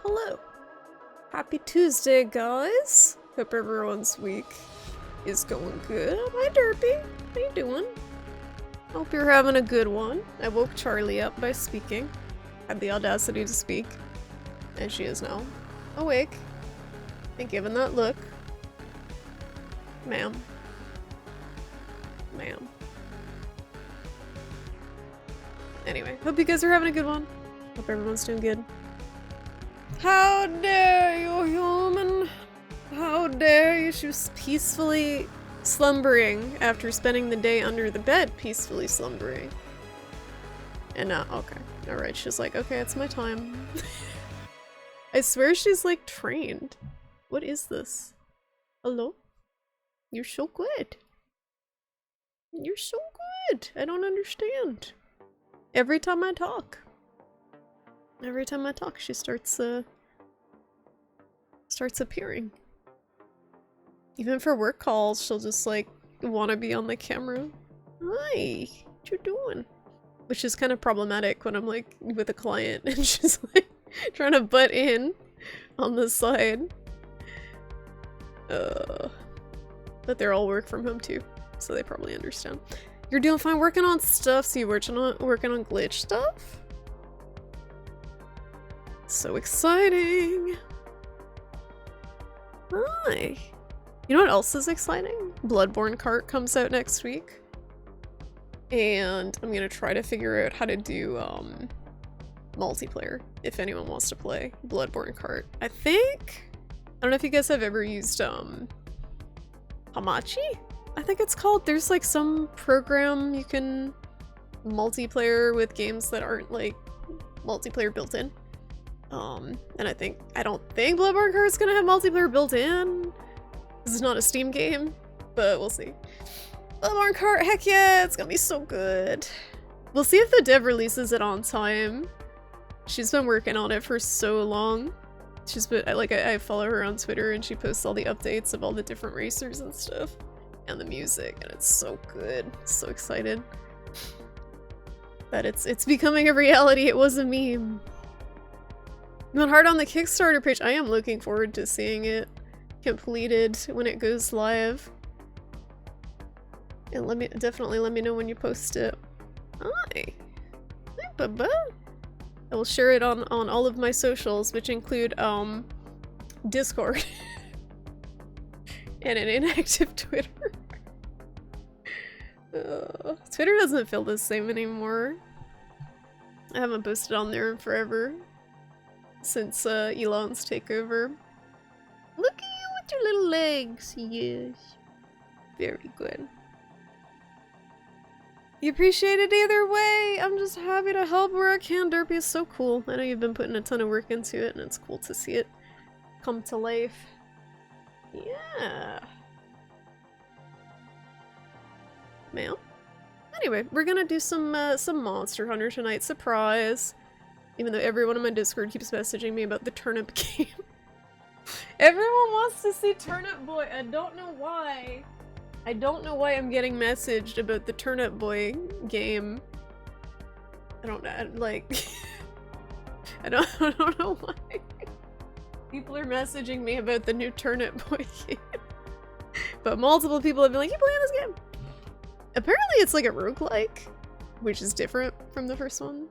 Hello. Happy Tuesday, guys. Hope everyone's week is going good. Hi, Derpy. How you doing? Hope you're having a good one. I woke Charlie up by speaking. Had the audacity to speak. And she is now awake. And given that look. Ma'am. Ma'am. Anyway, hope you guys are having a good one. Hope everyone's doing good. How dare you, human? How dare you? She was peacefully slumbering after spending the day under the bed, peacefully slumbering. And now, okay. Alright, she's like, okay, it's my time. I swear she's like trained. What is this? Hello? You're so good. You're so good. I don't understand. Every time I talk, she starts appearing. Even for work calls, she'll just like want to be on the camera. Hi, what you doing? Which is kind of problematic when I'm like with a client and she's like trying to butt in on the side. But they're all work from home too, so they probably understand. You're doing fine working on stuff, so you're working on glitch stuff? So exciting! Hi! You know what else is exciting? Bloodborne Cart comes out next week. And I'm gonna try to figure out how to do, multiplayer, if anyone wants to play Bloodborne Cart. I don't know if you guys have ever used, Hamachi? I think it's called. There's like some program you can multiplayer with games that aren't like multiplayer built in. And I don't think Bloodborne Cart is gonna have multiplayer built in. This is not a Steam game, but we'll see. Bloodborne Cart, heck yeah, it's gonna be so good. We'll see if the dev releases it on time. She's been working on it for so long. She's been, I follow her on Twitter and she posts all the updates of all the different racers and stuff. And the music, and it's so good. So excited that it's becoming a reality. It was a meme. Went hard on the Kickstarter page. I am looking forward to seeing it completed when it goes live. And definitely let me know when you post it. Hi. Hi, Bubba. I will share it on all of my socials, which include Discord. And an inactive Twitter. Twitter doesn't feel the same anymore. I haven't posted on there in forever. Since Elon's takeover. Look at you with your little legs. Yes. Very good. You appreciate it either way. I'm just happy to help where I can. Derpy is so cool. I know you've been putting a ton of work into it and it's cool to see it come to life. Yeah. Ma'am? Anyway, we're gonna do some Monster Hunter tonight. Surprise! Even though everyone on my Discord keeps messaging me about the turnip game. Everyone wants to see Turnip Boy. I don't know why. I don't know why I'm getting messaged about the Turnip Boy game. I don't know, like... I don't know why. People are messaging me about the new Turnip Boy game. But multiple people have been like, you playing this game? Apparently it's like a roguelike, which is different from the first one.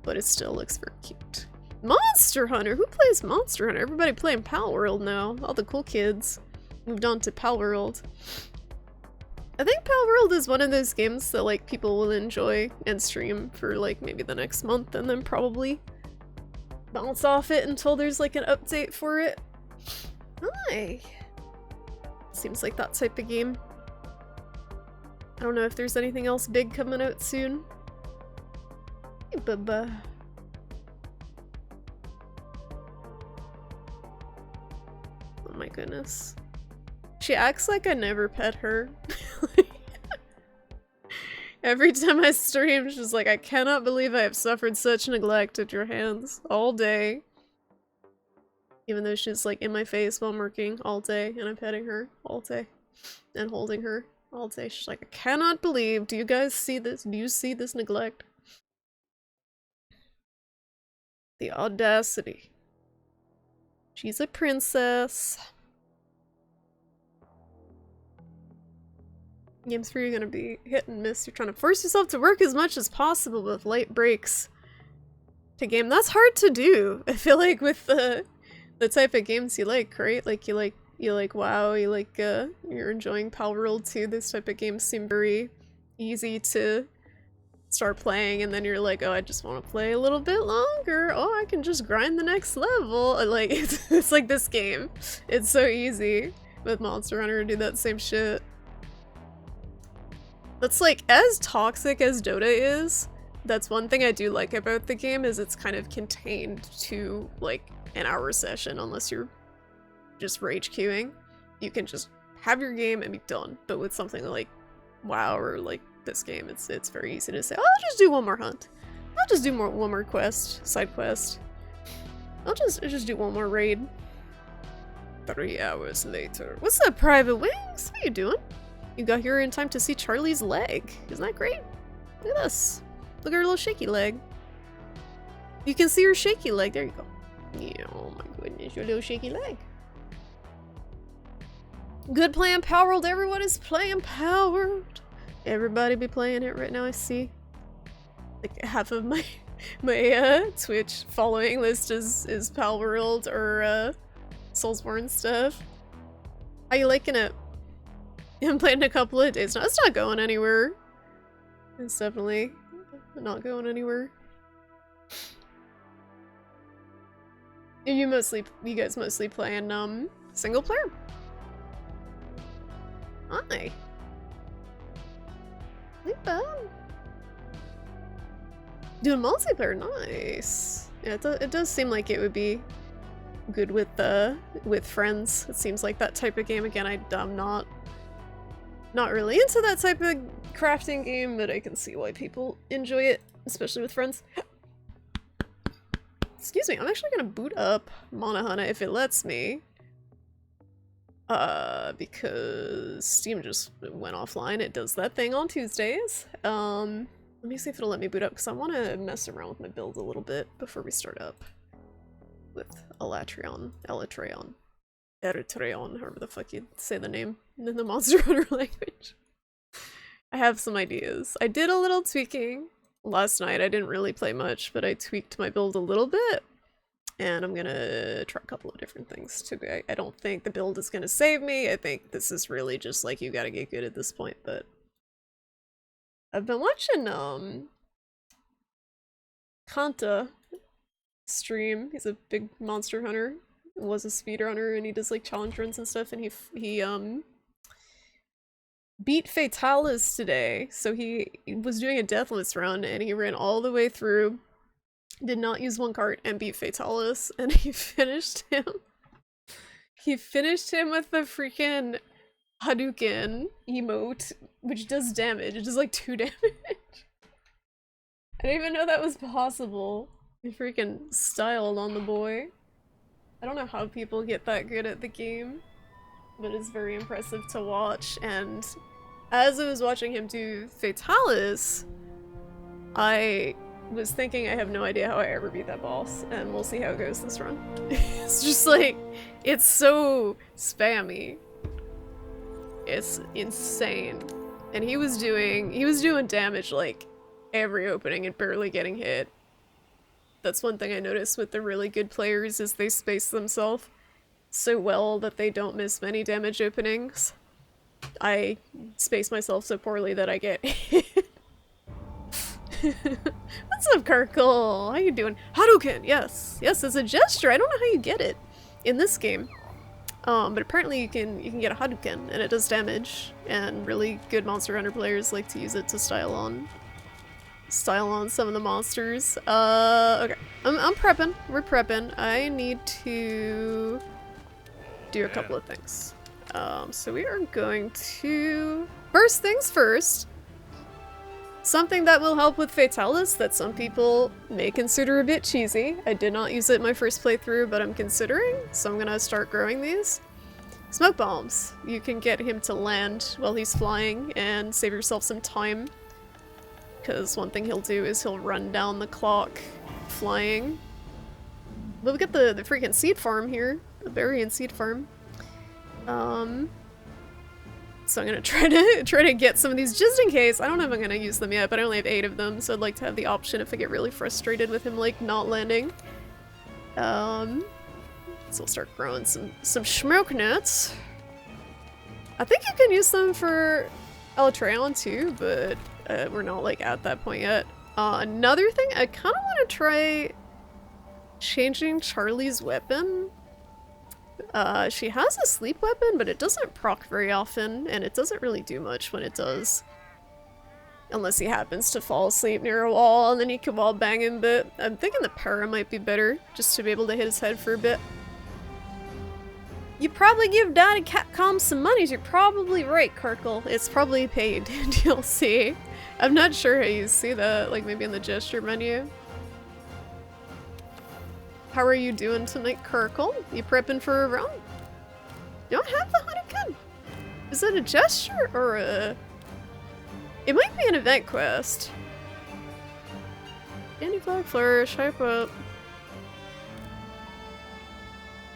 But it still looks very cute. Monster Hunter! Who plays Monster Hunter? Everybody playing Palworld now. All the cool kids moved on to Palworld. I think Palworld is one of those games that like people will enjoy and stream for like maybe the next month and then probably bounce off it until there's like an update for it. Hi! Seems like that type of game. I don't know if there's anything else big coming out soon. Hey, Bubba. Oh my goodness. She acts like I never pet her. Every time I stream, she's like, I cannot believe I have suffered such neglect at your hands all day. Even though she's like in my face while I'm working all day and I'm petting her all day and holding her all day. She's like, I cannot believe, do you guys see this? Do you see this neglect? The audacity. She's a princess. Games for you are gonna be hit and miss. You're trying to force yourself to work as much as possible with light breaks to game. That's hard to do. I feel like with the type of games you like, right? Like you like WoW, you like you're enjoying Palworld too. This type of games seem very easy to start playing, and then you're like, oh, I just want to play a little bit longer. Oh, I can just grind the next level. Like it's like this game. It's so easy with Monster Hunter to do that same shit. That's like, as toxic as Dota is, that's one thing I do like about the game, is it's kind of contained to like an hour session, unless you're just rage queuing. You can just have your game and be done. But with something like WoW or like this game, it's very easy to say, oh, I'll just do one more hunt. I'll just do one more quest, side quest. I'll just do one more raid. 3 hours later. What's up, Private Wings? What are you doing? You got here in time to see Charlie's leg. Isn't that great? Look at this. Look at her little shaky leg. You can see her shaky leg. There you go. Yeah, oh my goodness, your little shaky leg. Good playing Palworld. Everyone is playing Palworld. Everybody be playing it right now. I see. Like half of my Twitch following list is Palworld or Soulsborne stuff. How you liking it? I haven't played in a couple of days now. It's not going anywhere. It's definitely not going anywhere. You guys mostly playing single player? Hi. Not bad. Doing multiplayer, nice. Yeah, it does seem like it would be good with friends. It seems like that type of game. Again, I'm not really into that type of crafting game, but I can see why people enjoy it, especially with friends. Excuse me, I'm actually gonna boot up Monahana if it lets me. Because Steam just went offline. It does that thing on Tuesdays. Let me see if it'll let me boot up, because I want to mess around with my build a little bit before we start up with Eritreon, however the fuck you say the name in the Monster Hunter language. I have some ideas. I did a little tweaking last night. I didn't really play much, but I tweaked my build a little bit. And I'm gonna try a couple of different things too. I don't think the build is gonna save me. I think this is really just like, you gotta get good at this point, but I've been watching Kanta stream. He's a big Monster Hunter. Was a speedrunner, and he does like challenge runs and stuff, and he beat Fatalis today. So he was doing a deathless run, and he ran all the way through, did not use one cart, and beat Fatalis, and he finished him. He finished him with the freaking Hadouken emote, which does damage. It does like 2 damage. I didn't even know that was possible. He freaking styled on the boy. I don't know how people get that good at the game, but it's very impressive to watch. And as I was watching him do Fatalis, I was thinking, I have no idea how I ever beat that boss, and we'll see how it goes this run. It's just like, it's so spammy. It's insane. And he was doing damage like every opening and barely getting hit. That's one thing I noticed with the really good players, is they space themselves so well that they don't miss many damage openings. I space myself so poorly that I get hit. What's up, Kirkle? How you doing? Hadouken! Yes! Yes, it's a gesture! I don't know how you get it in this game. But apparently you can get a Hadouken, and it does damage, and really good Monster Hunter players like to use it to style on some of the monsters. Okay. I'm prepping. We're prepping. I need to do a couple of things. So we are going to... First things first, something that will help with Fatalis that some people may consider a bit cheesy. I did not use it in my first playthrough, but I'm considering, so I'm gonna start growing these. Smoke bombs. You can get him to land while he's flying and save yourself some time. Because one thing he'll do is he'll run down the clock flying. But we got the freaking seed farm here. The berry and seed farm. So I'm gonna try to get some of these just in case. I don't know if I'm gonna use them yet, but I only have 8 of them, so I'd like to have the option if I get really frustrated with him like not landing. So we'll start growing some smoke nuts. I think you can use them for Elytreon too, but we're not like at that point yet. Another thing, I kind of want to try changing Charlie's weapon. She has a sleep weapon, but it doesn't proc very often, and it doesn't really do much when it does. Unless he happens to fall asleep near a wall, and then you can wall bang him, but I'm thinking the para might be better, just to be able to hit his head for a bit. You probably give Daddy Capcom some money, you're probably right, Karkle. It's probably paid in DLC. I'm not sure how you see that, like maybe in the gesture menu. How are you doing tonight, Karkle? You prepping for a run? You don't have the honeycomb. Is it a gesture or a... It might be an event quest. Candy Flag Flourish, hype up.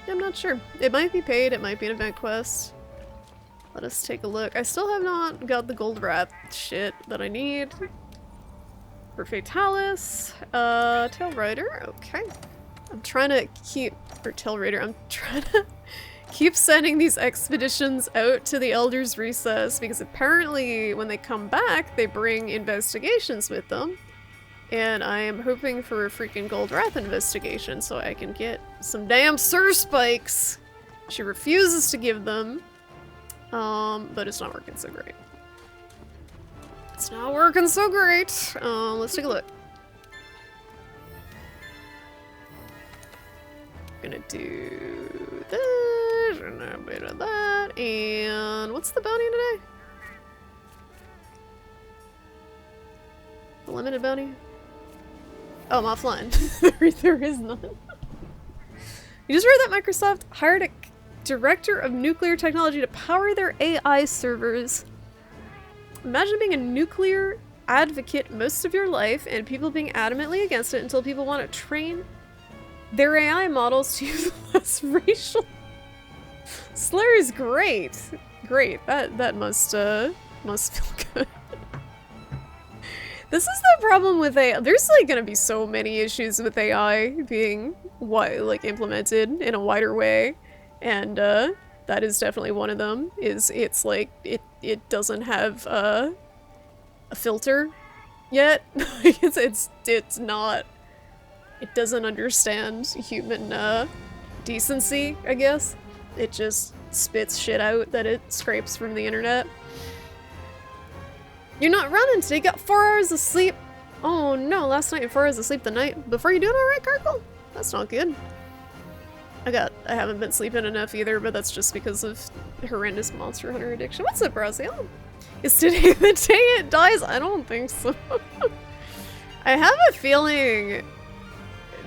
I'm not sure. It might be paid, it might be an event quest. Let us take a look. I still have not got the gold wrap shit that I need. For Fatalis. Tail Rider, okay. I'm trying to keep, or Tail Raider, I'm trying to keep sending these expeditions out to the Elder's Recess because apparently when they come back, they bring investigations with them. And I am hoping for a freaking Gold Wrath investigation so I can get some damn Sir Spikes. She refuses to give them, but it's not working so great. It's not working so great. Let's take a look. Gonna do this and a bit of that, and what's the bounty today? The limited bounty? Oh, I'm offline. there is none. You just heard that Microsoft hired a director of nuclear technology to power their AI servers. Imagine being a nuclear advocate most of your life and people being adamantly against it until people want to train their AI models to use less racial slurs. Great. Great. That must feel good. This is the problem with AI. There's like gonna be so many issues with AI being like implemented in a wider way, and that is definitely one of them. It's like it doesn't have a filter yet. it's not. It doesn't understand human decency, I guess. It just spits shit out that it scrapes from the internet. You're not running today, you got 4 hours of sleep. Oh no, last night 4 hours of sleep the night before. You doing alright, Karkle? That's not good. I haven't been sleeping enough either, but that's just because of horrendous Monster Hunter addiction. What's up, Brazil? Is today the day it dies? I don't think so. I have a feeling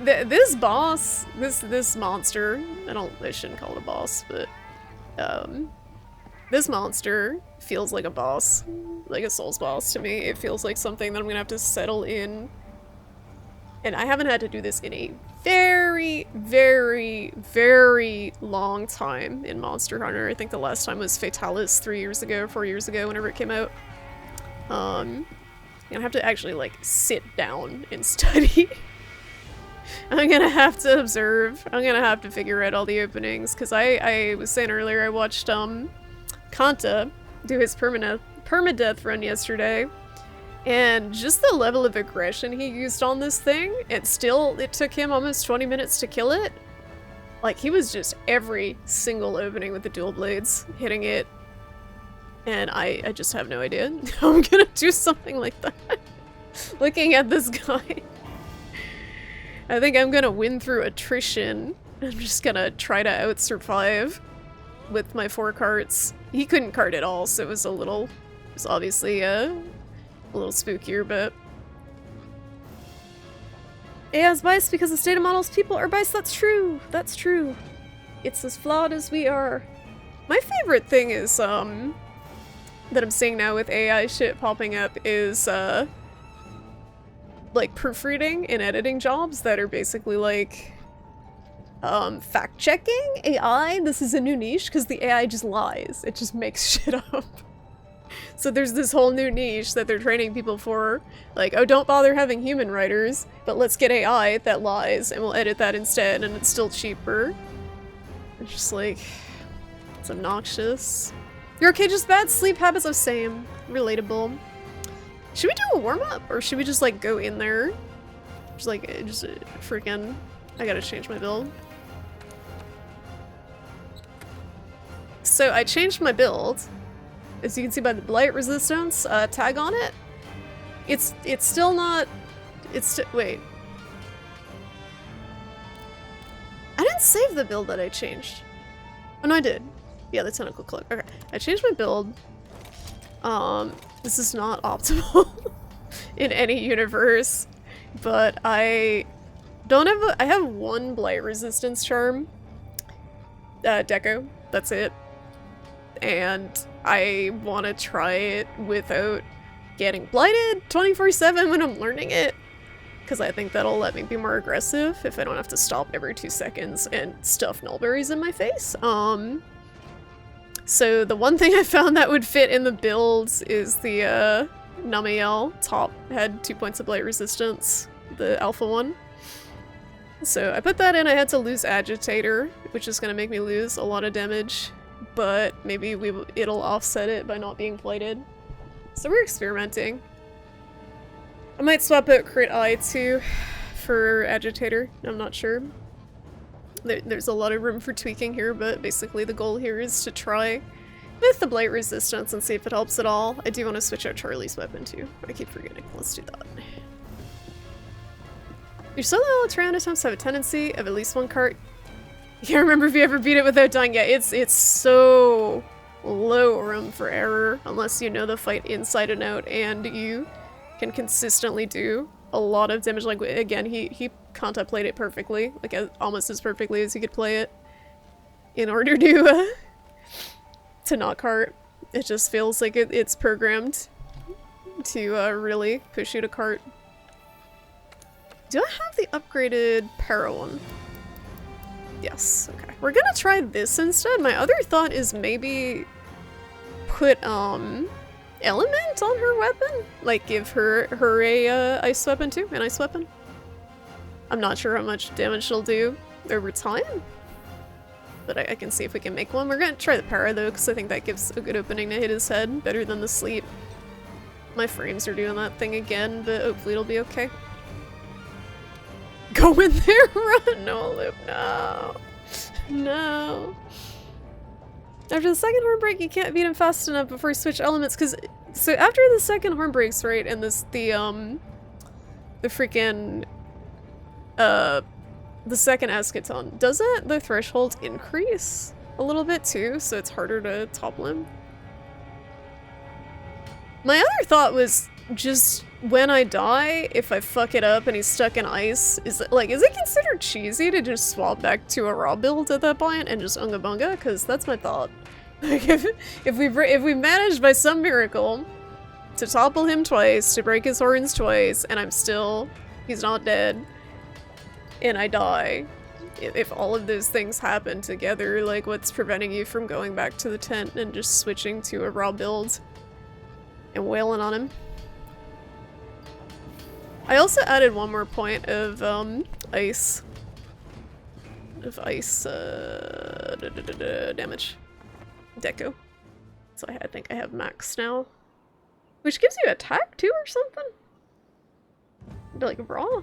this boss, this monster, I shouldn't call it a boss, but this monster feels like a boss, like a Souls boss to me. It feels like something that I'm gonna have to settle in, and I haven't had to do this in a very, very, very long time in Monster Hunter. I think the last time was Fatalis 3 years ago, 4 years ago, whenever it came out. I'm gonna have to actually like sit down and study. I'm gonna have to observe. I'm gonna have to figure out all the openings, because I was saying earlier I watched Kanta do his permadeath run yesterday, and just the level of aggression he used on this thing, and still it took him almost 20 minutes to kill it. Like, he was just every single opening with the dual blades, hitting it, and I just have no idea how I'm gonna do something like that. Looking at this guy. I think I'm gonna win through attrition. I'm just gonna try to out-survive with my 4 carts. He couldn't cart at all, so it was obviously a little spookier, but... AI's biased because the state of models people are biased. That's true. That's true. It's as flawed as we are. My favorite thing is, that I'm seeing now with AI shit popping up is, like proofreading and editing jobs that are basically like fact-checking AI. This is a new niche because the AI just lies. It just makes shit up. So there's this whole new niche that they're training people for. Like, oh, don't bother having human writers, but let's get AI that lies and we'll edit that instead and it's still cheaper. It's just like, it's obnoxious. You're okay, just bad sleep habits of same. Relatable. Should we do a warm-up or should we just like go in there? Just freaking, I gotta change my build. So I changed my build. As you can see by the blight resistance tag on it. It's still not, wait. I didn't save the build that I changed. Oh no, I did. Yeah, the tentacle cloak. Okay, I changed my build. This is not optimal in any universe, but I don't have I have one blight resistance charm. Deco, that's it. And I want to try it without getting blighted 24/7 when I'm learning it. Because I think that'll let me be more aggressive if I don't have to stop every 2 seconds and stuff nullberries in my face. So the one thing I found that would fit in the builds is the Namiel top had 2 points of blight resistance, the alpha one. So I put that in. I had to lose Agitator, which is going to make me lose a lot of damage, but maybe it'll offset it by not being blighted. So we're experimenting. I might swap out Crit Eye too for Agitator. I'm not sure. There's a lot of room for tweaking here, but basically the goal here is to try with the blight resistance and see if it helps at all. I do want to switch out Charlie's weapon too. I keep forgetting. Let's do that. Your solo Tyranids have a tendency of at least one cart. I can't remember if you ever beat it without dying yet. It's so low room for error unless you know the fight inside and out and you can consistently do a lot of damage. Like, again, he contemplated it perfectly, like almost as perfectly as he could play it in order to not cart. It just feels like it's programmed to really push you to cart. Do I have the upgraded para one? Yes, okay. We're gonna try this instead. My other thought is maybe put element on her weapon? Like give her a ice weapon too, an ice weapon? I'm not sure how much damage she'll do over time, but I can see if we can make one. We're gonna try the para though, because I think that gives a good opening to hit his head, better than the sleep. My frames are doing that thing again, but hopefully it'll be okay. Go in there, run! No, Loop, no. No. After the second horn break, you can't beat him fast enough before you switch elements, because so after the second horn breaks, right, and the freaking the second eschaton, doesn't the threshold increase a little bit too, so it's harder to topple him? My other thought was just when I die, if I fuck it up and he's stuck in ice, is it considered cheesy to just swap back to a raw build at that point and just unga bunga? Because that's my thought. Like if we managed by some miracle to topple him twice, to break his horns twice, and he's not dead, and I die, if all of those things happen together, like what's preventing you from going back to the tent and just switching to a raw build and wailing on him? I also added one more point of ice. Damage. Deco. So I think I have max now. Which gives you attack too or something? Like raw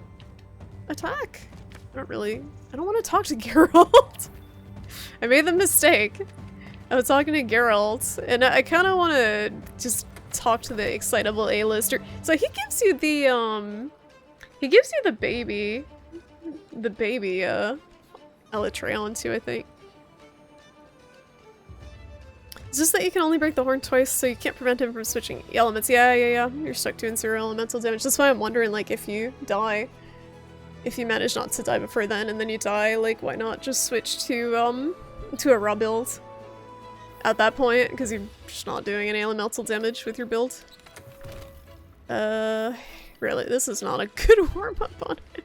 attack. I don't want to talk to Geralt. I made the mistake. I was talking to Geralt and I kind of want to just talk to the excitable A-lister. So he gives you the baby Elytraeon too, I think. It's just that you can only break the horn twice, so you can't prevent him from switching elements. Yeah. You're stuck doing 0 elemental damage. That's why I'm wondering, like, if you die, if you manage not to die before then, and then you die, like, why not just switch to a raw build at that point, because you're just not doing any elemental damage with your build. Really, this is not a good warm-up on it.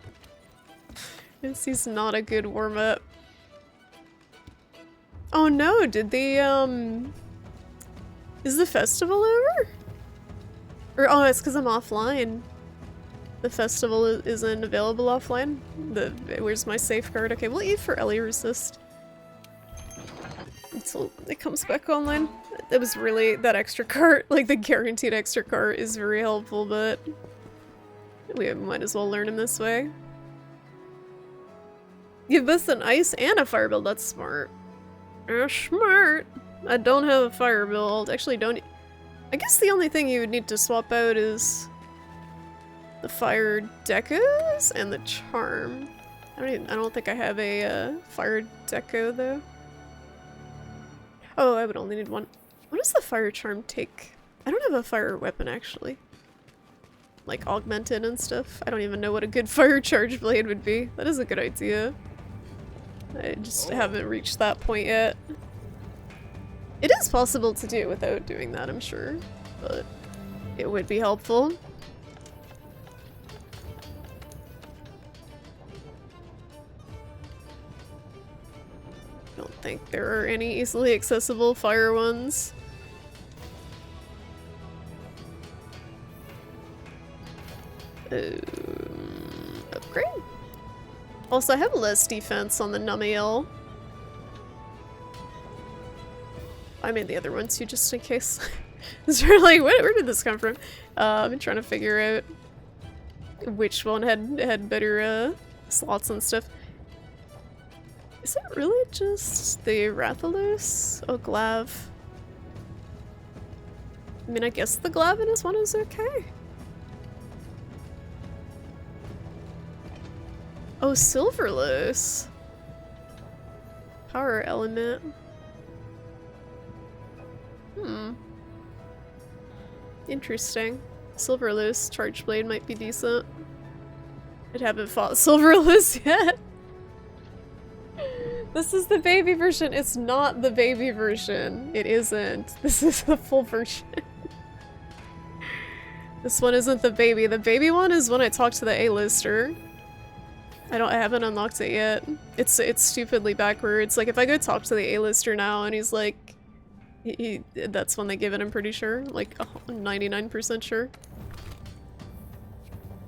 This is not a good warm-up. Oh no, did the, is the festival over? Or, oh, it's because I'm offline. The festival isn't available offline? Where's my safeguard? Okay, we'll eat for Ellie Resist. Until it comes back online. It was really, that extra cart, like the guaranteed extra cart is very helpful, but we might as well learn him this way. Give us an ice and a fire build, that's smart. Smart! I don't have a fire build. Actually, I guess the only thing you would need to swap out is the fire decos and the charm. I don't think I have a fire deco though. Oh, I would only need one. What does the fire charm take? I don't have a fire weapon actually. Like augmented and stuff. I don't even know what a good fire charge blade would be. That is a good idea. I just haven't reached that point yet. It is possible to do without doing that, I'm sure, but it would be helpful. I don't think there are any easily accessible fire ones. Upgrade? Also, I have less defense on the Namiel. I made the other one too, just in case. So like, where did this come from? I've been trying to figure out which one had better slots and stuff. Is it really just the Rathalos? Oh, Glav. I mean, I guess the Glavinus one is okay. Oh, Silverlos. Power element. Interesting. Silverlos charge blade might be decent. I haven't fought Silverlos yet. This is the baby version. It's not the baby version. It isn't. This is the full version. This one isn't the baby. The baby one is when I talk to the A-lister. I haven't unlocked it yet. It's stupidly backwards. Like if I go talk to the A-lister now and he's like, that's when they give it, I'm pretty sure. Like 99% sure.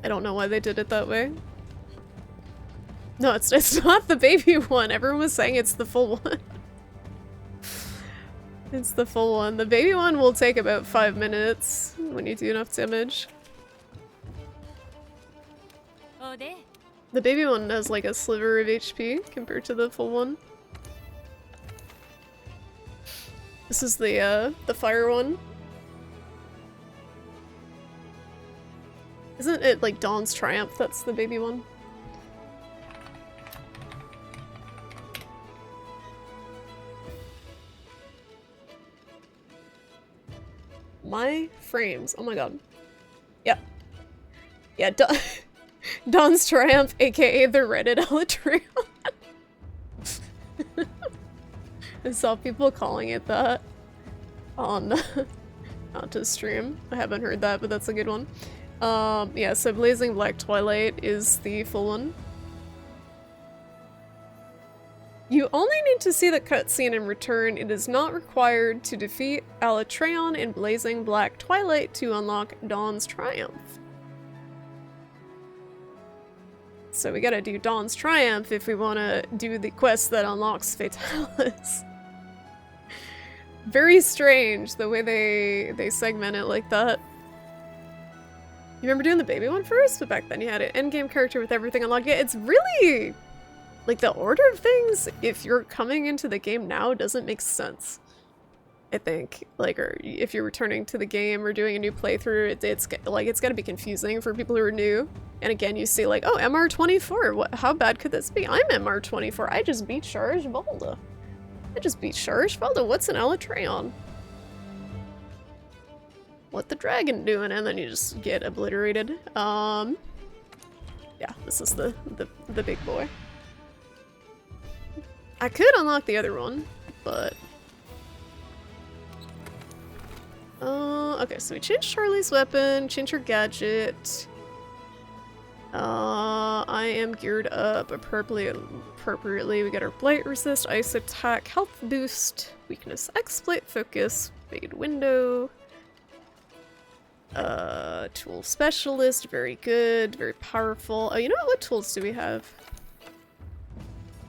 I don't know why they did it that way. No, it's not the baby one. Everyone was saying it's the full one. It's the full one. The baby one will take about 5 minutes when you do enough damage. The baby one has like a sliver of HP compared to the full one. This is the fire one. Isn't it like Dawn's Triumph? That's the baby one. My frames. Oh my god. Yeah. Yeah, Dawn's Triumph, aka the Reddit Elatreon. I saw people calling it that on onto stream. I haven't heard that, but that's a good one. Yeah, so Blazing Black Twilight is the full one. You only need to see the cutscene in return. It is not required to defeat Alatreon in Blazing Black Twilight to unlock Dawn's Triumph. So we gotta do Dawn's Triumph if we want to do the quest that unlocks Fatalis. Very strange the way they segment it like that. You remember doing the baby one first? But back then you had an endgame character with everything unlocked. Yeah, it's really... like, the order of things, if you're coming into the game now, doesn't make sense. I think. Like, or if you're returning to the game or doing a new playthrough, it's gotta be confusing for people who are new. And again, you see like, oh, MR24, how bad could this be? I'm MR24, I just beat Charge Balda. What's an Alatreon? What the dragon doing? And then you just get obliterated. Yeah, this is the big boy. I could unlock the other one, but... okay, so we changed Charlie's weapon, changed her gadget. I am geared up appropriately. We got our Blight Resist, Ice Attack, Health Boost, Weakness Exploit, Focus, Fade Window. Tool Specialist, very good, very powerful. Oh, you know what tools do we have?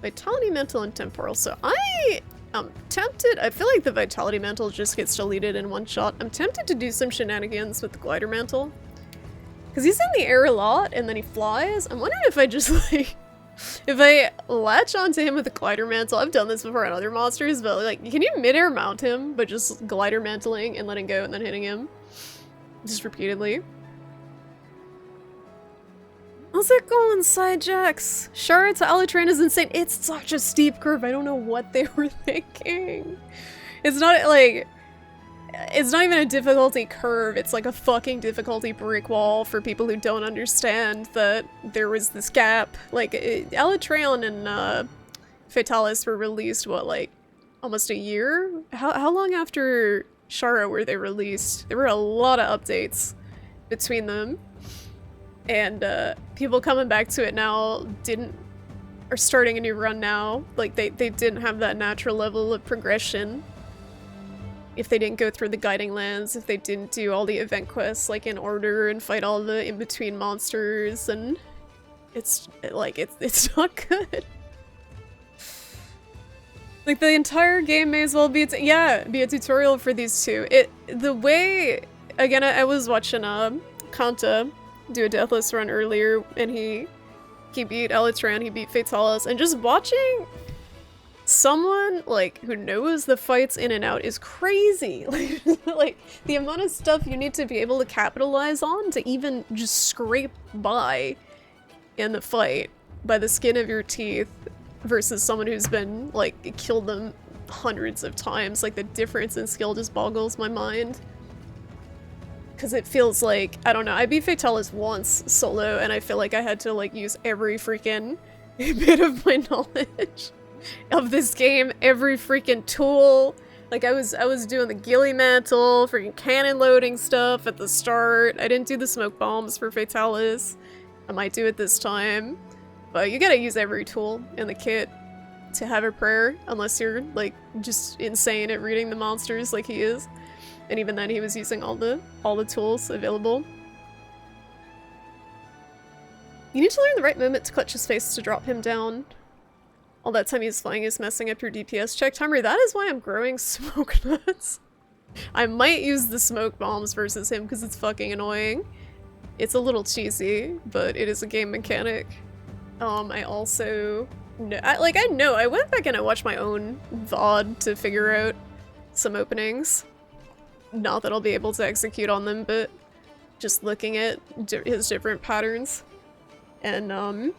Vitality Mantle and Temporal. So I'm tempted, I feel like the Vitality Mantle just gets deleted in one shot. I'm tempted to do some shenanigans with the Glider Mantle. Because he's in the air a lot, and then he flies. I'm wondering if I just, like, if I latch onto him with a Glider Mantle. I've done this before on other monsters, but, like, can you mid-air mount him, but just Glider Mantling and letting go and then hitting him? Just repeatedly. How's it going, Sidejax? Shara to Alatran is insane. It's such a steep curve. I don't know what they were thinking. It's not, like... It's not even a difficulty curve, it's like a fucking difficulty brick wall for people who don't understand that there was this gap. Like, Alatran and Fatalis were released, what, like, almost a year? How long after Shara were they released? There were a lot of updates between them. And people coming back to it now are starting a new run now. Like, they didn't have that natural level of progression. If they didn't go through the guiding lands, if they didn't do all the event quests like in order and fight all the in-between monsters, and it's like it's not good. Like, the entire game may as well be be a tutorial for these two. The way, again, I was watching Kanta do a Deathless run earlier, and he beat Alatran, he beat Fatalis, and just watching someone, like, who knows the fights in and out is crazy. Like, the amount of stuff you need to be able to capitalize on to even just scrape by in the fight by the skin of your teeth versus someone who's been, like, killed them hundreds of times. Like, the difference in skill just boggles my mind. Because it feels like, I don't know, I beat Fatalis once solo, and I feel like I had to, like, use every freaking bit of my knowledge of this game, every freaking tool. Like, I was doing the Ghillie Mantle, freaking cannon loading stuff at the start. I didn't do the smoke bombs for Fatalis. I might do it this time. But you gotta use every tool in the kit to have a prayer, unless you're, like, just insane at reading the monsters like he is. And even then, he was using all the tools available. You need to learn the right moment to clutch his face to drop him down. All that time he's flying is messing up your DPS check timer. That is why I'm growing smoke nuts. I might use the smoke bombs versus him because it's fucking annoying. It's a little cheesy, but it is a game mechanic. I also know, I went back and I watched my own VOD to figure out some openings. Not that I'll be able to execute on them, but just looking at his different patterns. And,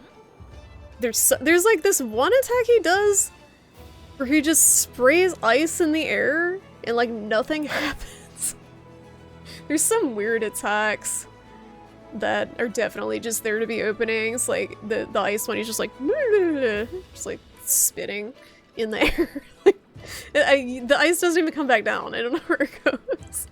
there's like this one attack he does where he just sprays ice in the air and, like, nothing happens. There's some weird attacks that are definitely just there to be openings, like the ice one, he's just like spitting in the air. Like, the ice doesn't even come back down. I don't know where it goes.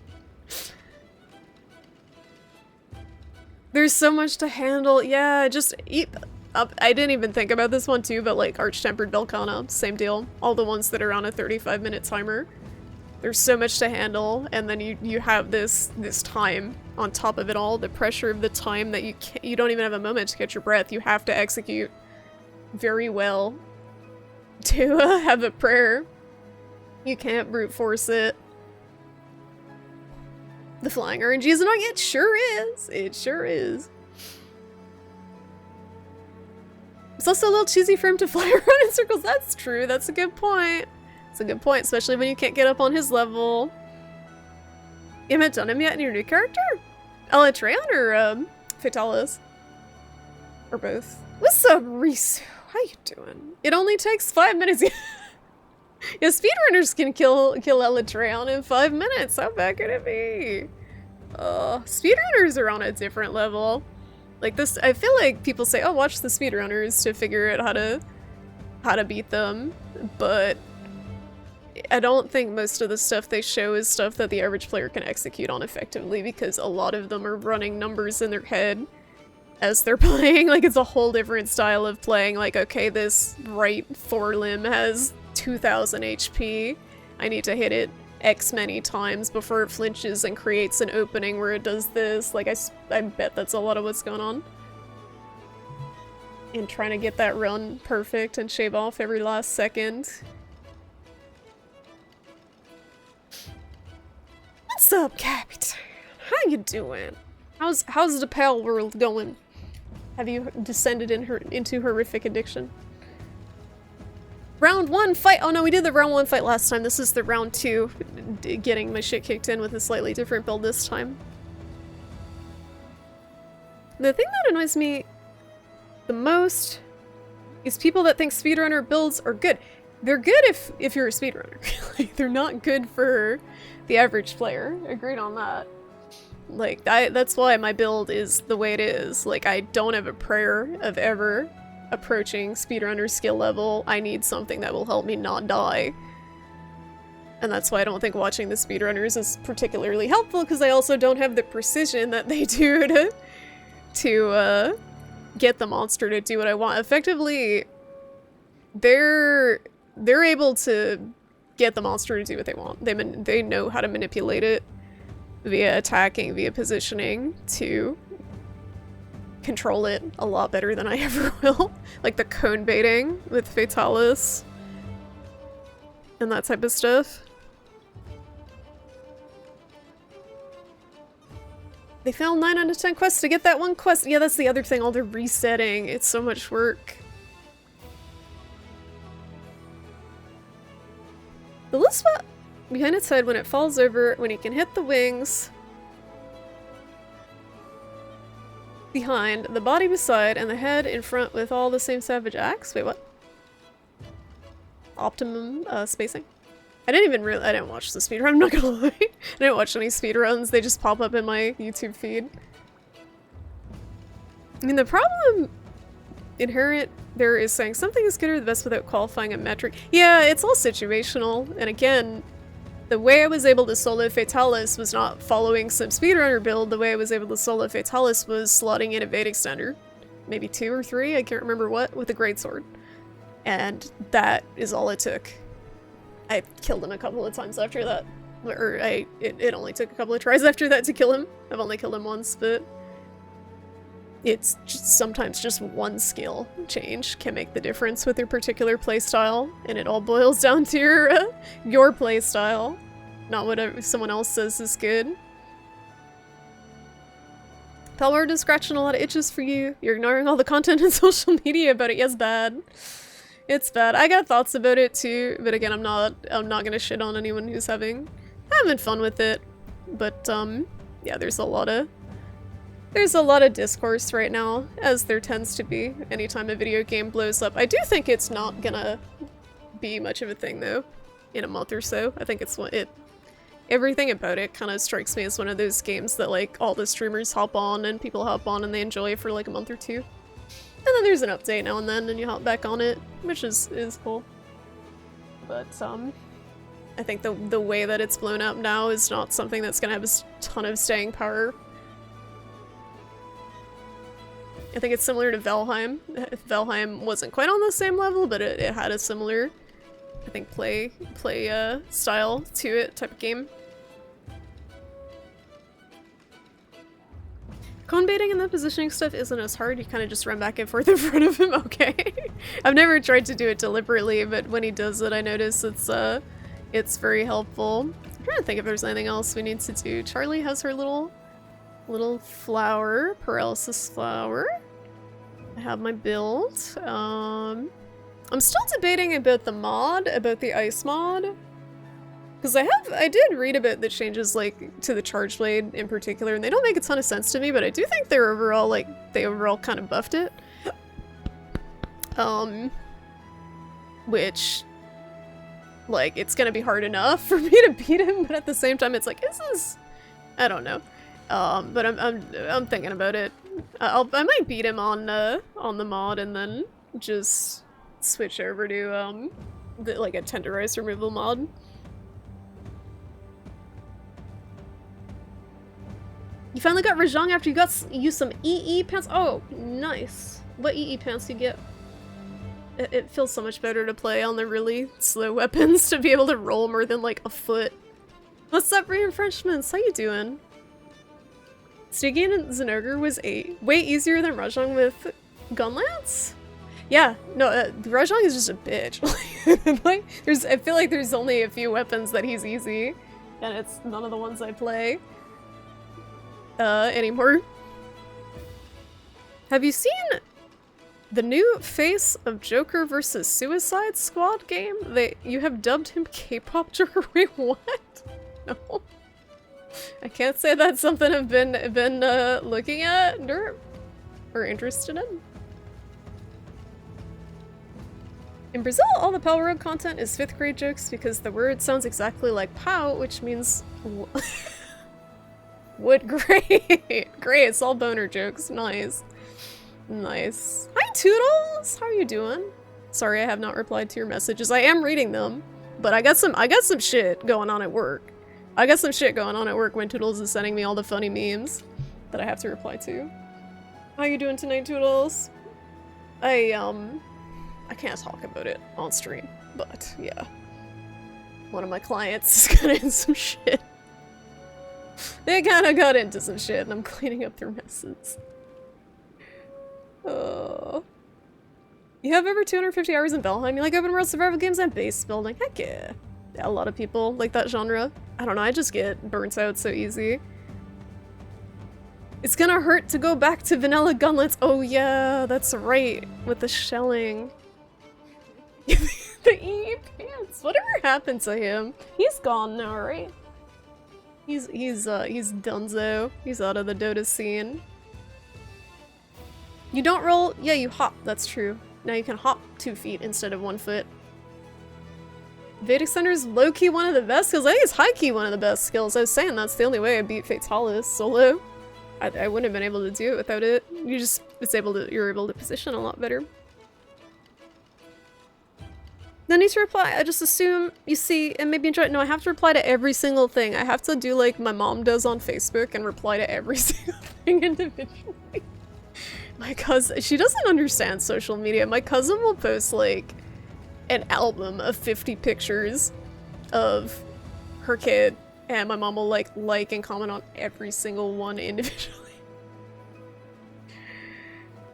There's so much to handle. Yeah, just eat up. I didn't even think about this one too, but like Arch-Tempered Velkhana, same deal. All the ones that are on a 35-minute timer. There's so much to handle, and then you have this time on top of it all, the pressure of the time that you don't even have a moment to catch your breath. You have to execute very well to have a prayer. You can't brute force it. The flying RNG is annoying. It sure is. It sure is. It's also a little cheesy for him to fly around in circles. That's true. That's a good point. It's a good point, especially when you can't get up on his level. You haven't done him yet in your new character? Alatran or Fatalis? Or both? What's up, Risu? How you doing? It only takes 5 minutes. Yeah, speedrunners can kill Alatran in 5 minutes. How bad could it be? Speedrunners are on a different level. Like this, I feel like people say, "Oh, watch the speedrunners to figure out how to beat them," but I don't think most of the stuff they show is stuff that the average player can execute on effectively, because a lot of them are running numbers in their head as they're playing. Like, it's a whole different style of playing. Like, okay, this right forelimb has 2000 HP. I need to hit it X many times before it flinches and creates an opening where it does this. Like, I bet that's a lot of what's going on. And trying to get that run perfect and shave off every last second. What's up, Captain? How you doing? How's the pal world going? Have you descended into horrific addiction? Round 1 fight! Oh no, we did the round 1 fight last time. This is the round 2. Getting my shit kicked in with a slightly different build this time. The thing that annoys me the most is people that think speedrunner builds are good. They're good if you're a speedrunner. Like, they're not good for the average player. Agreed on that. Like, that's why my build is the way it is. Like, I don't have a prayer of ever approaching speedrunner skill level. I need something that will help me not die. And that's why I don't think watching the speedrunners is particularly helpful, because I also don't have the precision that they do to get the monster to do what I want. Effectively, they're able to get the monster to do what they want. They know how to manipulate it via attacking, via positioning, to control it a lot better than I ever will. Like the cone baiting with Fatalis and that type of stuff. They failed 9 out of 10 quests to get that one quest. Yeah, that's the other thing, all the resetting. It's so much work. The little spot behind its head when it falls over, when you can hit the wings behind, the body beside, and the head in front with all the same savage axe. Wait, what? Optimum spacing? I didn't watch the speedrun, I'm not gonna lie. I didn't watch any speedruns, they just pop up in my YouTube feed. I mean, the problem inherent there is saying something is good or the best without qualifying a metric. Yeah, it's all situational, and again, the way I was able to solo Fatalis was not following some speedrunner build. The way I was able to solo Fatalis was slotting in a Vade Extender. Maybe 2 or 3, I can't remember what, with a greatsword. And that is all it took. I killed him a couple of times after that. Or it only took a couple of tries after that to kill him. I've only killed him once, but it's just sometimes just one skill change can make the difference with your particular playstyle, and it all boils down to your playstyle, not what someone else says is good. Palward is scratching a lot of itches for you. You're ignoring all the content on social media about it. Yes, bad. It's bad. I got thoughts about it too, but again, I'm not gonna shit on anyone who's having fun with it. But yeah, there's a lot of discourse right now, as there tends to be anytime a video game blows up. I do think it's not gonna be much of a thing though, in a month or so. I think everything about it kind of strikes me as one of those games that like all the streamers hop on and people hop on and they enjoy for like a month or two. And then there's an update now and then and you hop back on it, which is cool. But I think the way that it's blown up now is not something that's gonna have a ton of staying power. I think it's similar to Valheim. Valheim wasn't quite on the same level, but it had a similar, I think, play style to it, type of game. Cone baiting and the positioning stuff isn't as hard, you kind of just run back and forth in front of him, okay. I've never tried to do it deliberately, but when he does it, I notice it's very helpful. I'm trying to think if there's anything else we need to do. Charlie has her little flower, paralysis flower. I have my build. I'm still debating about the ice mod. Because I did read about the changes, like, to the Charge Blade in particular, and they don't make a ton of sense to me, but I do think they overall kind of buffed it. Which, like, it's gonna be hard enough for me to beat him, but at the same time, it's like, I don't know. But I'm thinking about it. I might beat him on the mod and then just switch over to, like a tenderized removal mod. You finally got Rajang after you got used some EE pants? Oh, nice. What EE pants do you get? It feels so much better to play on the really slow weapons to be able to roll more than like a foot. What's up, reinforcements? How you doing? Stygian and Zenogre was way easier than Rajang with Gunlance? Yeah, no, Rajang is just a bitch. Like, I feel like there's only a few weapons that he's easy, and it's none of the ones I play anymore. Have you seen the new Face of Joker versus Suicide Squad game? You have dubbed him K-pop Joker. Wait, what? No. I can't say that's something I've been looking at or interested in. In Brazil, all the Power Road content is 5th grade jokes because the word sounds exactly like POW, which means wood. Great! Great, it's all boner jokes. Nice. Nice. Hi, Toodles! How are you doing? Sorry I have not replied to your messages. I am reading them, but I got some shit going on at work. I got some shit going on at work when Toodles is sending me all the funny memes that I have to reply to. How you doing tonight, Toodles? I can't talk about it on stream, but yeah. One of my clients got into some shit. They kinda got into some shit and I'm cleaning up their messes. Oh. You have over 250 hours in Valheim? You like open world survival games and base building? Heck yeah. Yeah, a lot of people like that genre. I don't know, I just get burnt out so easy. It's gonna hurt to go back to vanilla Gunlance. Oh yeah, that's right, with the shelling. The EE pants. Whatever happened to him? He's gone now, right? He's donezo. He's out of the Dota scene. You don't roll? Yeah, you hop. That's true. Now you can hop 2 feet instead of 1 foot. Vedic Center is low-key one of the best skills. I think it's high-key one of the best skills. I was saying that's the only way I beat Fatalis solo. I wouldn't have been able to do it without it. You're able to position a lot better. No need to reply. I just assume you see and maybe enjoy it. No, I have to reply to every single thing. I have to do like my mom does on Facebook and reply to every single thing individually. My cousin, she doesn't understand social media. My cousin will post like an album of 50 pictures of her kid, and my mom will like and comment on every single one individually.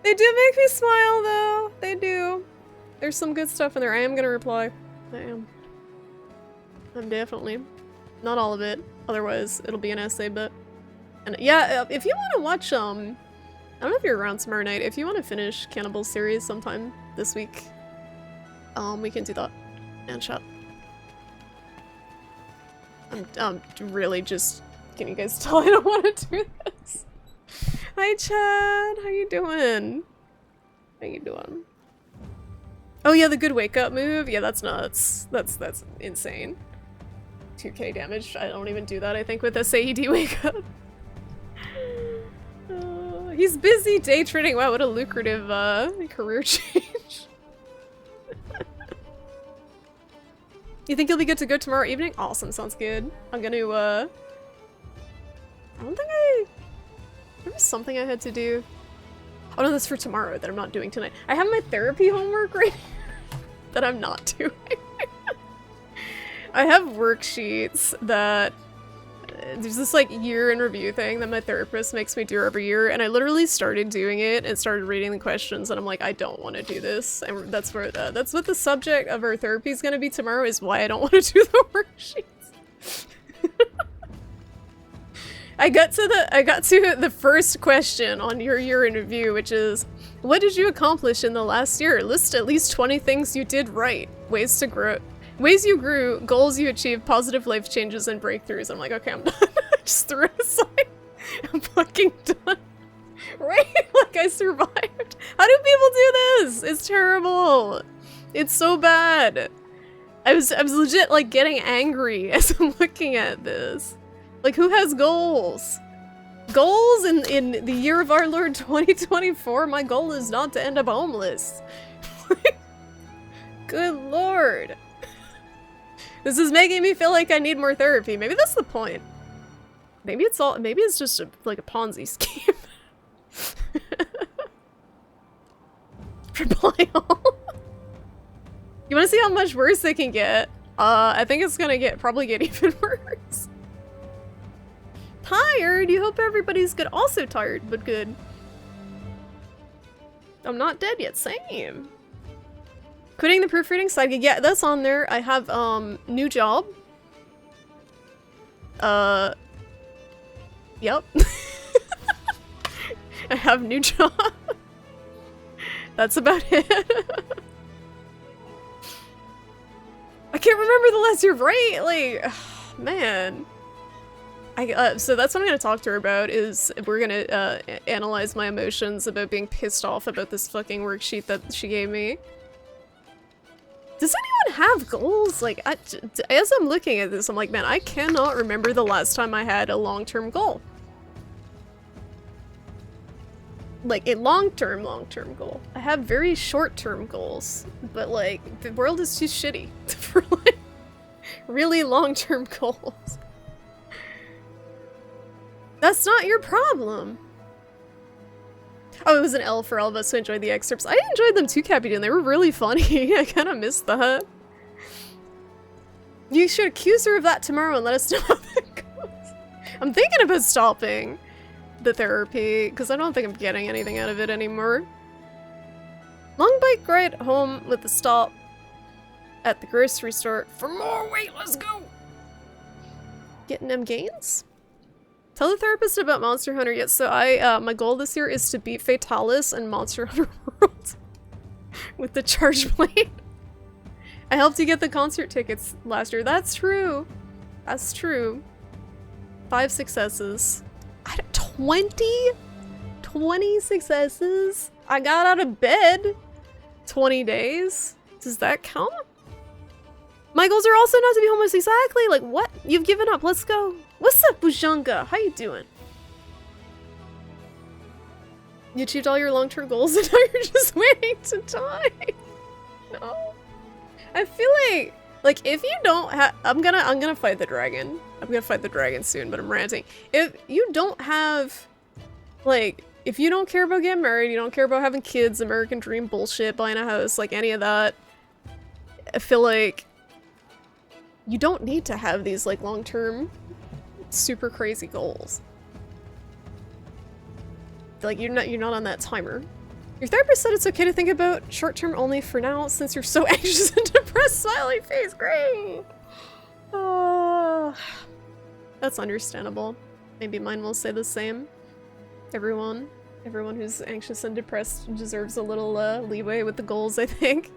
They do make me smile though. They do. There's some good stuff in there. I am gonna reply. I am. I'm definitely. Not all of it. Otherwise, it'll be an essay, but... And yeah, if you want to watch, I don't know if you're around tomorrow night. If you want to finish Cannibal series sometime this week, we can do that. And chat. I'm really just... Can you guys tell I don't want to do this? Hi, Chad. How you doing? How you doing? Oh yeah, the good wake up move. Yeah, that's nuts. That's insane. 2k damage. I don't even do that, I think, with SAED wake up. He's busy day trading. Wow, what a lucrative career change. You think you'll be good to go tomorrow evening? Awesome, sounds good. I'm gonna I don't think there was something I had to do. Oh no, that's for tomorrow that I'm not doing tonight. I have my therapy homework right here that I'm not doing. I have worksheets that there's this like year in review thing that my therapist makes me do every year, and I literally started doing it and started reading the questions, and I'm like, I don't want to do this. And that's what the subject of our therapy is going to be tomorrow, is why I don't want to do the worksheets. I got to the first question on your year in review, which is, what did you accomplish in the last year? List at least 20 things you did right. Ways you grew, goals you achieved, positive life changes, and breakthroughs. I'm like, okay, I'm done. I just threw it aside. I'm fucking done. Right? Like, I survived. How do people do this? It's terrible. It's so bad. I was legit, like, getting angry as I'm looking at this. Like, who has goals? Goals in the year of our Lord 2024? My goal is not to end up homeless. Good lord. This is making me feel like I need more therapy. Maybe that's the point. Maybe it's just like a Ponzi scheme. Reply all. You want to see how much worse they can get? I think it's gonna probably get even worse. Tired? You hope everybody's good. Also tired, but good. I'm not dead yet. Same. Quitting the proofreading side gig. Yeah, that's on there. I have, new job. Yep. I have new job. That's about it. I can't remember the last year, right? Like, man. So that's what I'm gonna talk to her about, is we're gonna, analyze my emotions about being pissed off about this fucking worksheet that she gave me. Does anyone have goals? Like, as I'm looking at this, I'm like, man, I cannot remember the last time I had a long-term goal. Like, a long-term goal. I have very short-term goals, but, like, the world is too shitty for, like, really long-term goals. That's not your problem. Oh, it was an L for all of us who enjoyed the excerpts. I enjoyed them too, Capitan. They were really funny. I kind of missed that. You should accuse her of that tomorrow and let us know how that goes. I'm thinking about stopping the therapy, because I don't think I'm getting anything out of it anymore. Long bike ride home with a stop at the grocery store for more weight. Let's go! Getting them gains? Tell the therapist about Monster Hunter. Yes, so my goal this year is to beat Fatalis and Monster Hunter World with the charge blade. I helped you get the concert tickets last year. That's true. That's true. 5 successes. I had 20 successes. I got out of bed 20 days. Does that count? My goals are also not to be homeless. Exactly. Like, what? You've given up. Let's go. What's up, Bujanga? How you doing? You achieved all your long-term goals and now you're just waiting to die. No. I feel like if you don't have, I'm gonna fight the dragon. I'm gonna fight the dragon soon, but I'm ranting. If you don't have, like, if you don't care about getting married, you don't care about having kids, American dream bullshit, buying a house, like any of that, I feel like you don't need to have these, like, long-term, super crazy goals. Like, you're not on that timer. Your therapist said it's okay to think about short-term only for now, since you're so anxious and depressed. Smiley face, great! Oh, that's understandable. Maybe mine will say the same. Everyone who's anxious and depressed deserves a little leeway with the goals, I think.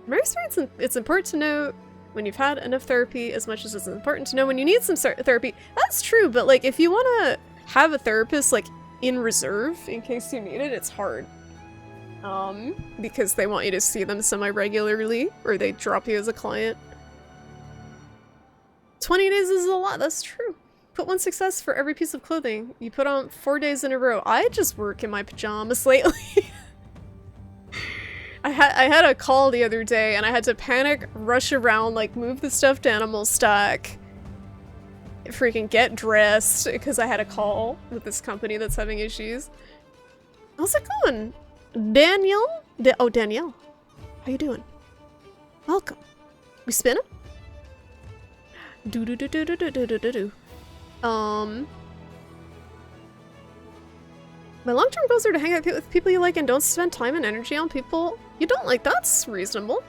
In my experience, it's important to know when you've had enough therapy as much as it's important to know when you need some therapy. That's true, but like if you want to have a therapist like in reserve in case you need it, it's hard. Because they want you to see them semi-regularly or they drop you as a client. 20 days is a lot, that's true. Put 1 success for every piece of clothing you put on 4 days in a row. I just work in my pajamas lately. I had a call the other day and I had to panic, rush around, like move the stuffed animal stack, freaking get dressed because I had a call with this company that's having issues. How's it going? Danielle? Oh, Danielle. How you doing? Welcome. We spinning? Do. My long-term goals are to hang out with people you like and don't spend time and energy on people you don't like. That's reasonable.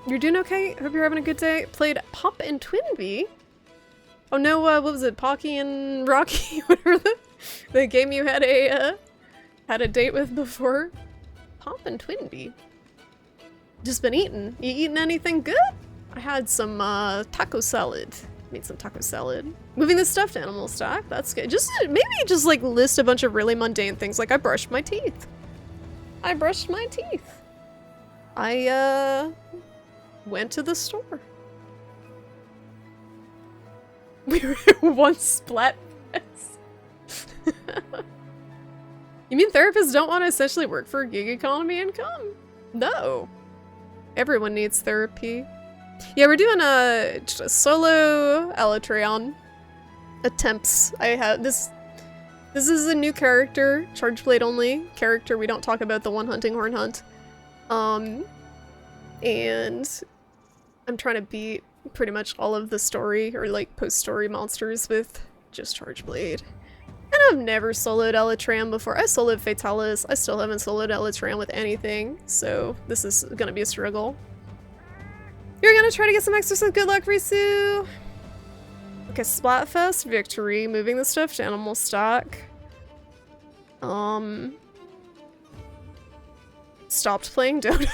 You're doing okay? Hope you're having a good day. Played Pop and Twinbee. Oh no, what was it? Pocky and Rocky? Whatever the game you had a date with before. Pop and Twinbee. Just been eating. You eating anything good? I had some taco salad. Made some taco salad. Moving the stuffed animal stack. That's good. Maybe just like list a bunch of really mundane things. Like I brushed my teeth. I brushed my teeth. I went to the store. We were one splat fest. You mean therapists don't want to essentially work for a gig economy income? No. Everyone needs therapy. Yeah, we're doing a solo Elytreon attempts. I have this. This is a new character, charge blade only character. We don't talk about the one hunting horn hunt. And I'm trying to beat pretty much all of the story or like post-story monsters with just charge blade. And I've never soloed Elytreon before. I soloed Fatalis. I still haven't soloed Elytreon with anything, so this is gonna be a struggle. You're gonna try to get some extra stuff. Good luck, Risu! Okay, Splatfest victory. Moving the stuffed animal stock. Stopped playing Dota.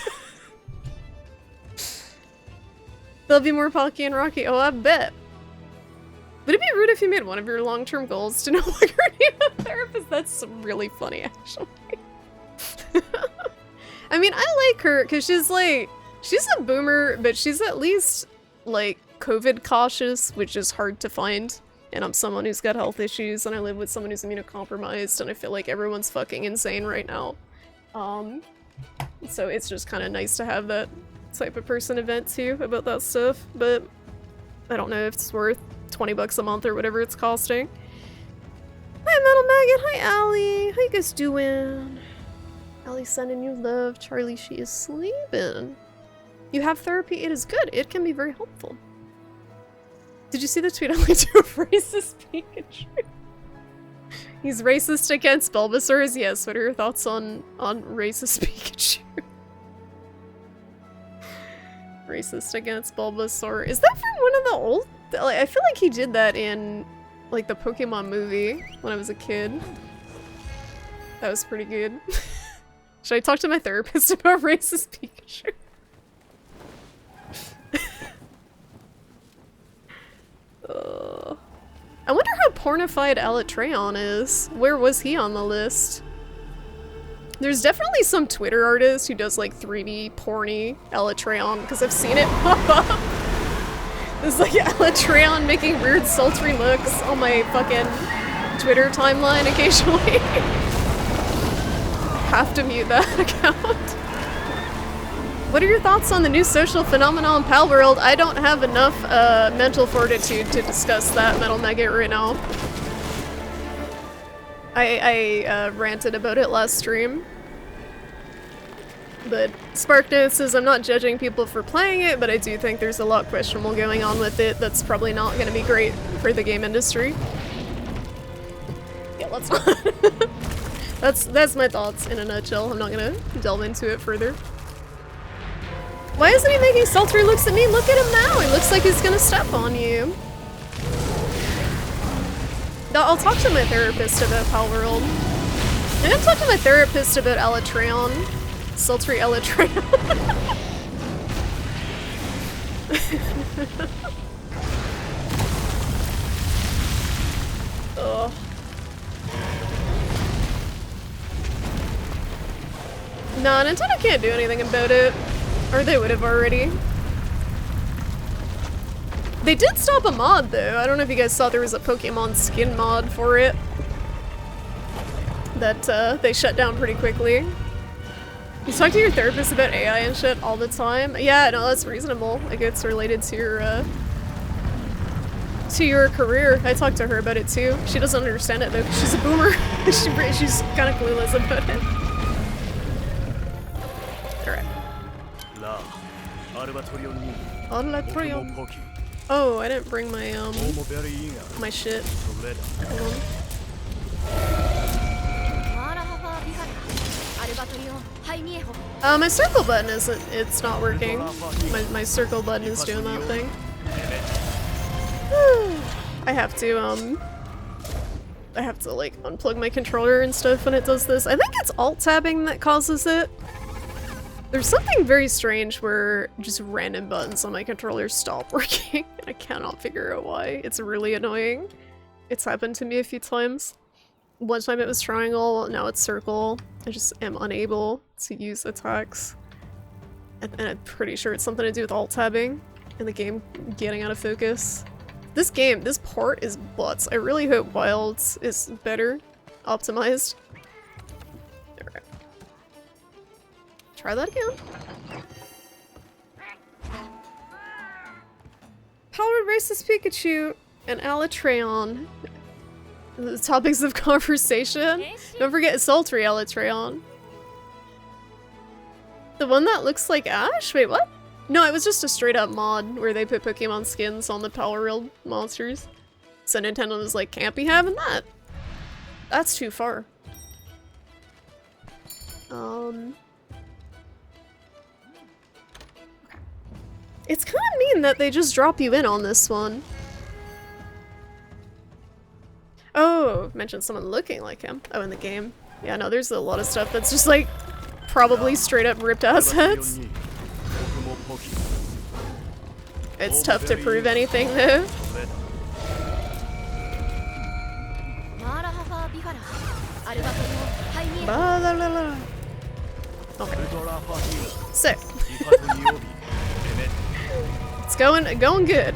There'll be more Pocky and Rocky. Oh, I bet. Would it be rude if you made one of your long-term goals to no longer need a therapist? That's really funny, actually. I mean, I like her because she's like, she's a boomer, but she's at least like COVID cautious, which is hard to find. And I'm someone who's got health issues, and I live with someone who's immunocompromised, and I feel like everyone's fucking insane right now. So it's just kind of nice to have that type of person to vent to about that stuff, but I don't know if it's worth 20 bucks a month or whatever it's costing. Hi, Metal Maggot. Hi, Allie. How you guys doing? Allie sending you love. Charlie, she is sleeping. You have therapy. It is good. It can be very helpful. Did you see the tweet I linked to of racist Pikachu? He's racist against Bulbasaur's. Yes. What are your thoughts on racist Pikachu? Racist against Bulbasaur. Is that from one of the old? Like, I feel like he did that in like the Pokemon movie when I was a kid. That was pretty good. Should I talk to my therapist about racist Pikachu? I wonder how pornified Elytreon is. Where was he on the list? There's definitely some Twitter artist who does like 3D porny Elytreon, because I've seen it pop up. There's like Elytreon making weird sultry looks on my fucking Twitter timeline occasionally. Have to mute that account. What are your thoughts on the new social phenomenon Palworld? I don't have enough mental fortitude to discuss that, Metal Maggot, right now. I ranted about it last stream. But SparkNotes says I'm not judging people for playing it, but I do think there's a lot questionable going on with it that's probably not going to be great for the game industry. Yeah, let's not. That's my thoughts in a nutshell. I'm not going to delve into it further. Why isn't he making sultry looks at me? Look at him now! He looks like he's gonna step on you. I'll talk to my therapist about Palworld. I'm gonna talk to my therapist about Elytreon. Sultry Elytreon. Ugh. Nah, Nintendo can't do anything about it. Or they would have already. They did stop a mod though. I don't know if you guys saw there was a Pokemon skin mod for it. That they shut down pretty quickly. You talk to your therapist about AI and shit all the time? Yeah, no, that's reasonable. Like it's related to your career. I talked to her about it too. She doesn't understand it though, 'cause she's a boomer. She's kind of clueless about it. Alright. Elytreon. Oh, I didn't bring my my shit. Hold on. My circle button isn't, it's not working. My circle button is doing that thing. I have to like unplug my controller and stuff when it does this. I think it's alt tabbing that causes it. There's something very strange where just random buttons on my controller stop working. I cannot figure out why. It's really annoying. It's happened to me a few times. One time it was triangle, now it's circle. I just am unable to use attacks. And I'm pretty sure it's something to do with alt tabbing and the game getting out of focus. This port is butts. I really hope Wilds is better optimized. Alright. Try that again. Powered Racist Pikachu and Alatreon. The topics of conversation. Don't forget Sultry Alatreon. The one that looks like Ash? Wait, what? No, it was just a straight up mod where they put Pokemon skins on the Power Reel monsters. So Nintendo was like, can't be having that. That's too far. It's kind of mean that they just drop you in on this one. Oh, mentioned someone looking like him. Oh, in the game. Yeah, no, there's a lot of stuff that's just like probably straight up ripped assets. It's tough to prove anything though. Okay. Sick. It's going good.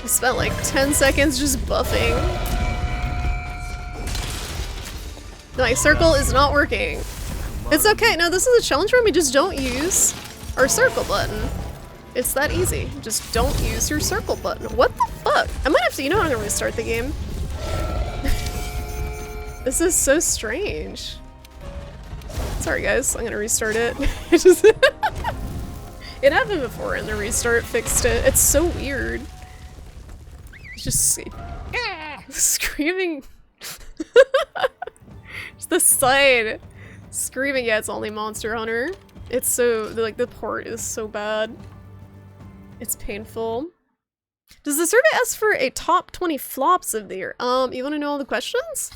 I spent like 10 seconds just buffing. My circle is not working. It's okay. No, this is a challenge room. We just don't use our circle button. It's that easy. Just don't use your circle button. What the fuck? I might have to, you know what, I'm gonna restart the game. This is so strange. Sorry guys, I'm gonna restart it. It happened before and the restart fixed it. It's so weird. It's just screaming. Just the side screaming. Yeah, it's only Monster Hunter. It's so, like, the port is so bad. It's painful. Does the survey ask for a top 20 flops of the year? You want to know all the questions?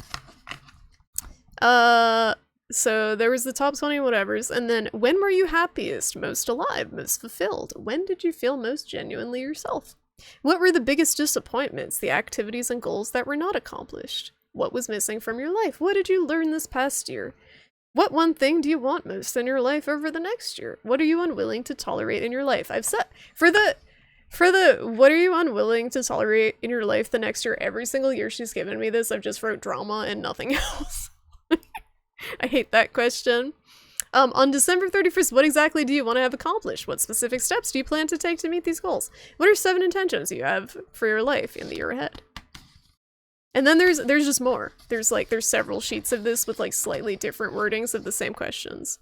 So there was the top 20 whatevers, and then when were you happiest, most alive, most fulfilled? When did you feel most genuinely yourself? What were the biggest disappointments, the activities and goals that were not accomplished? What was missing from your life? What did you learn this past year? What one thing do you want most in your life over the next year? What are you unwilling to tolerate in your life? I've set for the what are you unwilling to tolerate in your life the next year? Every single year she's given me this, I've just wrote drama and nothing else. I hate that question. On December 31st, what exactly do you want to have accomplished? What specific steps do you plan to take to meet these goals? What are 7 intentions you have for your life in the year ahead? And then there's just more. There's several sheets of this with like slightly different wordings of the same questions.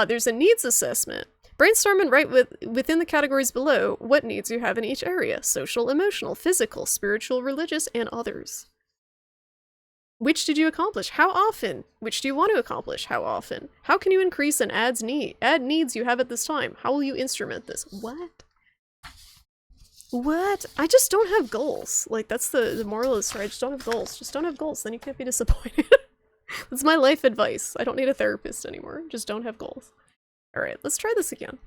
There's a needs assessment. Brainstorm and write within the categories below what needs you have in each area: social, emotional, physical, spiritual, religious, and others. Which did you accomplish? How often? Which do you want to accomplish? How often? How can you increase and add needs you have at this time? How will you instrument this? What? What? I just don't have goals. Like, that's the moral of the story. I just don't have goals. Just don't have goals, then you can't be disappointed. That's my life advice. I don't need a therapist anymore. Just don't have goals. Alright, let's try this again.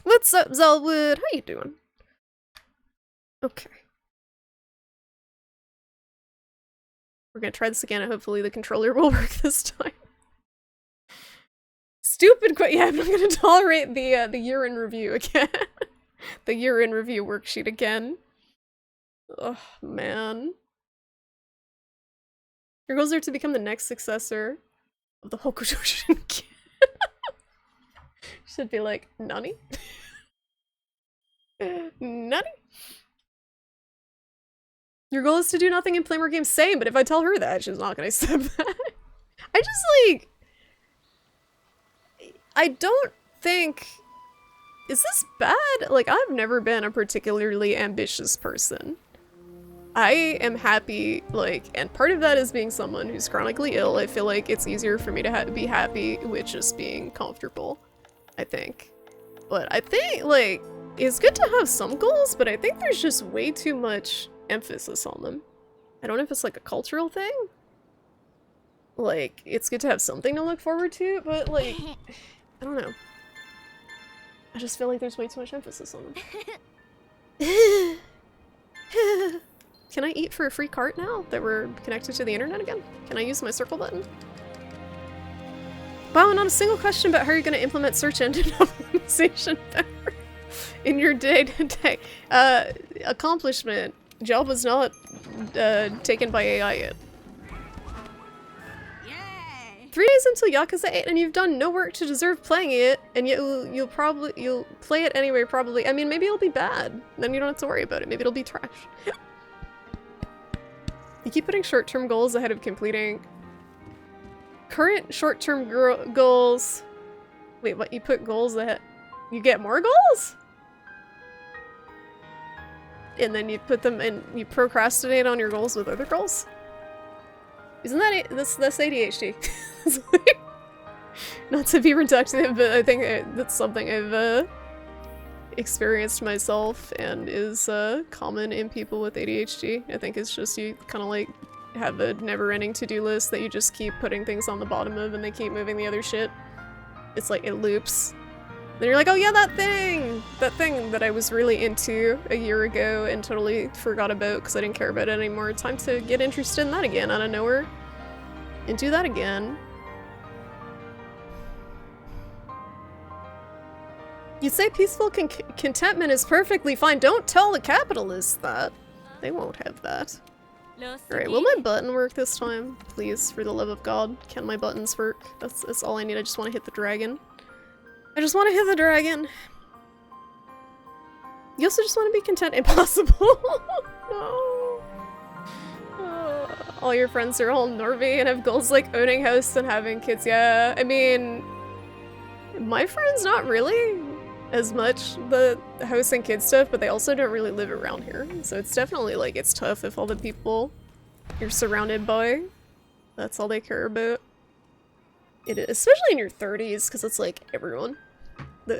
What's up, Zelwood? How you doing? Okay. We're gonna try this again and hopefully the controller will work this time. Stupid question. Yeah, I'm not gonna tolerate the year in review again. The year in review worksheet again. Oh man. Your goals are to become the next successor of the Hokushin Kid. Should be like, Nani? Nani? Your goal is to do nothing and play more games. Same, but if I tell her that, she's not gonna accept that. I just like... I don't think... Is this bad? Like, I've never been a particularly ambitious person. I am happy, like, and part of that is being someone who's chronically ill. I feel like it's easier for me to be happy with just being comfortable, I think. But I think, like, it's good to have some goals, but I think there's just way too much emphasis on them. I don't know if it's like a cultural thing. Like, it's good to have something to look forward to, but like, I don't know. I just feel like there's way too much emphasis on them. Can I eat for a free cart now that we're connected to the internet again? Can I use my circle button? Wow, not a single question about how you're going to implement search engine optimization better in your day-to-day. Accomplishment. Job was not taken by AI yet. Yay! 3 days until Yakuza 8 and you've done no work to deserve playing it, and yet you'll play it anyway, probably. I mean, maybe it'll be bad. Then you don't have to worry about it. Maybe it'll be trash. You keep putting short-term goals ahead of completing current short-term goals. Wait, what? You put goals ahead? You get more goals? And then you put them in, you procrastinate on your goals with other goals? Isn't that that's ADHD? Not to be reductive, but I think that's something I've experienced myself and is common in people with ADHD. I think it's just you kind of like have a never-ending to-do list that you just keep putting things on the bottom of and they keep moving the other shit. It's like it loops. Then you're like, oh yeah, that thing that I was really into a year ago and totally forgot about because I didn't care about it anymore. Time to get interested in that again out of nowhere and do that again. You say peaceful contentment is perfectly fine. Don't tell the capitalists that. They won't have that. Alright, will my button work this time? Please, for the love of God, can my buttons work? That's all I need. I just want to hit the dragon. I just want to hit the dragon. You also just want to be content. Impossible. No. All your friends are all Norby and have goals like owning house and having kids. Yeah, I mean, my friends not really as much the house and kid stuff, but they also don't really live around here. So it's definitely like, it's tough if all the people you're surrounded by, that's all they care about. It is, especially in your 30s, because it's like everyone.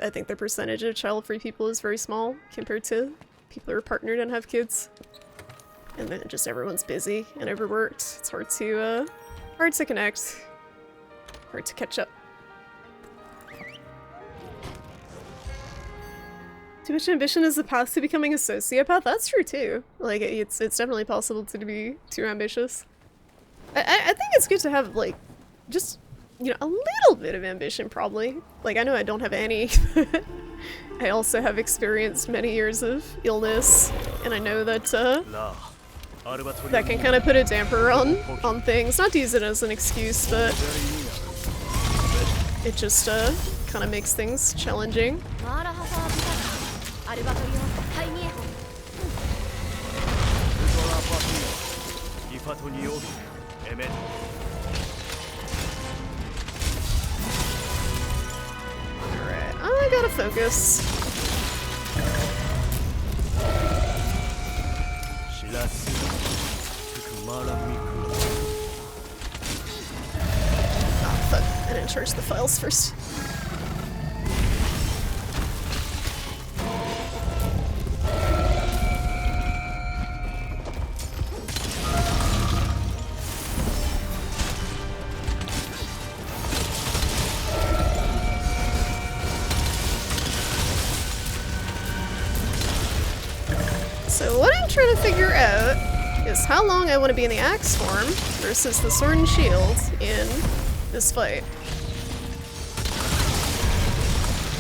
I think the percentage of child-free people is very small compared to people who are partnered and have kids. And then just everyone's busy and overworked. It's hard to connect. Hard to catch up. Too much ambition is the path to becoming a sociopath? That's true too. Like, it's definitely possible to be too ambitious. I think it's good to have, like, just, you know, a little bit of ambition, probably. Like, I know I don't have any. I also have experienced many years of illness, and I know that, that can kind of put a damper on things. Not to use it as an excuse, but it just, kind of makes things challenging. Alright, I gotta focus. Oh fuck, I didn't charge the files first. So what I'm trying to figure out is how long I want to be in the axe form versus the sword and shield in this fight.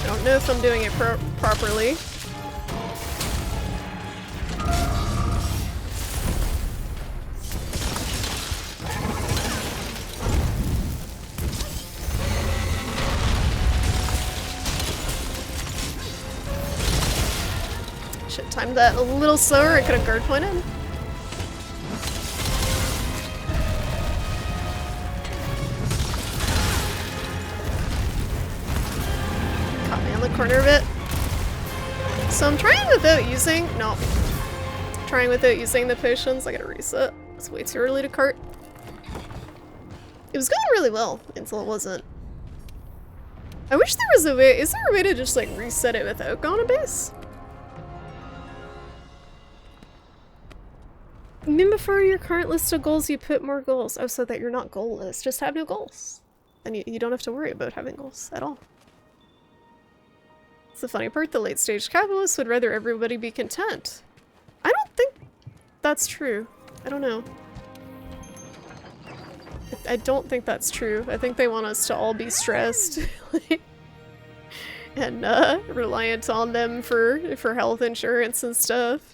I don't know if I'm doing it properly. Should time that a little slower. I could have guard pointed. Caught me on the corner of it. So I'm trying without using the potions. I gotta reset. It's way too early to cart. It was going really well until it wasn't. I wish there was a way. Is there a way to just like reset it without going to base? I mean, before your current list of goals, you put more goals. Oh, so that you're not goalless. Just have no goals. And you don't have to worry about having goals at all. It's the funny part, the late stage capitalists would rather everybody be content. I don't think that's true. I don't know. I don't think that's true. I think they want us to all be stressed. and reliant on them for health insurance and stuff.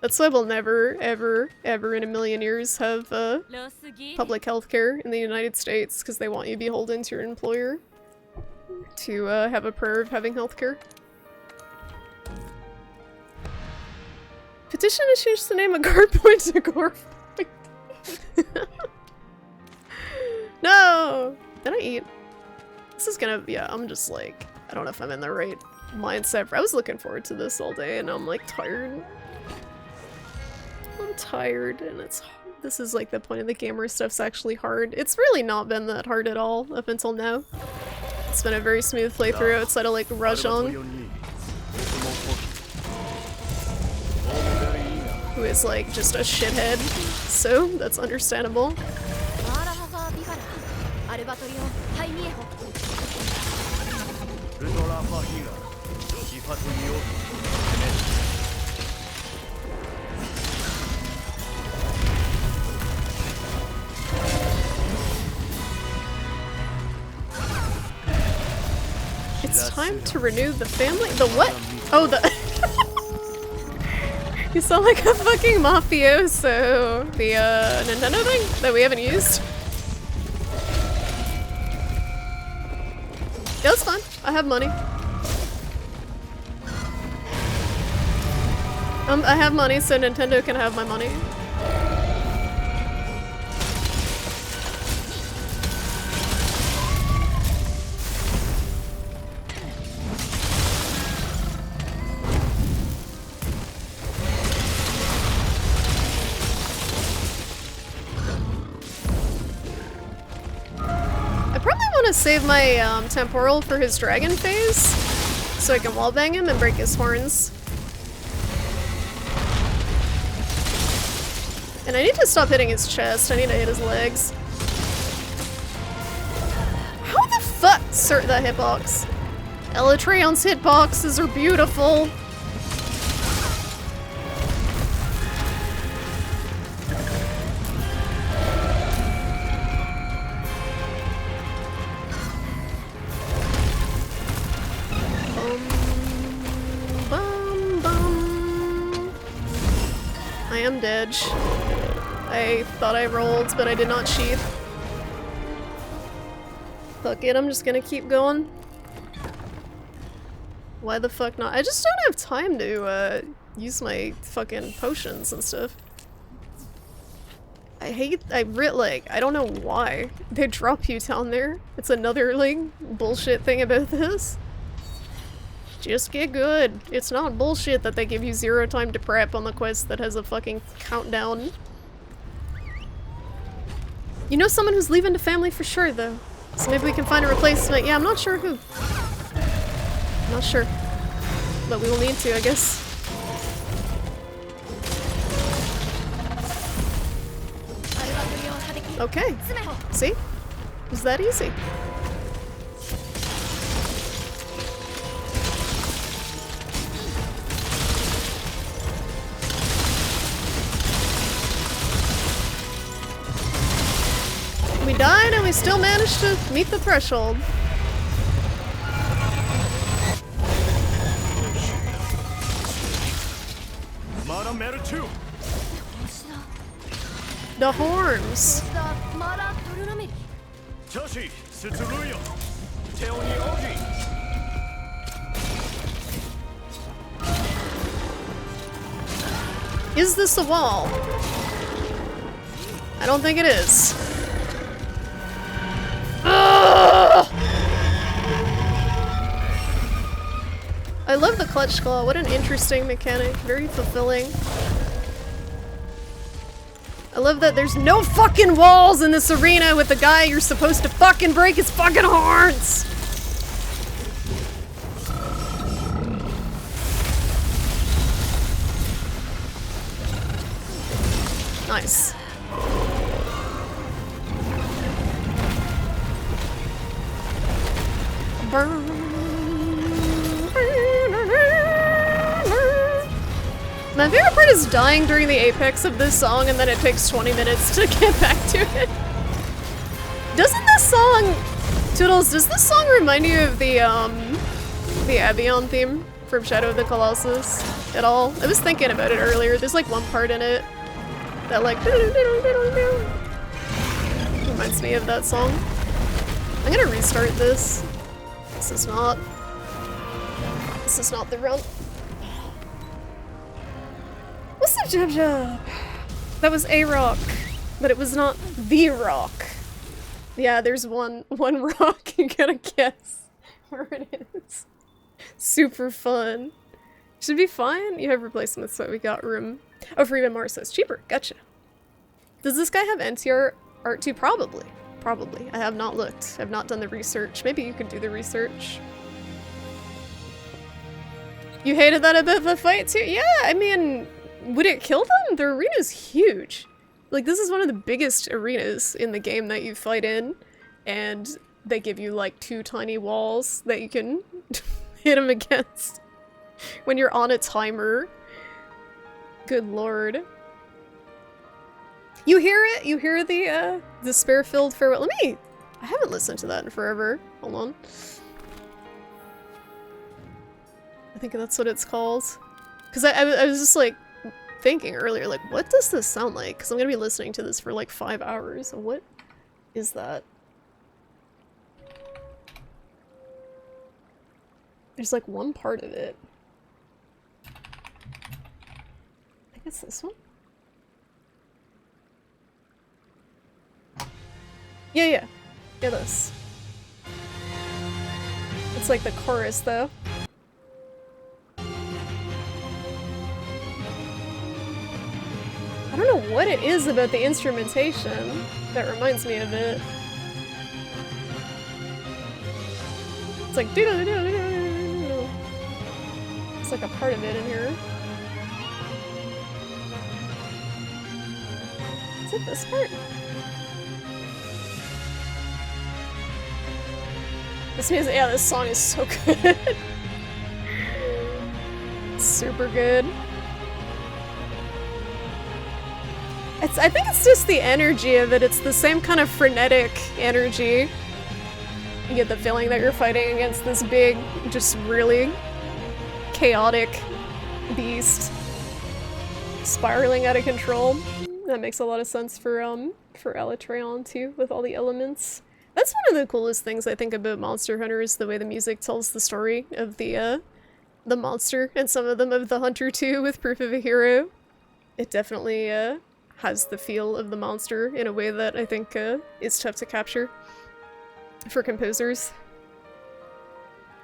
That's why we'll never, ever, ever in a million years have public healthcare in the United States, because they want you beholden to your employer to have a prayer of having healthcare. Petition to change the name of Garpoint to Gorpoint. No! Did I eat? This is gonna, yeah, I'm just like, I don't know if I'm in the right mindset. I was looking forward to this all day and I'm like tired. I'm tired and this is like the point of the game where stuff's actually hard. It's really not been that hard at all up until now. It's been a very smooth playthrough outside of like Rajang, who is like just a shithead, so that's understandable. It's time to renew the family? The what? Oh, the... You sound like a fucking mafioso. The, Nintendo thing that we haven't used? Yeah, that's fine. I have money. I have money, so Nintendo can have my money. Save my temporal for his dragon phase, so I can wallbang him and break his horns. And I need to stop hitting his chest, I need to hit his legs. How the fuck? Sir, that hitbox. Elytraeon's hitboxes are beautiful. I thought I rolled, but I did not sheath. Fuck it, I'm just gonna keep going. Why the fuck not? I just don't have time to use my fucking potions and stuff. I don't know why they drop you down there. It's another, like, bullshit thing about this. Just get good. It's not bullshit that they give you 0 time to prep on the quest that has a fucking countdown. You know someone who's leaving the family for sure, though. So maybe we can find a replacement. Yeah, I'm not sure who. I'm not sure. But we will need to, I guess. Okay. See? It was that easy. We died and we still managed to meet the threshold. The horns. Is this a wall? I don't think it is. I love the clutch claw. What an interesting mechanic. Very fulfilling. I love that there's no fucking walls in this arena with the guy you're supposed to fucking break his fucking horns! Nice. My favorite part is dying during the apex of this song and then it takes 20 minutes to get back to it. Doesn't this song... Toodles, does this song remind you of the Avion theme from Shadow of the Colossus? at all. I was thinking about it earlier. There's like one part in it that like reminds me of that song. I'm gonna restart this. This is not the run. What's up, Jab Jab? That was a rock, but it was not the rock. Yeah, there's one rock. You gotta guess where it is. Super fun. Should be fine. You have replacements, so we got room. Oh, for even more, so it's cheaper. Gotcha. Does this guy have NTR art too? Probably. Probably. I have not looked. I've not done the research. Maybe you could do the research. You hated that about the fight too? Yeah, I mean, would it kill them? The arena's huge. Like, this is one of the biggest arenas in the game that you fight in, and they give you like 2 tiny walls that you can hit them against when you're on a timer. Good lord. You hear it? You hear the despair-filled farewell? I haven't listened to that in forever. Hold on. I think that's what it's called. Because I was just like thinking earlier, like, what does this sound like? Because I'm gonna be listening to this for like 5 hours. So what is that? There's like one part of it. I think it's this one. Yeah, this. It's like the chorus, though. I don't know what it is about the instrumentation that reminds me of it. It's like doo-doo-doo-doo-doo-doo. It's like a part of it in here. Is it this part? This music, yeah, this song is so good. Super good. I think it's just the energy of it. It's the same kind of frenetic energy. You get the feeling that you're fighting against this big, just really chaotic beast spiraling out of control. That makes a lot of sense for Elytron too, with all the elements. That's one of the coolest things I think about Monster Hunter is the way the music tells the story of the monster, and some of them of the hunter too, with Proof of a Hero. It definitely has the feel of the monster in a way that I think is tough to capture for composers.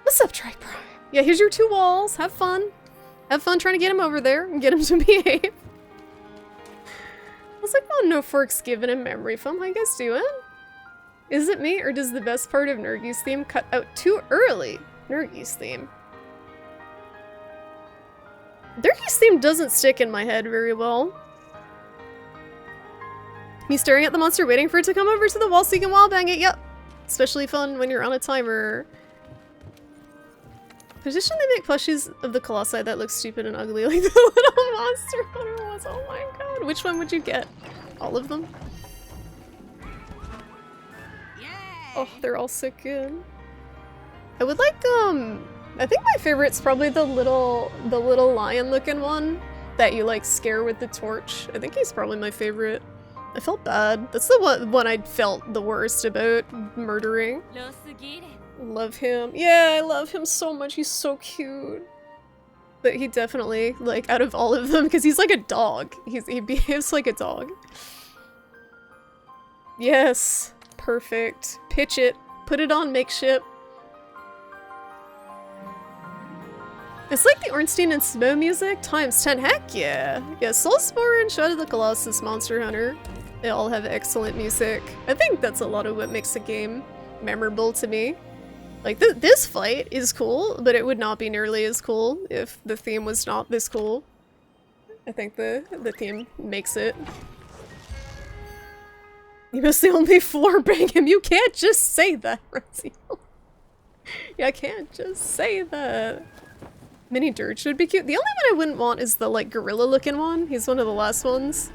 What's up, Trike Prime? Yeah, here's your 2 walls. Have fun. Have fun trying to get him over there and get him to behave. I was like, oh, no forks given in memory foam. How you guys doing? Is it me, or does the best part of Nergi's theme cut out too early? Nergi's theme. Nergi's theme doesn't stick in my head very well. Me staring at the monster, waiting for it to come over to the wall so you can wallbang it. Yep. Especially fun when you're on a timer. Position they make plushies of the Colossi that look stupid and ugly like the little Monster Hunter was. Oh my god. Which one would you get? All of them? Oh, they're all so good. I would like, I think my favorite's probably the little lion looking one that you like scare with the torch. I think he's probably my favorite. I felt bad. That's the one I felt the worst about murdering. Love him. Yeah, I love him so much. He's so cute. But he definitely, like, out of all of them, because he's like a dog. He behaves like a dog. Yes. Perfect. Pitch it. Put it on makeship. It's like the Ornstein and Smo music times 10. Heck yeah. Yeah, Soulspore and Shadow of the Colossus, Monster Hunter. They all have excellent music. I think that's a lot of what makes a game memorable to me. Like, this fight is cool, but it would not be nearly as cool if the theme was not this cool. I think the theme makes it. You must only floor bang him. You can't just say that, Raziel. You can't just say that. Mini Dirge would be cute. The only one I wouldn't want is the, like, gorilla looking one. He's one of the last ones.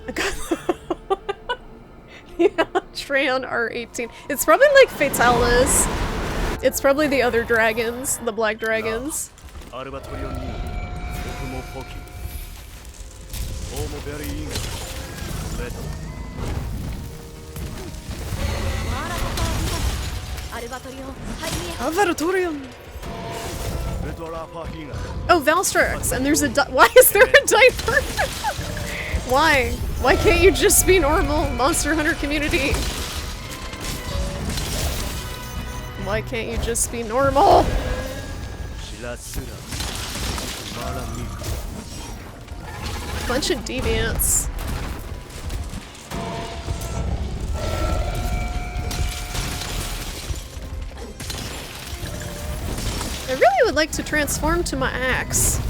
I got yeah, Treon R18. It's probably like Fatalis. It's probably the other dragons, the black dragons. Alvaratorium. Oh, Valstrax, and there's a why is there a diaper? Why? Why can't you just be normal, Monster Hunter community? Why can't you just be normal? Bunch of deviants. I really would like to transform to my axe.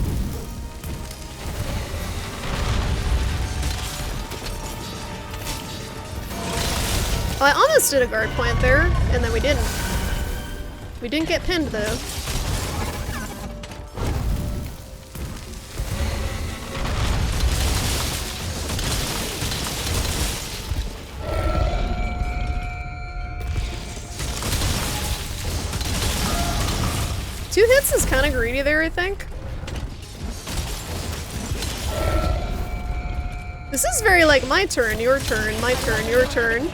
Well, I almost did a guard point there, and then we didn't. We didn't get pinned though. Two hits is kind of greedy there, I think. This is very like my turn, your turn, my turn, your turn.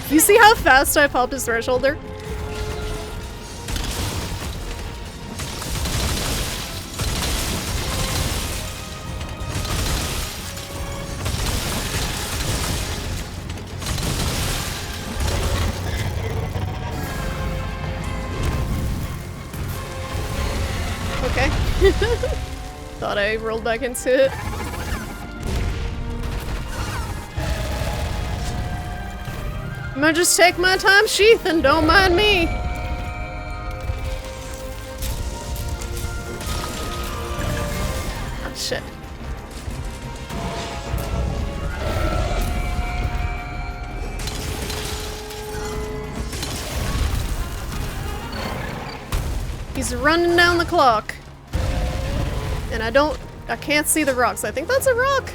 You see how fast I popped his threshold there? Okay. Thought I rolled back into it. I'm gonna just take my time sheathing, don't mind me. Oh shit. He's running down the clock. And I can't see the rocks. I think that's a rock.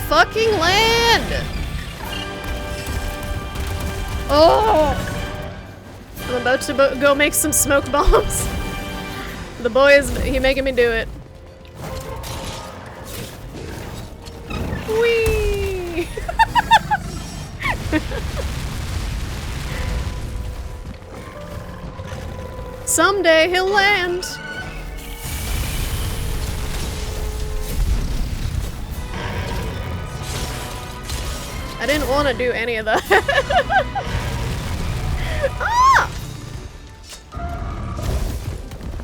Fucking land! Oh! I'm about to go make some smoke bombs. The boy he making me do it. Whee! Someday he'll land. I didn't want to do any of that. Ah!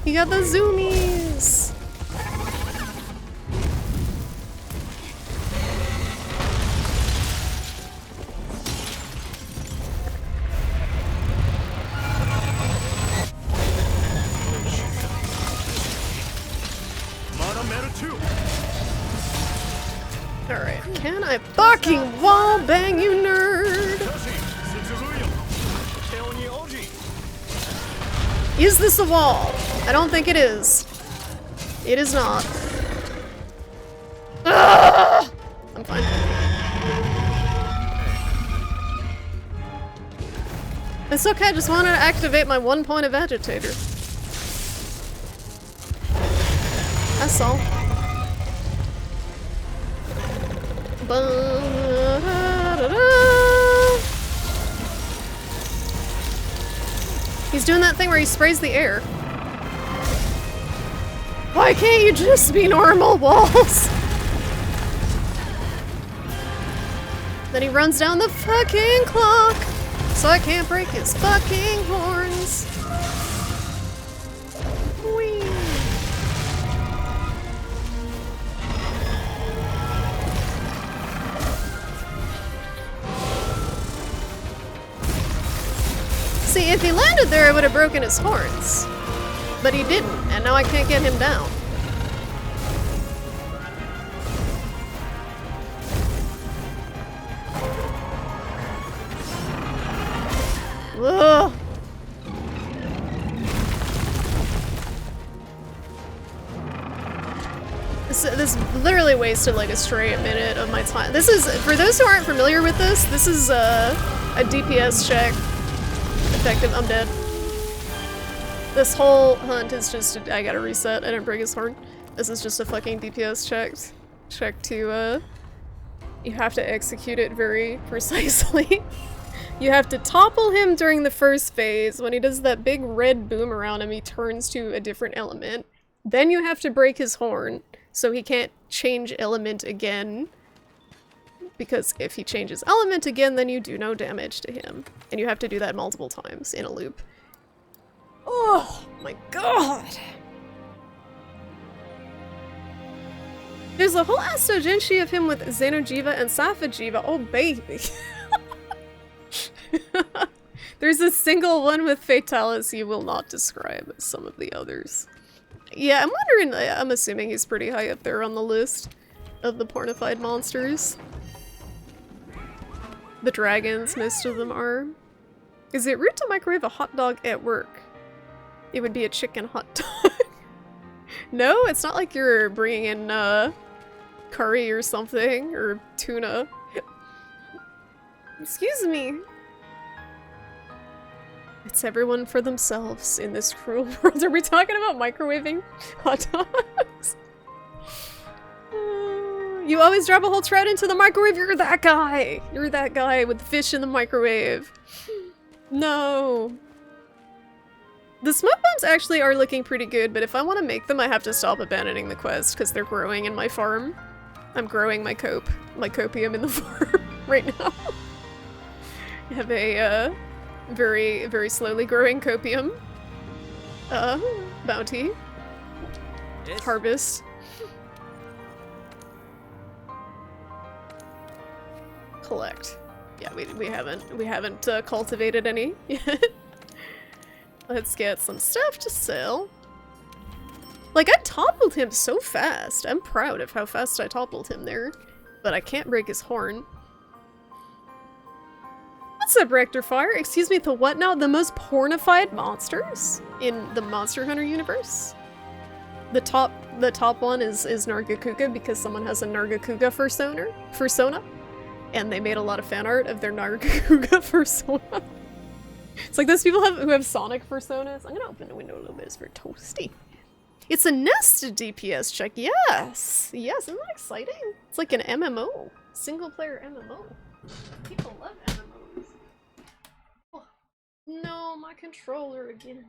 You got the zoomies. Alright, can I fucking wall bang you, nerd? Is this a wall? I don't think it is. It is not. Ugh! I'm fine. It's okay, I just wanted to activate my 1 point of agitator. That's all. He's doing that thing where he sprays the air. Why can't you just be normal walls? Then he runs down the fucking clock, so I can't break his fucking horns. Whee! See, if he landed there, I would have broken his horns. But he didn't, and now I can't get him down. Ugh. this literally wasted like a straight minute of my time. This is, for those who aren't familiar with this is a DPS check. Effective, I'm dead. This whole hunt is just, I gotta reset, I didn't break his horn. This is just a fucking DPS check to, you have to execute it very precisely. You have to topple him during the first phase. When he does that big red boom around him, he turns to a different element. Then you have to break his horn, so he can't change element again. Because if he changes element again, then you do no damage to him. And you have to do that multiple times in a loop. Oh my god! There's a whole Astogenshi of him with Xeno'jiiva and Safi'jiiva. Oh baby! There's a single one with Fatalis you will not describe as some of the others. Yeah, I'm wondering, I'm assuming he's pretty high up there on the list of the pornified monsters. The dragons, most of them are. Is it rude to microwave a hot dog at work? It would be a chicken hot dog. No, it's not like you're bringing in curry or something, or tuna. Excuse me. It's everyone for themselves in this cruel world. Are we talking about microwaving hot dogs? You always drop a whole trout into the microwave. You're that guy. You're that guy with the fish in the microwave. No. The smoke bombs actually are looking pretty good, but if I want to make them, I have to stop abandoning the quest because they're growing in my farm. I'm growing my copium in the farm right now. I have a very, very slowly growing copium bounty. Yes. Harvest. Collect. Yeah, we haven't cultivated any yet. Let's get some stuff to sell. Like, I toppled him so fast. I'm proud of how fast I toppled him there, but I can't break his horn. What's up, Rectifier? Excuse me, the what now? The most pornified monsters in the Monster Hunter universe? The top one is Nargacuga because someone has a Nargacuga fursona, and they made a lot of fan art of their Nargacuga fursona. It's like those people who have Sonic fursonas. I'm gonna open the window a little bit, it's very toasty. It's a nested DPS check, yes! Yes, isn't that exciting? It's like an MMO. Single player MMO. People love MMOs. Oh, no, my controller again.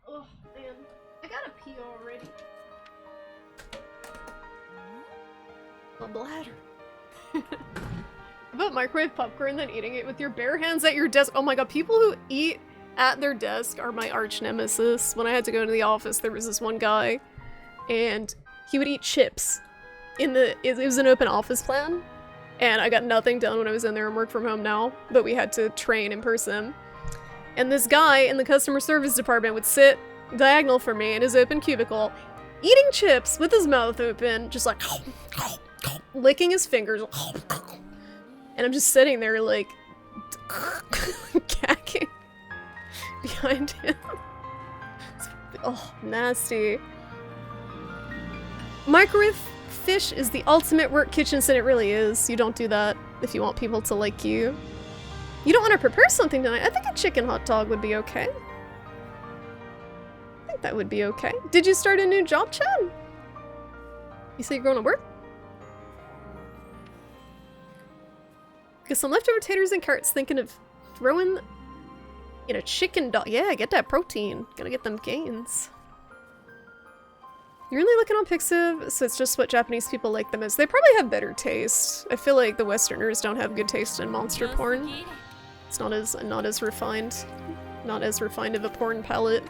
Oh, man. I gotta pee already. My bladder. About microwave popcorn then eating it with your bare hands at your desk. Oh my god, people who eat at their desk are my arch nemesis. When I had to go into the office, there was this one guy, and he would eat chips. It was an open office plan, and I got nothing done when I was in there and work from home now, but we had to train in person. And this guy in the customer service department would sit diagonal from me in his open cubicle, eating chips with his mouth open, just like licking his fingers. And I'm just sitting there like gagging behind him. Oh, nasty. Microwave fish is the ultimate work kitchen sin. It really is. You don't do that if you want people to like you. You don't want to prepare something tonight. I think a chicken hot dog would be okay. I think that would be okay. Did you start a new job, Chad? You say you're going to work? Get some leftover taters and carrots, thinking of throwing in a chicken dog. Yeah, get that protein. Gotta get them gains. You're really looking on Pixiv, so it's just what Japanese people like the most. They probably have better taste. I feel like the Westerners don't have good taste in monster porn. It's not as refined. Not as refined of a porn palette.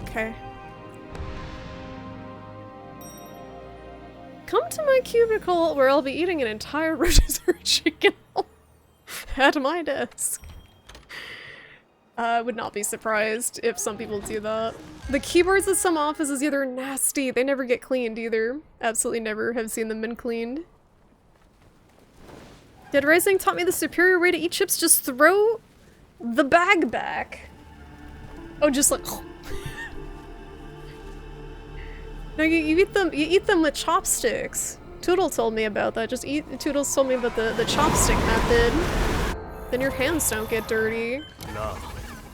Okay. Come to my cubicle where I'll be eating an entire rotisserie chicken at my desk. I would not be surprised if some people do that. The keyboards at some offices, yeah, they're nasty. They never get cleaned either. Absolutely never have seen them been cleaned. Dead Rising taught me the superior way to eat chips. Just throw the bag back. Oh, just like... No, you eat them with chopsticks. Toodle told me about that. Toodles told me about the chopstick method. Then your hands don't get dirty.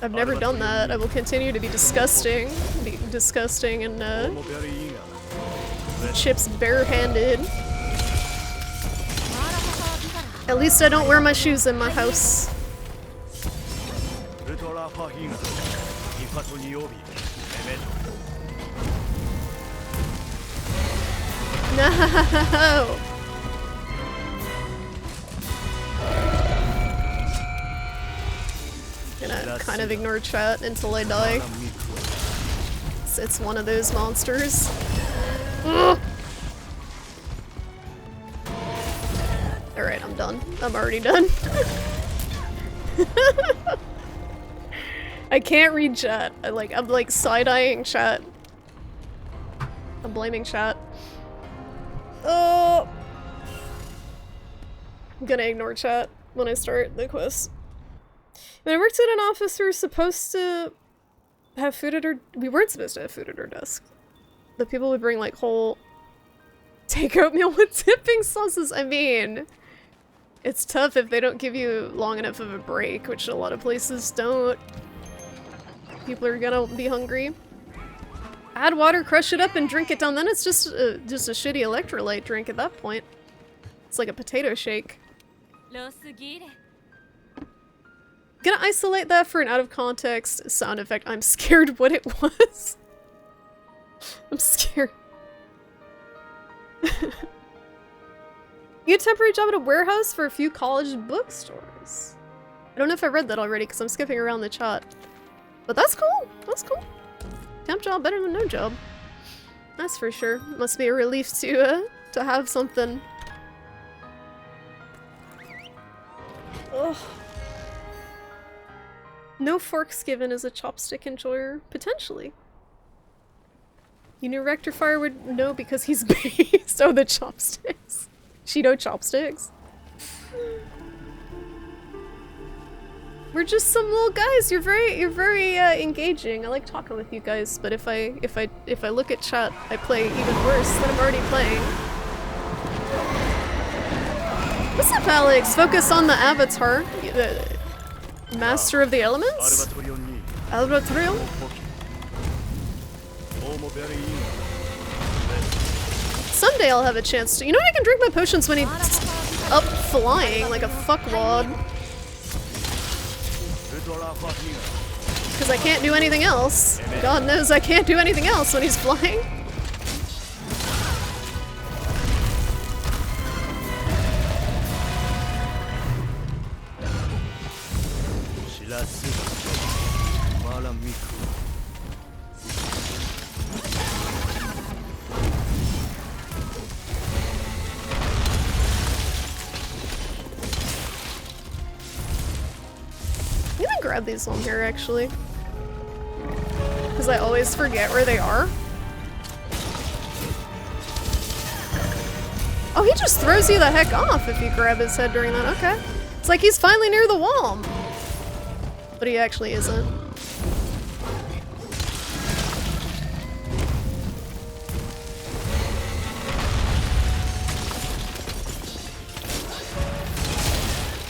I've never done that. I will continue to be disgusting. And Chips barehanded. At least I don't wear my shoes in my house. No! Gonna kind of ignore chat until I die. It's one of those monsters. Ugh. Alright, I'm done. I'm already done. I can't read chat. I'm like side-eyeing chat. I'm blaming chat. Oh! I'm gonna ignore chat when I start the quiz. When I worked at an office, we were supposed to have food at our- we weren't supposed to have food at our desk. The people would bring like whole takeout meal with dipping sauces. I mean, it's tough if they don't give you long enough of a break, which a lot of places don't. People are gonna be hungry. Add water, crush it up, and drink it down. Then it's just a shitty electrolyte drink at that point. It's like a potato shake. Gonna isolate that for an out-of-context sound effect. I'm scared what it was. I'm scared. You get a temporary job at a warehouse for a few college bookstores. I don't know if I read that already because I'm skipping around the chat. But that's cool. That's cool. Temp job better than no job. That's for sure. Must be a relief to have something. Ugh. No forks given as a chopstick enjoyer. Potentially. You knew Rectifier would know because he's based. Oh, the chopsticks. Cheeto chopsticks. We're just some little guys. You're very engaging. I like talking with you guys, but if I look at chat, I play even worse than I'm already playing. What's up, Alex? Focus on the avatar. The Master of the Elements? Albatrion? Someday I'll have a chance to- You know I can drink my potions when he's up flying like a fuckwad. Because I can't do anything else. God knows I can't do anything else when he's flying. I'm gonna grab these while I'm here, actually. Because I always forget where they are. Oh, he just throws you the heck off if you grab his head during that. Okay. It's like he's finally near the wall. But he actually isn't.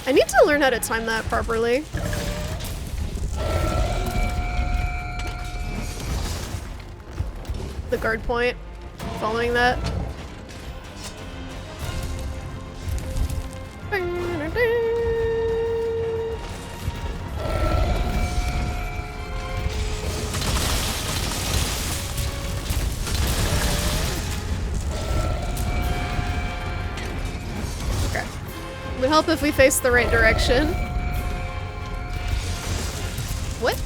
I need to learn how to time that properly. The guard point, following that. Okay. It would help if we face the right direction. What?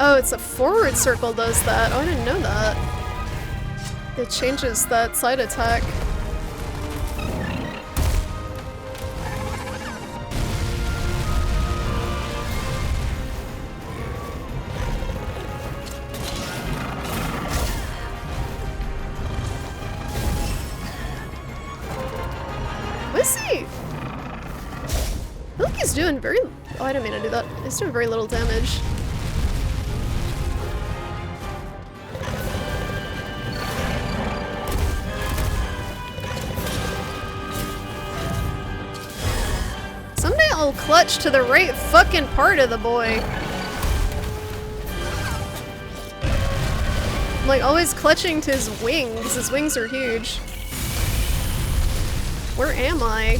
Oh, it's a forward circle does that. Oh, I didn't know that. It changes that side attack. What is he? I feel like he's doing very... Oh, I didn't mean to do that. He's doing very little damage. clutch to the right fucking part of the boy. I'm like always clutching to his wings. His wings are huge. Where am I?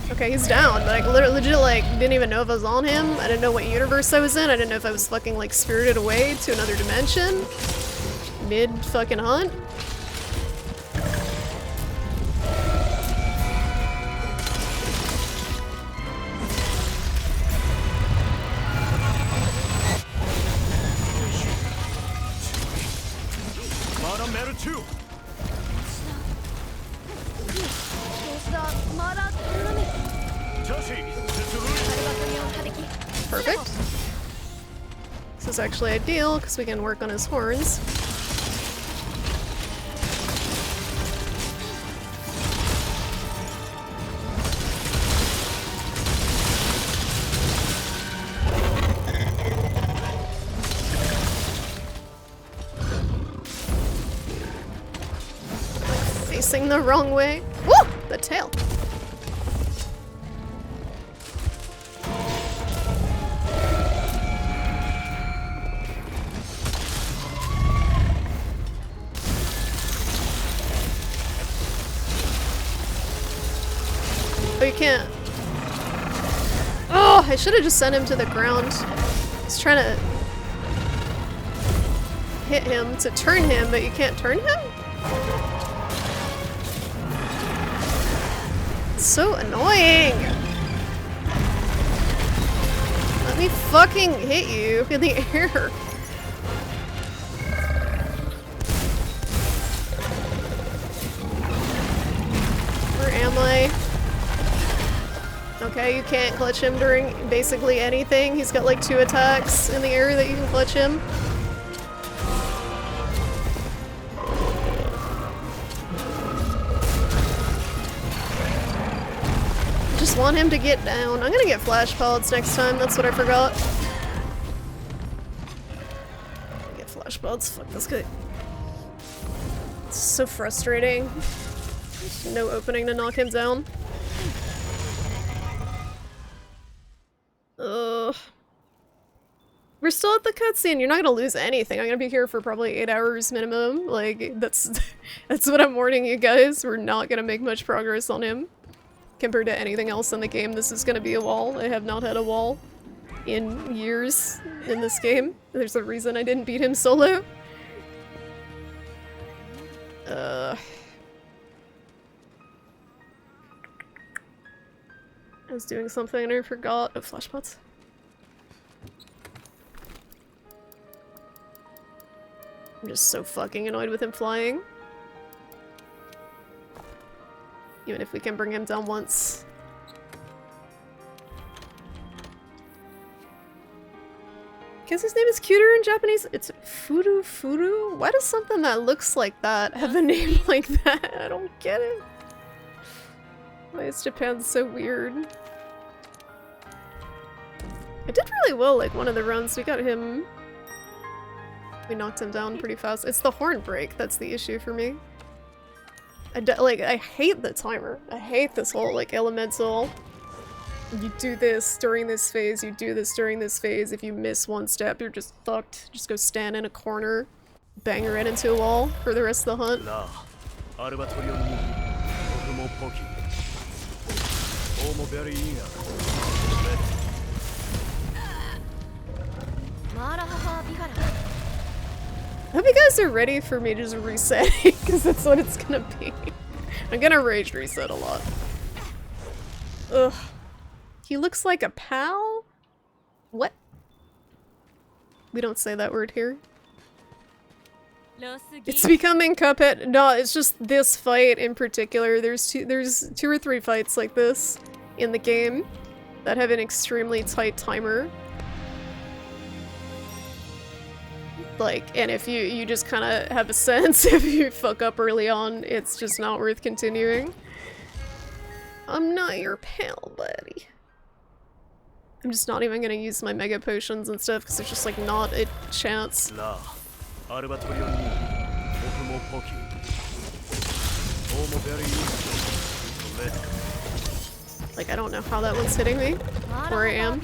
Okay, he's down, but I legit like didn't even know if I was on him. I didn't know what universe I was in. I didn't know if I was fucking like spirited away to another dimension. Mid fucking hunt. Perfect. This is actually ideal because we can work on his horns. Facing the wrong way. Woo! The tail. Oh, you can't. Oh, I should have just sent him to the ground. I was trying to hit him to turn him, but you can't turn him? It's so annoying! Let me fucking hit you in the air. Where am I? Okay, you can't clutch him during basically anything. He's got like 2 attacks in the air that you can clutch him. Just want him to get down. I'm gonna get flash pods next time, that's what I forgot. Get flash pods, fuck this guy. It's so frustrating. There's no opening to knock him down. We're still at the cutscene. You're not gonna lose anything. I'm gonna be here for probably 8 hours minimum. Like, that's what I'm warning you guys. We're not gonna make much progress on him. Compared to anything else in the game, this is gonna be a wall. I have not had a wall in years in this game. There's a reason I didn't beat him solo. I was doing something and I forgot. Oh, flashpots. I'm just so fucking annoyed with him flying. Even if we can bring him down once. Guess his name is cuter in Japanese? It's Furu Furu? Why does something that looks like that have a name like that? I don't get it. Why is Japan so weird? I did really well, like, one of the runs. We got him... We knocked him down pretty fast. It's the horn break that's the issue for me. I hate the timer. I hate this whole, like, elemental. You do this during this phase, you do this during this phase. If you miss one step, you're just fucked. Just go stand in a corner, bang your head into a wall for the rest of the hunt. I hope you guys are ready for me just resetting, because that's what it's gonna be. I'm gonna rage reset a lot. Ugh. He looks like a pal? What? We don't say that word here. It's becoming Cuphead. No, it's just this fight in particular. There's two or three fights like this in the game that have an extremely tight timer. Like, and if you just kind of have a sense if you fuck up early on, it's just not worth continuing. I'm not your pal, buddy. I'm just not even gonna use my mega potions and stuff because there's just like not a chance. Like, I don't know how that one's hitting me. Where I am.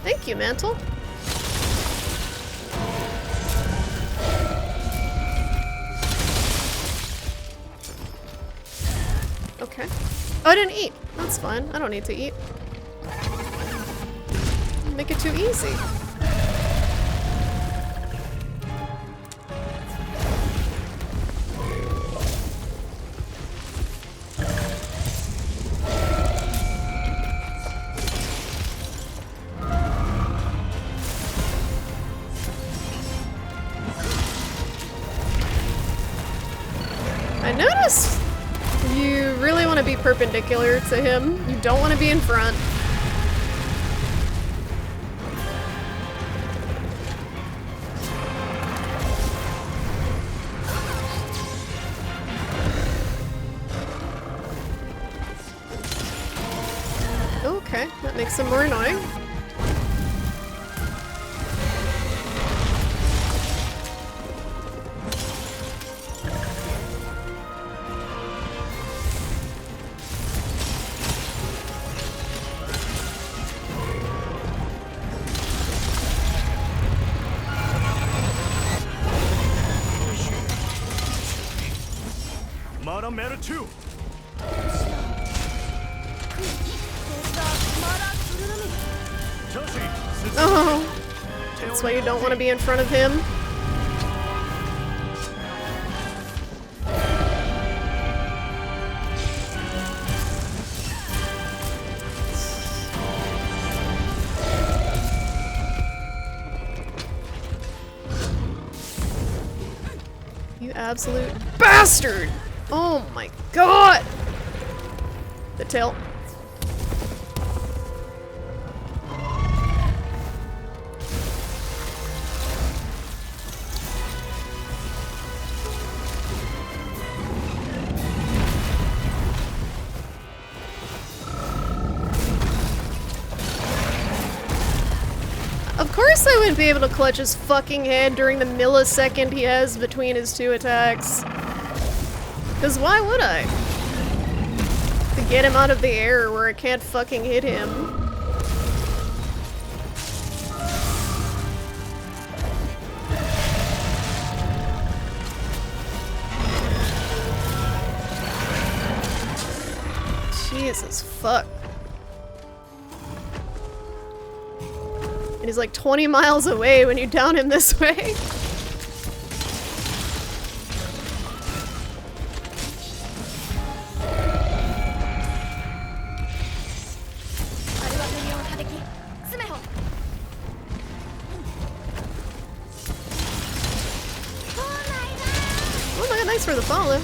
Thank you, Mantle. Okay. Oh, I didn't eat. That's fine. I don't need to eat. Make it too easy. I noticed you really want to be perpendicular to him. You don't want to be in front. Okay, that makes him more annoying. Oh, that's why you don't want to be in front of him. You absolute bastard! Oh my god! The tail. Of course I wouldn't be able to clutch his fucking head during the millisecond he has between his two attacks. Cause why would I? To get him out of the air where I can't fucking hit him. Jesus fuck. And he's like 20 miles away when you down him this way. Oh my god, thanks for the follow.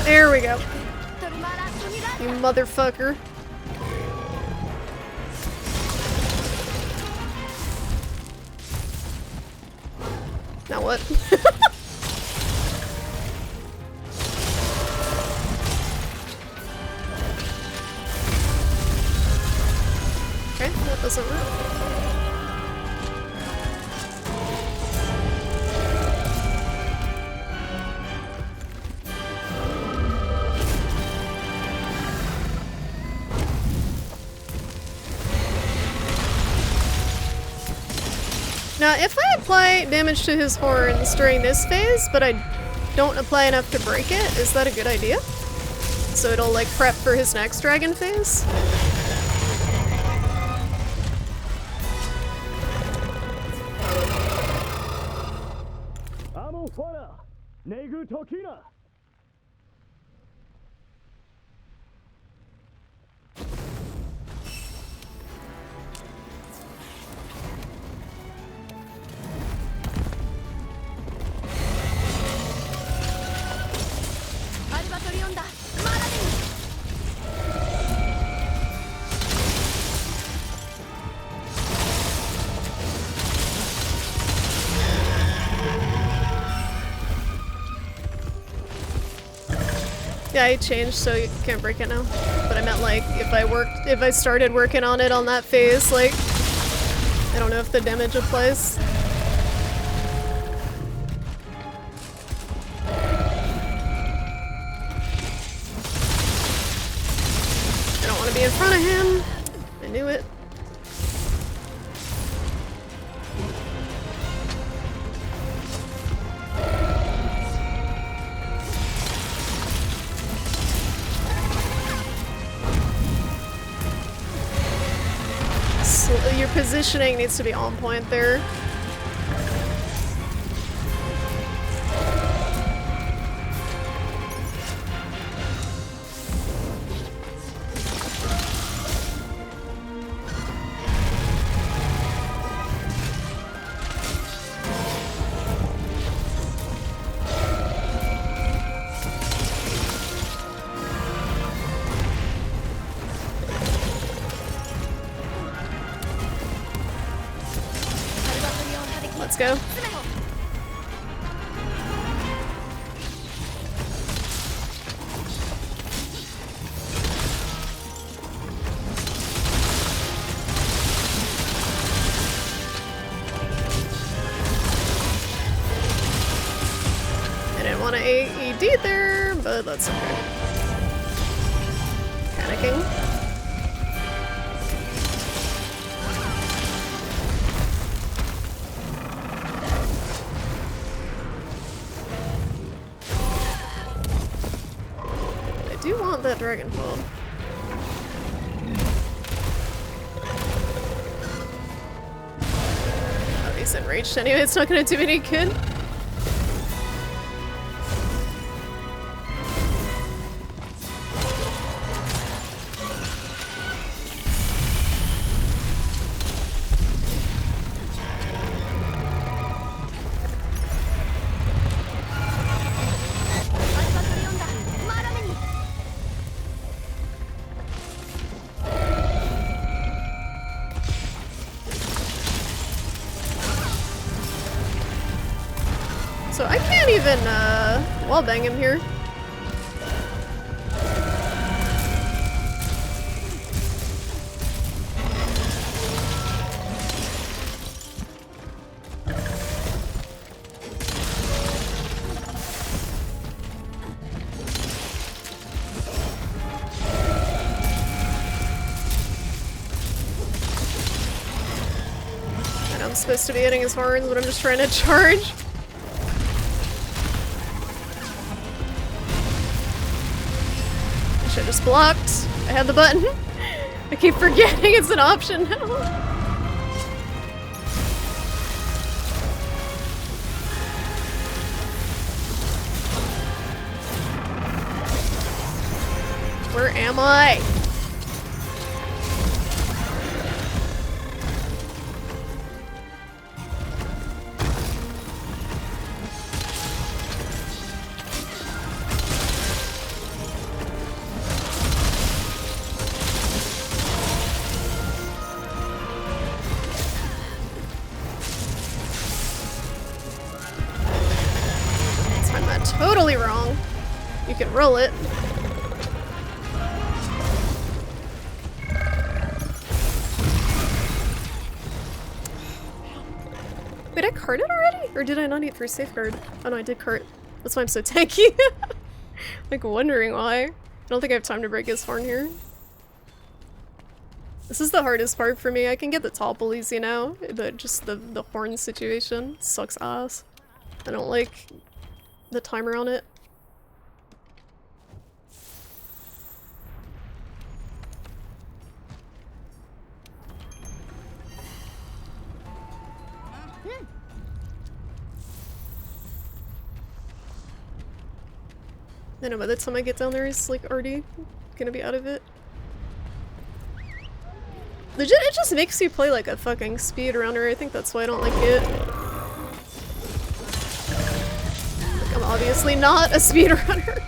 There we go. You motherfucker. Now what? Okay, that doesn't work. Now, if I apply damage to his horns during this phase, but I don't apply enough to break it, is that a good idea? So it'll like prep for his next dragon phase? Yeah, I changed so you can't break it now. But I meant like if I started working on it on that phase, like I don't know if the damage applies. I don't want to be in front of him. I knew it. Your positioning needs to be on point there. Let's go. I didn't want to AED there, but that's okay. Panicking. I do want that dragon fall. Oh, he's enraged anyway, it's not gonna do any good. So I can't even wallbang him here. I know I'm supposed to be hitting his horns, but I'm just trying to charge. I just blocked. I had the button. I keep forgetting it's an option now. Where am I? Totally wrong. You can roll it. Wait, I carted already? Or did I not eat 3 safeguard? Oh no, I did cart. That's why I'm so tanky. Like wondering why. I don't think I have time to break his horn here. This is the hardest part for me. I can get the topple easy now, but just the horn situation sucks ass. I don't like the timer on it. I know by the time I get down there, he's like already gonna be out of it. Legit, it just makes you play like a fucking speedrunner. I think that's why I don't like it. Like, I'm obviously not a speedrunner.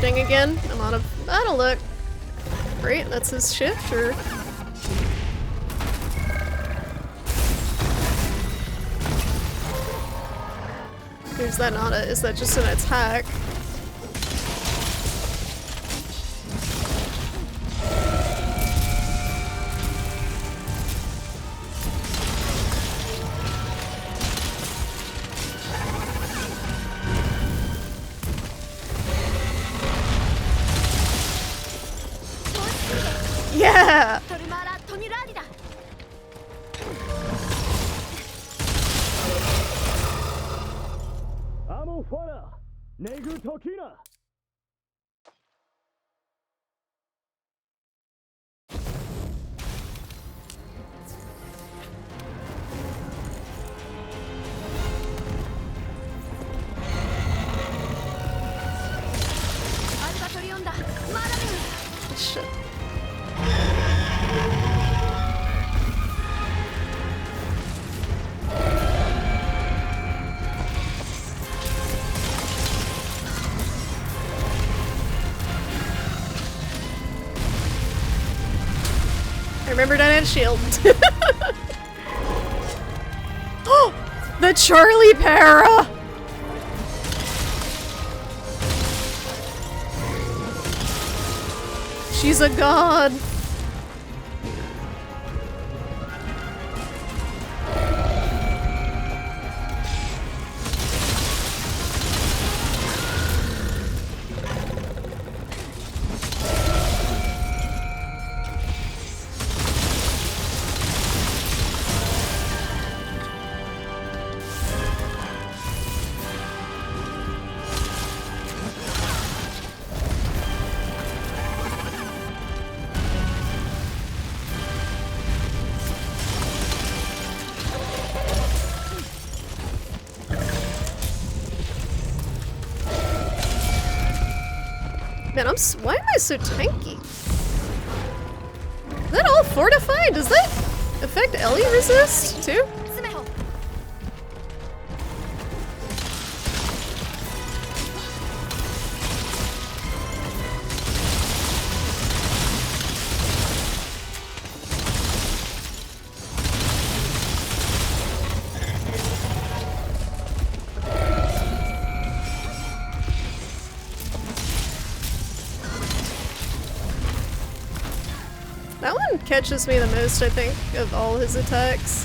Again, I'm out of battle look. Great, that's his shift, or is that not a? Is that just an attack? Yeah! Shit. I remembered I had shield. Oh! The Charlie Para! She's a god. Man, why am I so tanky? Is that all fortified? Does that affect Ellie resist too? That one catches me the most, I think, of all his attacks.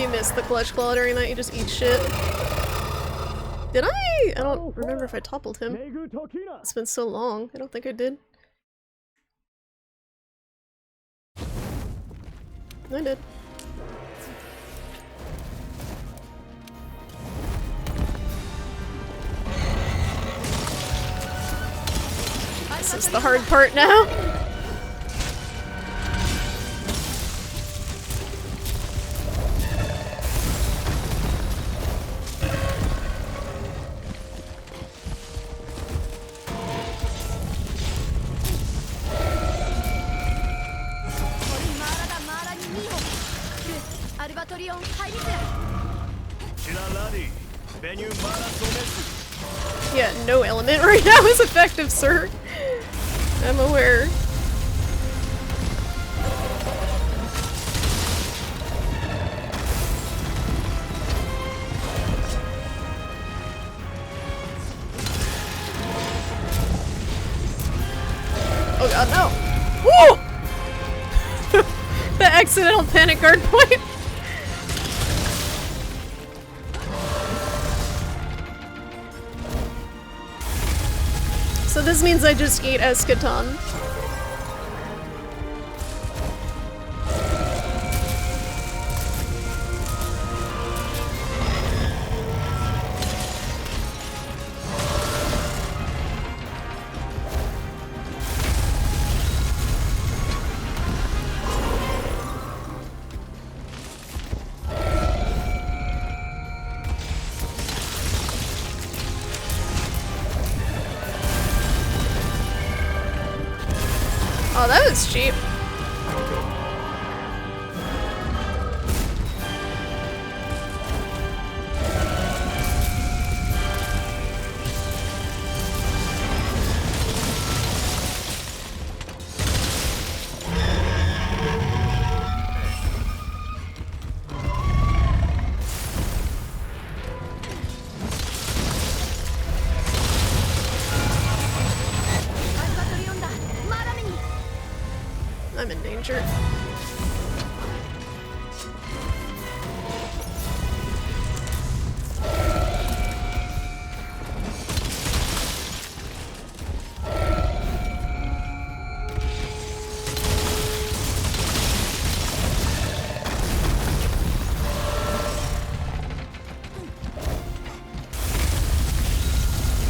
you missed the Clutch Claw during that, you just eat shit. Did I? I don't remember if I toppled him. It's been so long. I don't think I did. I did. This is the hard part now. Yeah, no element right now is effective, sir. I'm aware. Oh god, no! Woo! The accidental panic guard point. So this means I just eat Eschaton. Oh, that was cheap. I'm in danger.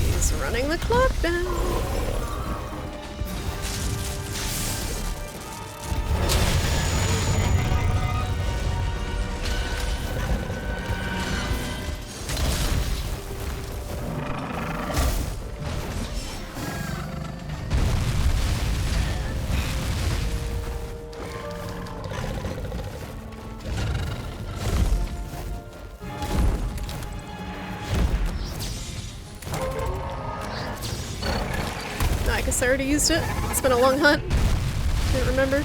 He's running the clock down. I guess I already used it. It's been a long hunt. Didn't remember.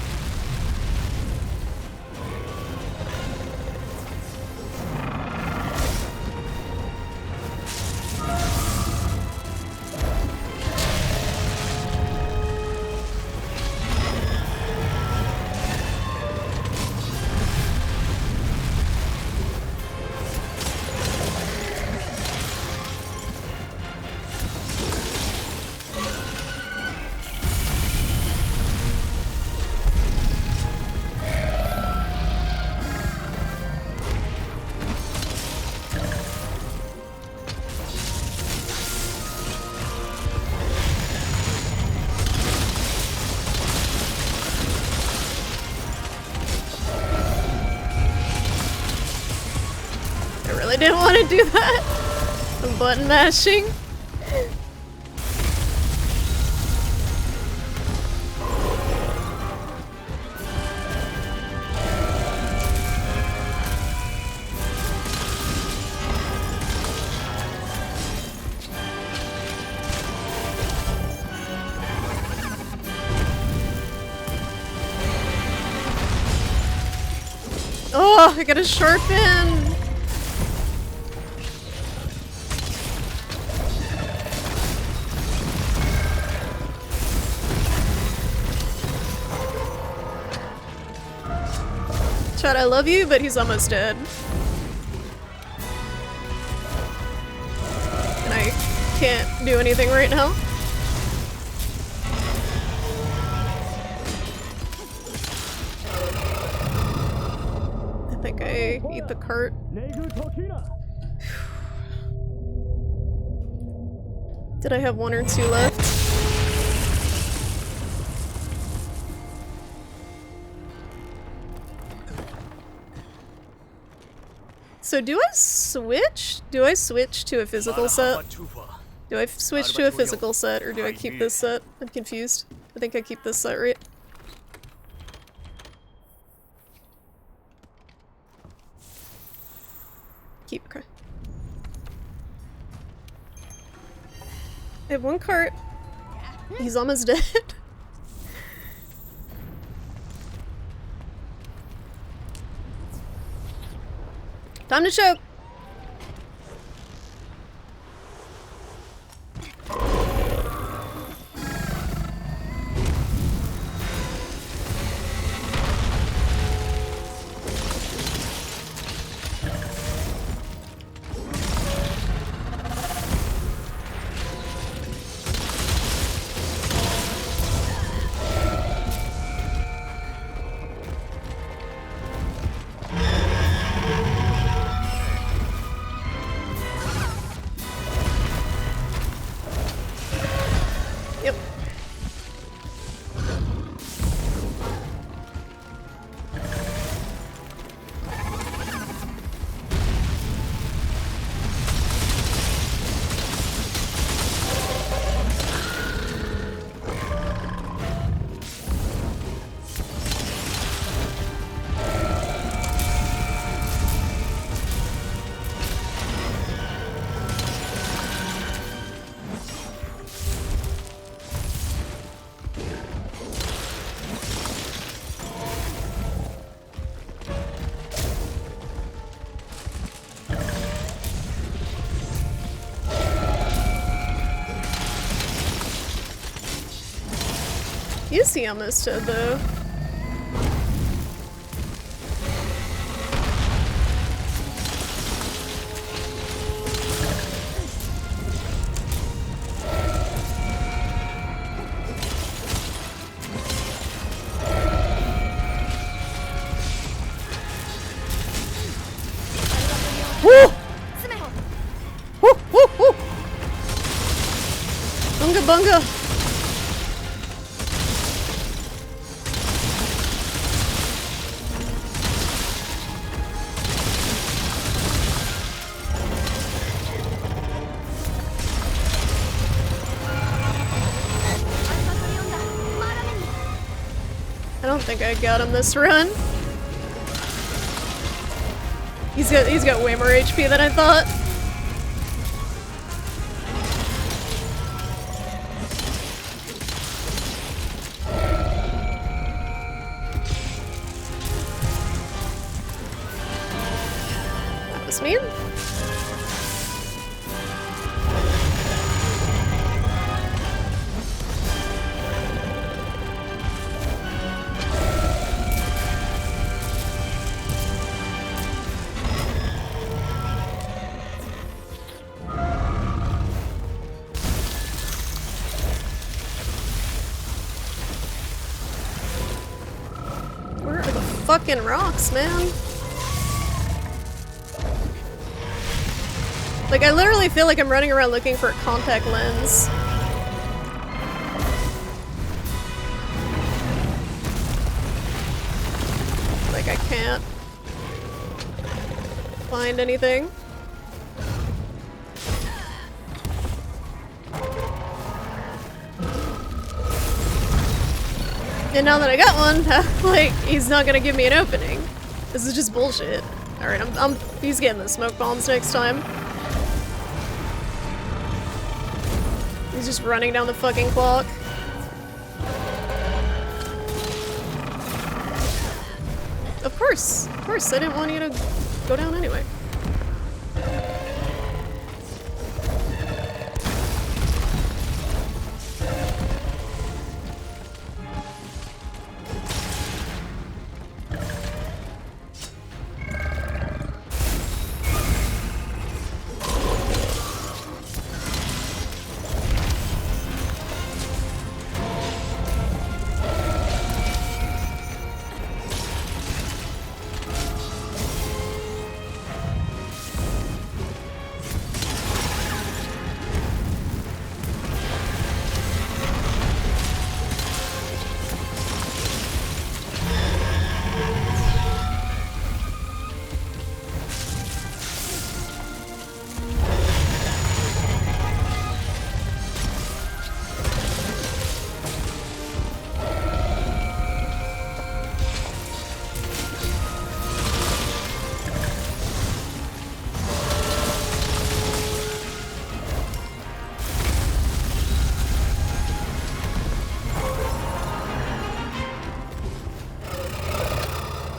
I didn't want to do that. I'm button mashing. Oh, I gotta sharpen. Chad, I love you, but he's almost dead. can't do anything right now. I think I eat the cart. Did I have 1 or 2 left? So do I switch? Do I switch to a physical set? Do I switch to a physical set or do I keep this set? I'm confused. I think I keep this set, right? Keep, okay. I have 1 cart. He's almost dead. Time to choke! Yep. Is he almost dead though? Woo! Woo! Woo! Woo! Bunga bunga! I don't think I got him this run. He's got way more HP than I thought. That was mean. Fucking rocks, man. Like, I literally feel like I'm running around looking for a contact lens. Like, I can't find anything. And now that I got one, like, he's not gonna give me an opening. This is just bullshit. Alright, he's getting the smoke bombs next time. He's just running down the fucking clock. Of course, I didn't want you to go down anyway.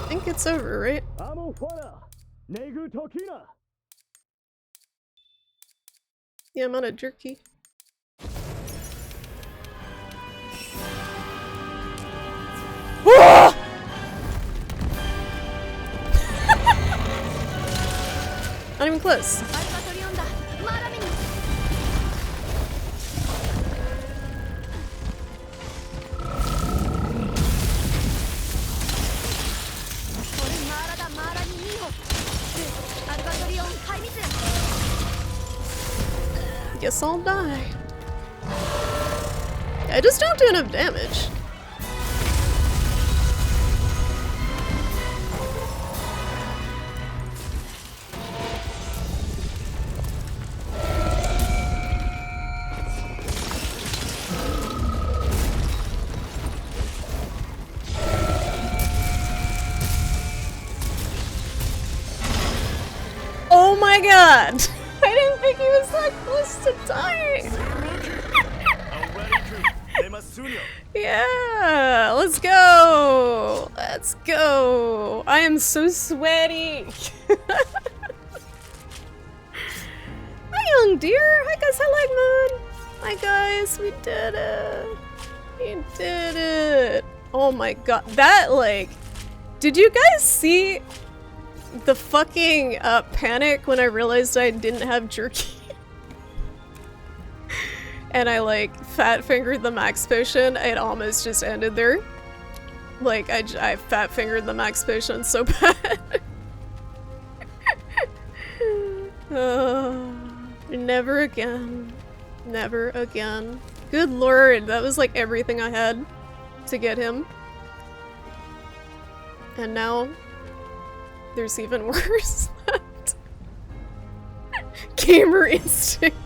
think it's over, right? Yeah, I'm out of jerky. Not even close. Guess I'll die. I just don't do enough damage. Oh my god! I didn't think he was that close to dying! Yeah! Let's go! Let's go! I am so sweaty! Hi, young dear! Hi guys, hi Like Moon! Hi guys, we did it! We did it! Oh my god, that like... Did you guys see the fucking panic when I realized I didn't have jerky? And I like fat fingered the max potion. It almost just ended there. Like I fat fingered the max potion so bad. Never again. Never again. Good lord, that was like everything I had to get him. And now there's even worse. Gamer instinct.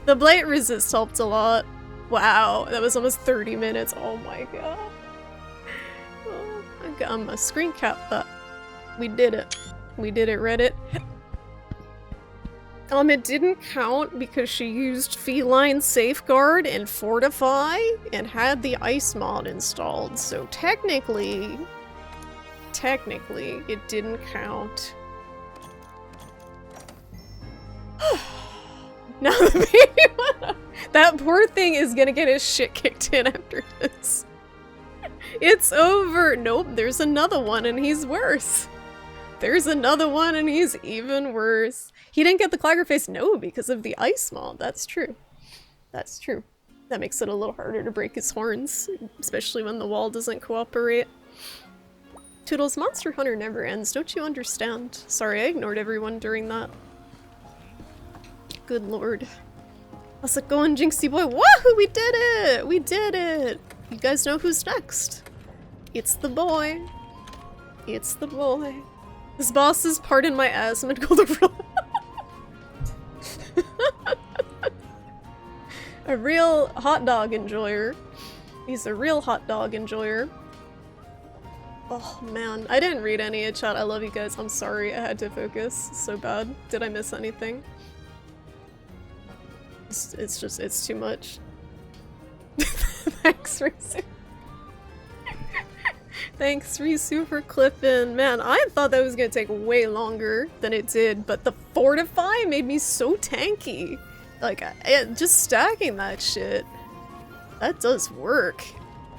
The blight resist helped a lot. Wow, that was almost 30 minutes. Oh my god. Oh my god, I'm a screen cap that. We did it. We did it, Reddit. It didn't count because she used Feline Safeguard and Fortify and had the ice mod installed, so technically, it didn't count. Now that poor thing is gonna get his shit kicked in after this. It's over! Nope, there's another one and he's worse. There's another one and he's even worse. He didn't get the Clagger face, no, because of the ice mod. That's true. That's true. That makes it a little harder to break his horns, especially when the wall doesn't cooperate. Toodles, Monster Hunter never ends, don't you understand? Sorry, I ignored everyone during that. Good lord. How's it going, Jinxie boy? Woohoo! We did it! We did it! You guys know who's next. It's the boy. It's the boy. This boss is pardon my asthma and Golden. A real hot dog enjoyer. He's a real hot dog enjoyer. Oh man, I didn't read any in chat. I love you guys. I'm sorry, I had to focus so bad. Did I miss anything? It's just, it's too much. Thanks, Risu. Thanks, Risu, for clipping. Man, I thought that was gonna take way longer than it did, but the Fortify made me so tanky. Like, just stacking that shit. That does work.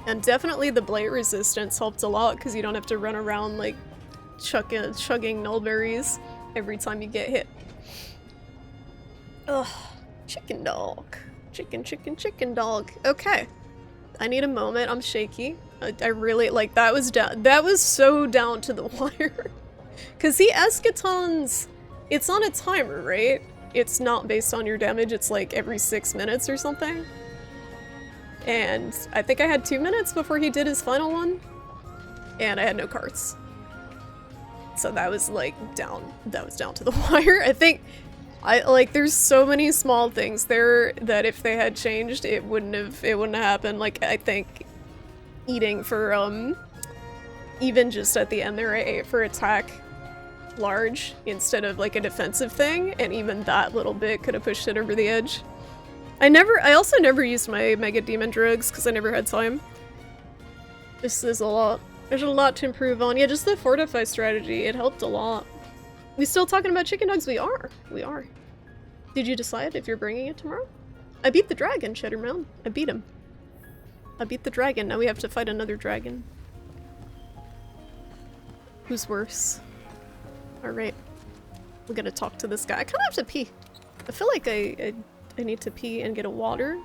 And definitely the blight resistance helped a lot, because you don't have to run around, like, chugging nullberries every time you get hit. Ugh. Chicken dog. Chicken dog. Okay. I need a moment. I'm shaky. I really, like, that was so down to the wire. Because he Escatons, it's on a timer, right? It's not based on your damage, it's like every 6 minutes or something. And I think I had 2 minutes before he did his final one. And I had no cards. So that was like down to the wire. I think there's so many small things there that if they had changed, it wouldn't have happened. Like, I think eating for even just at the end there, I ate for attack large instead of like a defensive thing, and even that little bit could have pushed it over the edge. I also never used my Mega Demon drugs because I never had time. This is a lot. There's a lot to improve on. Yeah, just the fortify strategy, it helped a lot. We still talking about chicken dogs? We are. We are. Did you decide if you're bringing it tomorrow? I beat the dragon, Cheddar Mountain. I beat him. I beat the dragon. Now we have to fight another dragon. Who's worse? Alright. We're gonna talk to this guy. I kinda have to pee. I feel like I need to pee and get a water.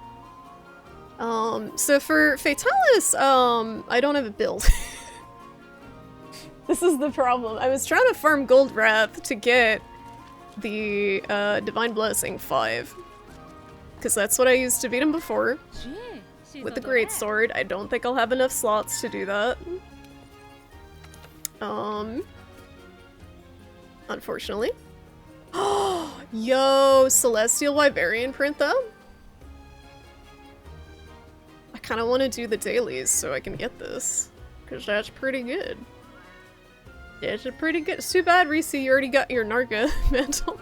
So for Fatalis, I don't have a build. This is the problem. I was trying to farm Gold Wrath to get the Divine Blessing 5. Because that's what I used to beat him before. With the Great Sword. I don't think I'll have enough slots to do that. Unfortunately. Yo, Celestial Wyverian print though? I kind of want to do the dailies so I can get this. Because that's pretty good. It's pretty good. It's too bad, Reese, you already got your Narga mantle.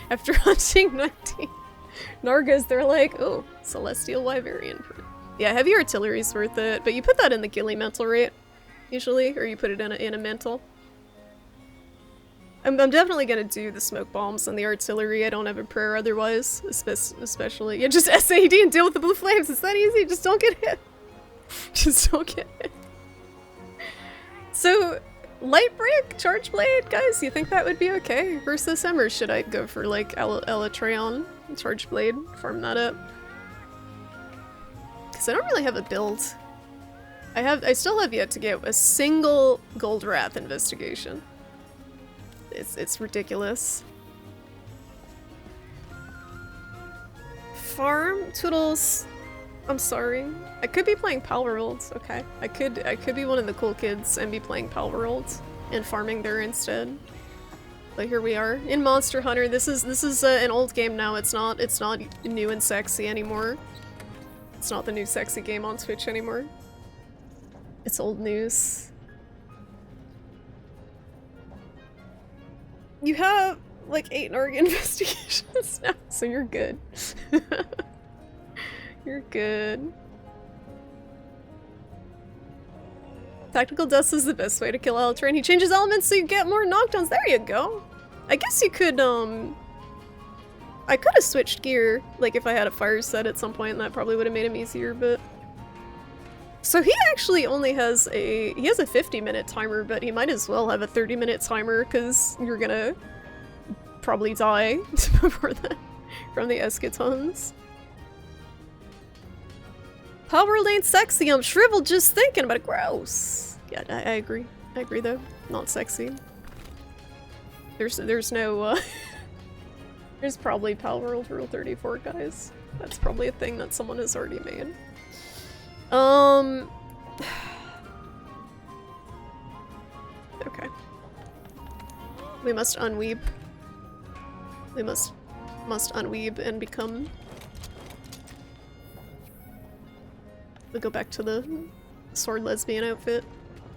After hunting 19 Nargas, they're like, oh, Celestial Wyverian print. Yeah, heavy artillery's worth it, but you put that in the Gilly mantle, right? Usually, or you put it in a mantle. I'm definitely gonna do the smoke bombs and the artillery. I don't have a prayer otherwise, especially. Yeah, just SAD and deal with the blue flames. It's that easy. Just don't get hit. Just don't get hit. So, light break, charge blade, guys. You think that would be okay versus him, or should I go for like Elytron, charge blade, farm that up? Because I don't really have a build. I still have yet to get a single Gold Wrath investigation. It's ridiculous. Farm Toodles. I'm sorry. I could be playing Power Worlds. Okay, I could be one of the cool kids and be playing Power Worlds and farming there instead. But here we are in Monster Hunter. This is an old game now. It's not new and sexy anymore. It's not the new sexy game on Twitch anymore. It's old news. You have like 8 Narg investigations now, so you're good. You're good. Tactical Dust is the best way to kill Elytron. He changes elements so you get more knockdowns. There you go. I guess you could, I could have switched gear, like if I had a fire set at some point, and that probably would have made him easier, but... So he actually only has he has a 50-minute timer, but he might as well have a 30-minute timer, because you're gonna probably die before that from the Escatons. Power World ain't sexy, I'm shriveled just thinking about it. Gross. Yeah, I agree. I agree though. Not sexy. There's no, there's probably Power World Rule 34, guys. That's probably a thing that someone has already made. Okay. We must unweeb. We must unweeb and become... We go back to the sword lesbian outfit.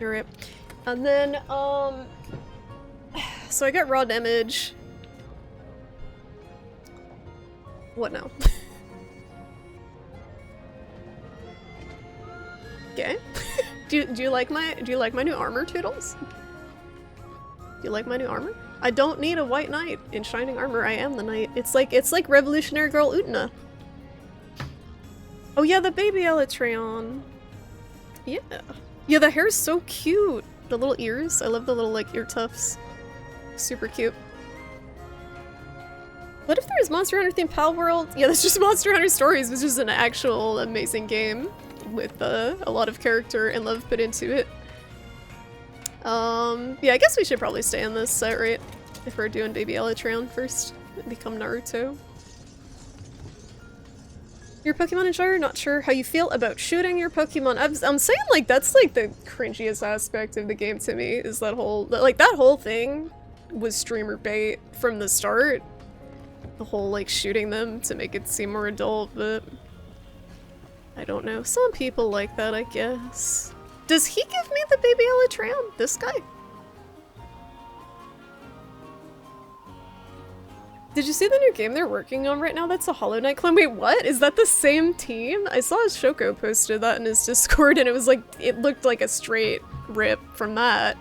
Alright. And then, so I got raw damage. What now? Okay. do you like my new armor, Toodles? Do you like my new armor? I don't need a white knight in shining armor. I am the knight. It's like Revolutionary Girl Utna. Oh yeah, the baby Elytron. Yeah. Yeah, the hair's so cute. The little ears. I love the little like ear tufts. Super cute. What if there was Monster Hunter themed Pal World? Yeah, that's just Monster Hunter Stories, which is an actual amazing game with a lot of character and love put into it. Yeah, I guess we should probably stay on this set, right? If we're doing Baby Elytron first and become Naruto. Your Pokemon enjoyer? Not sure how you feel about shooting your Pokemon. I'm saying like that's like the cringiest aspect of the game to me, is that whole thing was streamer bait from the start. The whole like shooting them to make it seem more adult, but I don't know. Some people like that, I guess. Does he give me the baby Elytron? This guy? Did you see the new game they're working on right now? That's a Hollow Knight clone. Wait, what? Is that the same team? I saw Shoko posted that in his Discord and it was like, it looked like a straight rip from that.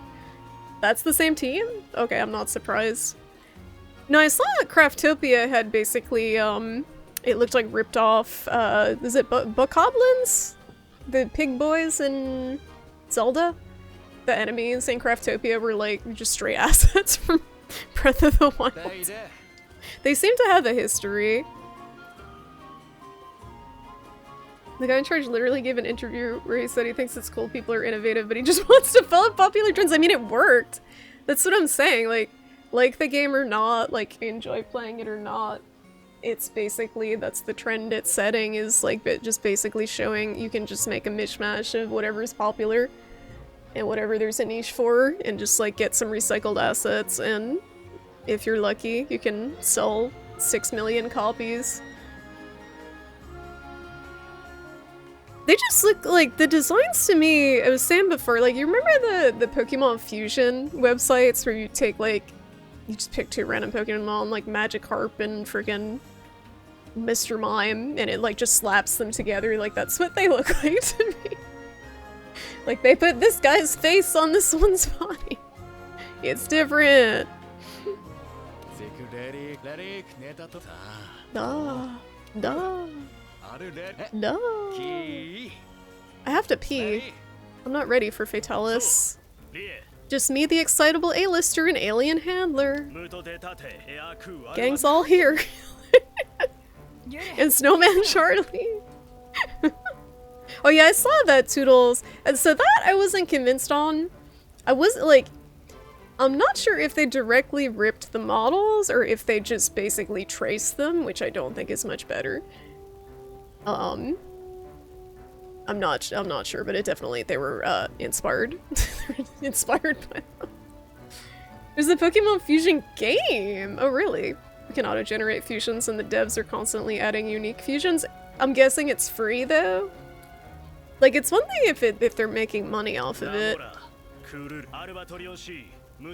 That's the same team? Okay, I'm not surprised. No, I saw that Craftopia had basically, it looked like ripped off, is it Bokoblins? The pig boys in Zelda? The enemies in Craftopia were like just straight assets from Breath of the Wild. They seem to have a history. The guy in charge literally gave an interview where he said he thinks it's cool people are innovative, but he just wants to develop popular trends. I mean, it worked. That's what I'm saying. Like the game or not, like enjoy playing it or not, it's basically, that's the trend it's setting, is like just basically showing you can just make a mishmash of whatever's popular and whatever there's a niche for, and just like get some recycled assets, and if you're lucky, you can sell 6 million copies. They just look like, the designs to me, I was saying before, like, you remember the Pokemon Fusion websites where you take, like, you just pick 2 random Pokemon, like Magikarp and friggin' Mr. Mime, and it, like, just slaps them together, like, that's what they look like to me. Like, they put this guy's face on this one's body. It's different. Duh. Duh. No. I have to pee. I'm not ready for Fatalis. Just me, the excitable A-lister, and alien handler. Gang's all here. And Snowman Charlie. Oh yeah, I saw that, Toodles. And so that I wasn't convinced on. I wasn't like, I'm not sure if they directly ripped the models or if they just basically traced them, which I don't think is much better. I'm not sure, but it definitely, they were, inspired. Inspired by them. There's a Pokemon Fusion game! Oh, really? We can auto-generate fusions and the devs are constantly adding unique fusions. I'm guessing it's free, though? Like, it's one thing if they're making money off of it.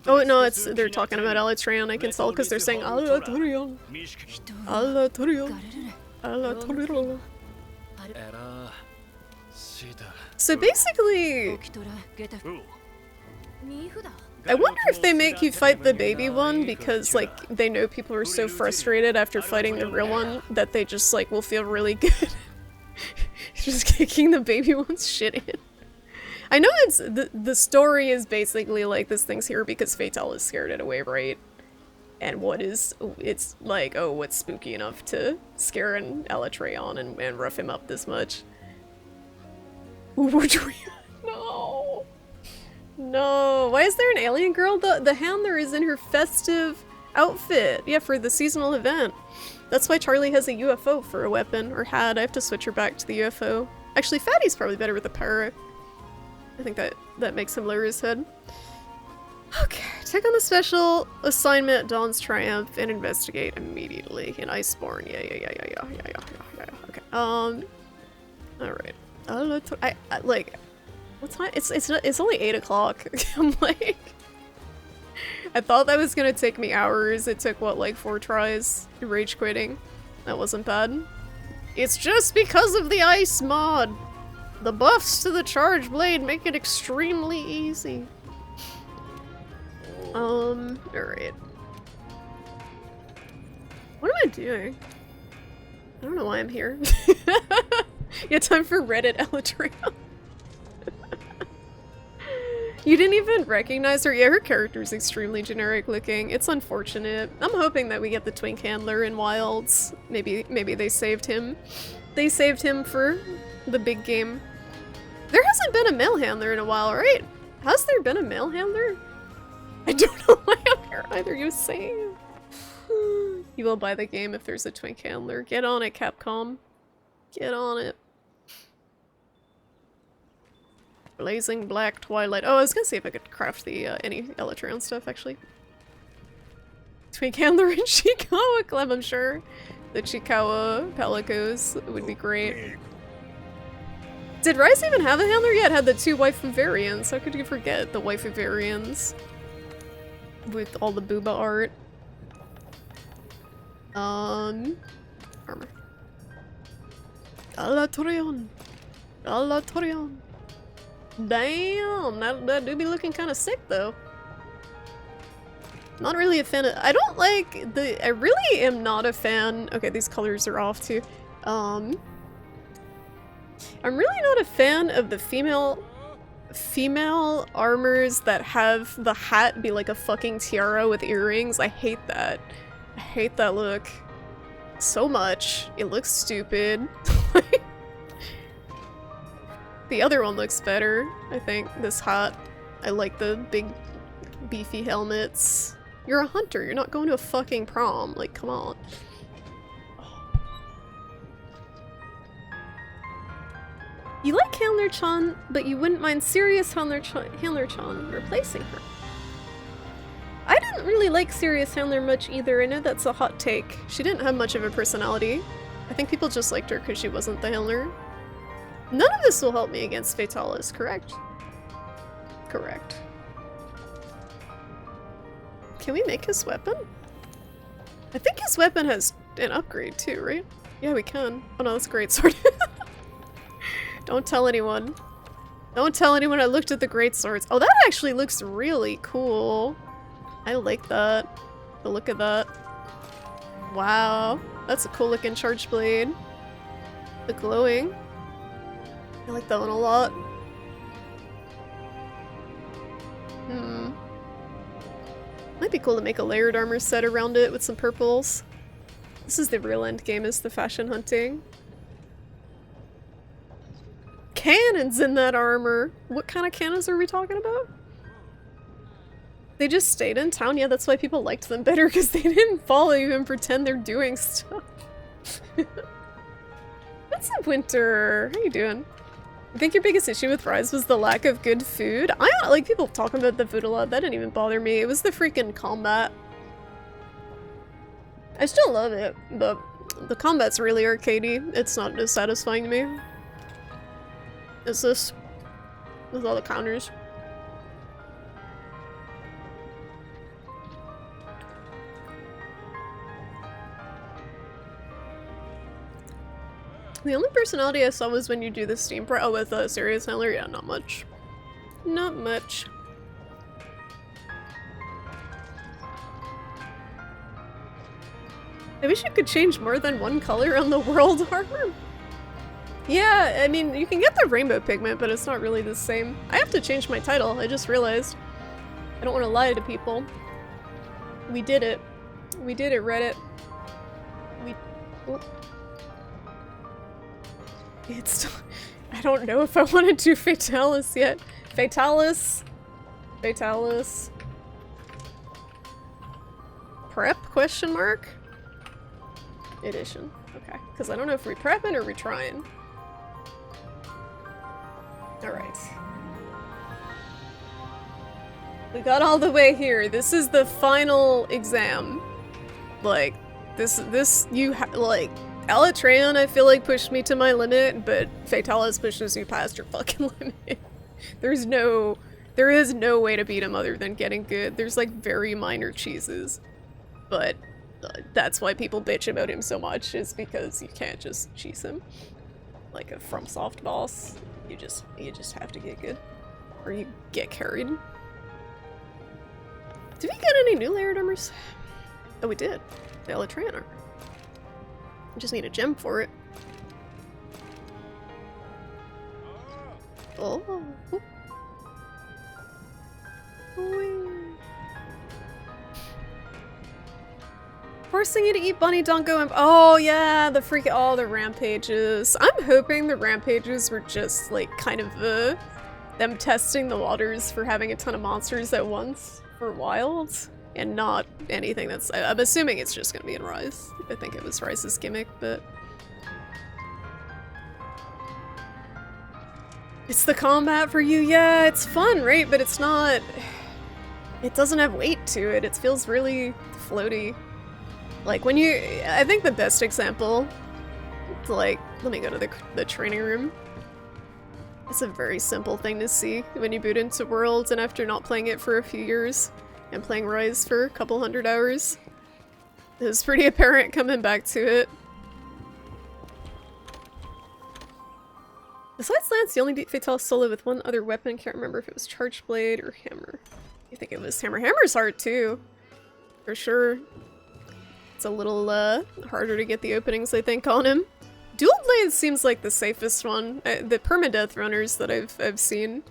Oh, no, they're talking about Elytrion, I can tell, because they're saying Elytrion. Elytrion. Elytrion. So basically, I wonder if they make you fight the baby one because, like, they know people are so frustrated after fighting the real one that they just, like, will feel really good. Just kicking the baby one's shit in. I know it's, the story is basically like this thing's here because Fatal is scared it away, right? And it's like, oh, what's spooky enough to scare an Elytrion and rough him up this much? No. No. Why is there an alien girl? The handler is in her festive outfit. Yeah, for the seasonal event. That's why Charlie has a UFO for a weapon, or had. I have to switch her back to the UFO. Actually, Fatty's probably better with the parrot. I think that makes him lower his head. Okay, take on the special assignment Dawn's Triumph and investigate immediately in Iceborne. Yeah. Okay. Alright. I like, what time? It's only 8 o'clock. I'm like, I thought that was gonna take me hours. It took what, like 4 tries? Rage quitting. That wasn't bad. It's just because of the ice mod. The buffs to the charge blade make it extremely easy. Alright. What am I doing? I don't know why I'm here. Yeah, time for Reddit Elytrion. You didn't even recognize her? Yeah, her character's extremely generic looking. It's unfortunate. I'm hoping that we get the Twink Handler in Wilds. Maybe they saved him. They saved him for the big game. There hasn't been a male handler in a while, right? Has there been a male handler? I don't know why I'm here either, you saying. You will buy the game if there's a Twink Handler. Get on it, Capcom. Get on it. Blazing Black Twilight. Oh, I was gonna see if I could craft the any Elytrion stuff, actually. Twink Handler and Chikawa Clem, I'm sure. The Chikawa Pelicos would be great. Did Rise even have a handler yet? It had the 2 waifu variants. How could you forget the waifu variants? With all the booba art. Armor. Alatorion. Alatorion. Damn, that do be looking kind of sick though. Not really a fan of- I don't like the- I really am not a fan- okay, these colors are off too. I'm really not a fan of the female armors that have the hat be like a fucking tiara with earrings. I hate that. I hate that look so much. It looks stupid. The other one looks better, I think, this hat. I like the big beefy helmets. You're a hunter, you're not going to a fucking prom, like come on. You like Handler-chan, but you wouldn't mind serious Handler-chan replacing her. I didn't really like Serious Handler much either. I know that's a hot take. She didn't have much of a personality. I think people just liked her because she wasn't the Handler. None of this will help me against Fatalis, correct? Correct. Can we make his weapon? I think his weapon has an upgrade too, right? Yeah, we can. Oh no, that's a great sword. Don't tell anyone. Don't tell anyone I looked at the great swords. Oh, that actually looks really cool. I like that. The look of that. Wow. That's a cool looking charge blade. The glowing. I like that one a lot. Might be cool to make a layered armor set around it with some purples. This is the real end game, is the fashion hunting. Cannons in that armor! What kind of cannons are we talking about? They just stayed in town? Yeah, that's why people liked them better, because they didn't follow you and pretend they're doing stuff. What's up, Winter? How you doing? I think your biggest issue with Rise was the lack of good food. I don't like people talking about the food a lot. That didn't even bother me. It was the freaking combat. I still love it, but the combat's really arcadey. It's not as satisfying to me. Is this? With all the counters. The only personality I saw was when you do the Steam Pro- oh, with a Serious Handler? Yeah, not much. Not much. I wish you could change more than one color on the world armor. Yeah, I mean, you can get the rainbow pigment, but it's not really the same. I have to change my title, I just realized. I don't want to lie to people. We did it. We did it, Reddit. We... Oh. It's... I don't know if I want to do Fatalis yet. Fatalis. Fatalis. Prep? Question mark? Edition. Okay. Because I don't know if we're prepping or we're trying. Alright. We got all the way here. This is the final exam. Like, like, Alatreon I feel like pushed me to my limit, but Fatalis pushes you past your fucking limit. There is no way to beat him other than getting good. There's like very minor cheeses. But that's why people bitch about him so much, is because you can't just cheese him. Like a FromSoft boss. You just have to get good. Or you get carried. Did we get any new layered armors? Oh, we did. The Alatreon armor. We just need a gem for it. Oh. Forcing you to eat Bunny Donko and- oh yeah, the the rampages. I'm hoping the rampages were just like kind of them testing the waters for having a ton of monsters at once for Wild, and not anything that's- I'm assuming it's just gonna be in Rise. I think it was Rise's gimmick, but... It's the combat for you, yeah, it's fun, right? But it's not... It doesn't have weight to it, it feels really floaty. Like, when you- I think the best example, like, let me go to the training room. It's a very simple thing to see when you boot into Worlds and after not playing it for a few years and playing Rise for a couple hundred hours. It was pretty apparent coming back to it. Besides Lance, you only beat Fatale solo with one other weapon. Can't remember if it was Charge Blade or Hammer. I think it was Hammer. Hammer's hard too. For sure. It's a little harder to get the openings, I think, on him. Dual Blade seems like the safest one. The permadeath runners that I've seen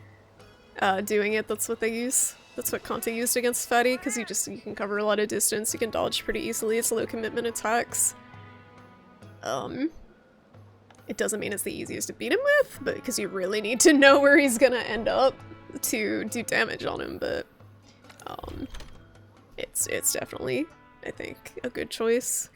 doing it, that's what they use. That's what Conte used against Fatty, because you can cover a lot of distance, you can dodge pretty easily, it's low commitment attacks. It doesn't mean it's the easiest to beat him with, but because you really need to know where he's gonna end up to do damage on him, but it's definitely, I think, a good choice.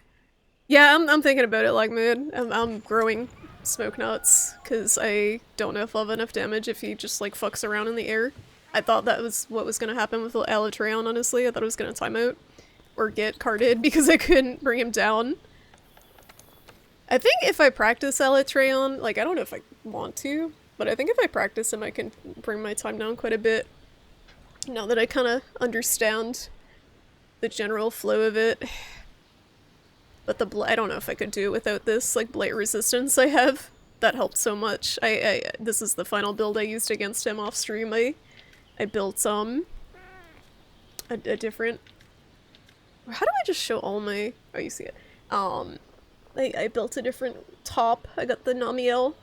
Yeah, I'm thinking about it like mood. I'm growing smoke nuts, because I don't know if I'll have enough damage if he just like fucks around in the air. I thought that was what was gonna happen with Alatreon, honestly. I thought it was gonna time out or get carded because I couldn't bring him down. I think if I practice Alatreon, like, I don't know if I want to, but I think if I practice him I can bring my time down quite a bit. Now that I kind of understand the general flow of it. But I don't know if I could do it without this, like, blight resistance I have. That helped so much. This is the final build I used against him off stream. I built, a different... How do I just show all my... Oh, you see it. I built a different top. I got the Namiel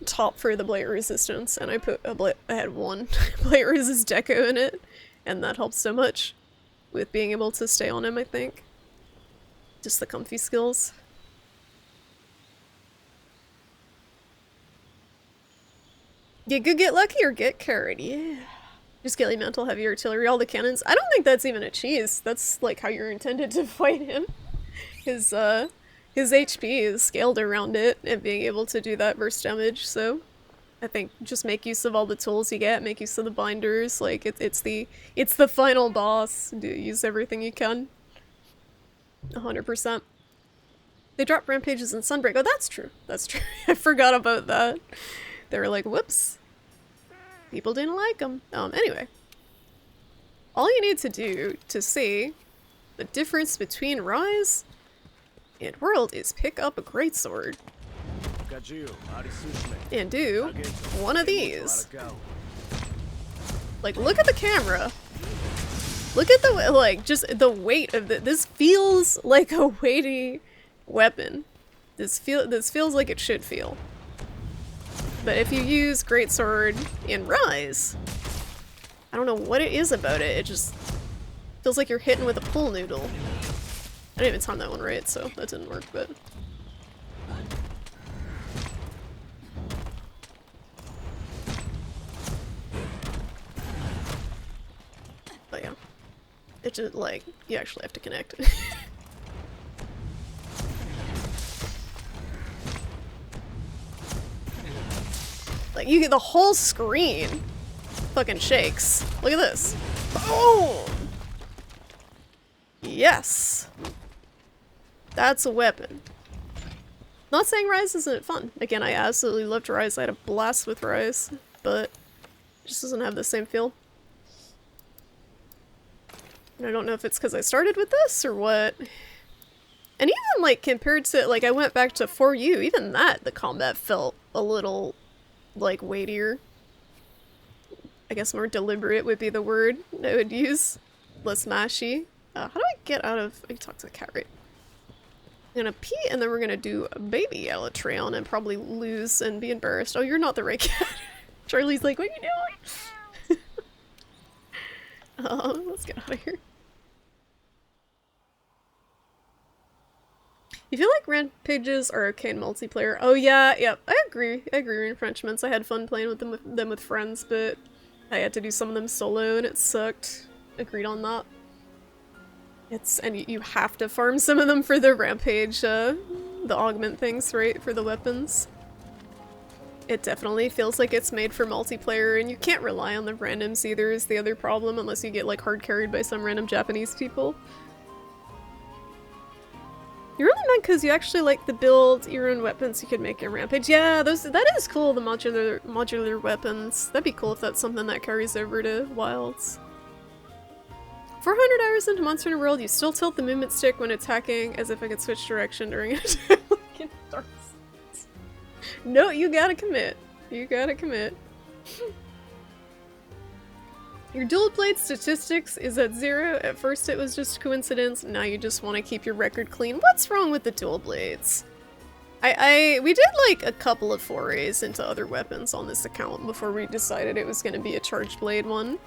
top for the blight resistance, and I put I had one blight resist deco in it, and that helps so much with being able to stay on him, I think. Just the comfy skills. You could get lucky or get carried, yeah. Just Gilly Mantle, Heavy Artillery, all the cannons. I don't think that's even a cheese. That's like how you're intended to fight him. His HP is scaled around it and being able to do that burst damage, so I think just make use of all the tools you get, make use of the binders, like it's the final boss. Use everything you can. 100%. They drop rampages in Sunbreak. Oh, that's true. That's true. I forgot about that. They were like, whoops. People didn't like them. Anyway. All you need to do to see the difference between Rise and World is pick up a greatsword. And do one of these. Like, look at the camera. Look at the, like, just the weight of this feels like a weighty weapon. This feels like it should feel. But if you use Greatsword in Rise, I don't know what it is about it, it just feels like you're hitting with a pool noodle. I didn't even time that one right, so that didn't work, but... But yeah. It just, like, you actually have to connect. Like, you get the whole screen fucking shakes. Look at this. Boom! Yes! That's a weapon. Not saying Rise isn't fun. Again, I absolutely loved Rise. I had a blast with Rise, but it just doesn't have the same feel. And I don't know if it's because I started with this or what. And even, like, compared to, like, I went back to For You, even that, the combat felt a little, like, weightier. I guess more deliberate would be the word I would use. Less mashy. How do I get out of... I can talk to the cat, right? I'm gonna pee, and then we're gonna do a baby Alatreon and probably lose and be embarrassed. Oh, you're not the right cat. Charlie's like, what are you doing? Let's get out of here. You feel like rampages are okay in multiplayer? Oh yeah, yep. I agree. I agree, Reinfrenchments. I had fun playing with them with friends, but I had to do some of them solo and it sucked. Agreed on that. And you have to farm some of them for the rampage, the augment things, right? For the weapons. It definitely feels like it's made for multiplayer, and you can't rely on the randoms either is the other problem, unless you get like hard carried by some random Japanese people. You really meant because you actually like the build your own weapons you could make in Rampage. Yeah, that is cool, the modular weapons. That'd be cool if that's something that carries over to Wilds. 400 hours into Monster Hunter World, you still tilt the movement stick when attacking as if I could switch direction during an attack. No, you gotta commit. You gotta commit. Your dual blade statistics is at 0. At first it was just coincidence, now you just want to keep your record clean. What's wrong with the dual blades? We did like a couple of forays into other weapons on this account before we decided it was going to be a charged blade one.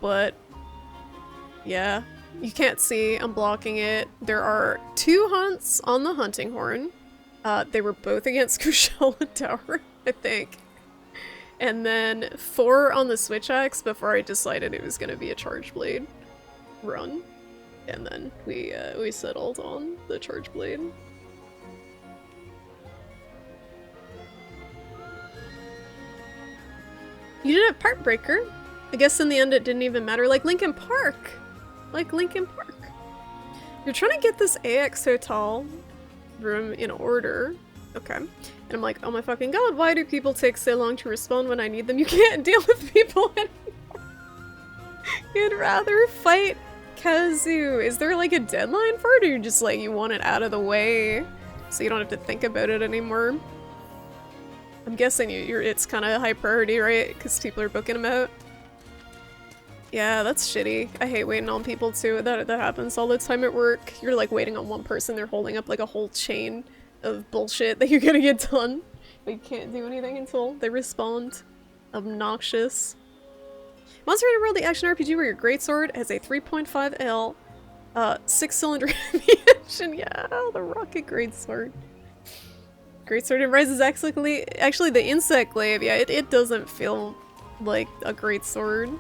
But yeah, you can't see, I'm blocking it. There are 2 hunts on the hunting horn. They were both against Kushala Tower, I think. And then 4 on the switch axe before I decided it was going to be a charge blade run. And then we settled on the charge blade. You did a part breaker. I guess in the end it didn't even matter. Like Linkin Park. Like Linkin Park. You're trying to get this AX Hotel room in order. Okay. And I'm like, oh my fucking god, why do people take so long to respond when I need them? You can't deal with people anymore. You'd rather fight Kazu. Is there like a deadline for it, or you just like, you want it out of the way so you don't have to think about it anymore? I'm guessing it's kind of high priority, right? Because people are booking them out. Yeah, that's shitty. I hate waiting on people too. That happens all the time at work. You're like waiting on one person, they're holding up like a whole chain of bullshit that you're gonna get done. But you can't do anything until they respond. Obnoxious. Monster Hunter World, the action RPG where your greatsword has a 3.5L 6-cylinder engine. Yeah, the rocket greatsword. Greatsword and rises actually the insect glaive, yeah, it doesn't feel like a greatsword.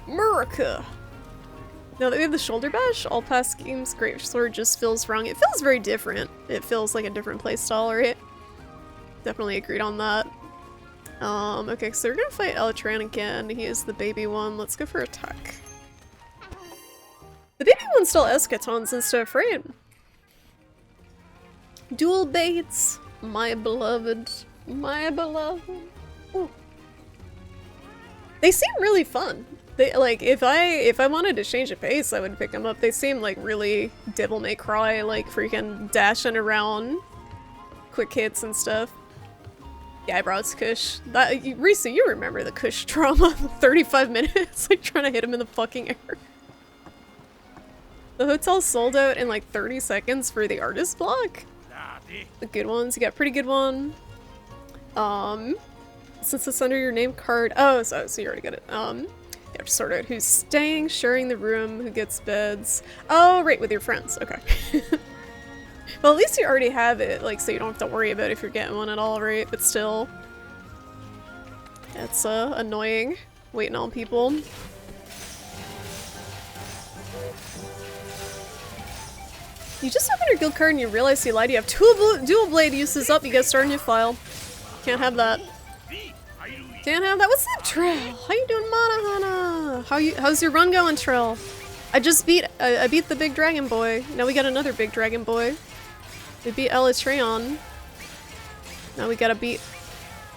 Murica! Now that we have the shoulder bash, all past games greatsword just feels wrong. It feels very different. It feels like a different playstyle, right? Definitely agreed on that. Okay, so we're gonna fight Elytran again. He is the baby one. Let's go for attack. The baby one's still Escatons and stuff, right? Dual baits, my beloved. My beloved. Ooh. They seem really fun. They, like, if I wanted to change a pace, I would pick them up. They seem like really Devil May Cry, like freaking dashing around, quick hits and stuff. Yeah, I brought Kush. Risa, you remember the Kush trauma? 35 minutes, like trying to hit him in the fucking air. The hotel sold out in like 30 seconds for the artist block. The good ones, you got a pretty good one. Since it's under your name card, oh, so you already got it. You have to sort out who's staying, sharing the room, who gets beds. Oh, right, with your friends, okay. Well, at least you already have it, like, so you don't have to worry about if you're getting one at all, right? But still, it's annoying, waiting on people. You just open your guild card and you realize you lied. You have dual blade uses up, you get started a new file. Can't have that. Can't have that. What's up, Trill? How you doing, Monahana? How's your run going, Trill? I just beat the big dragon boy. Now we got another big dragon boy. We beat Elytran. Now we gotta beat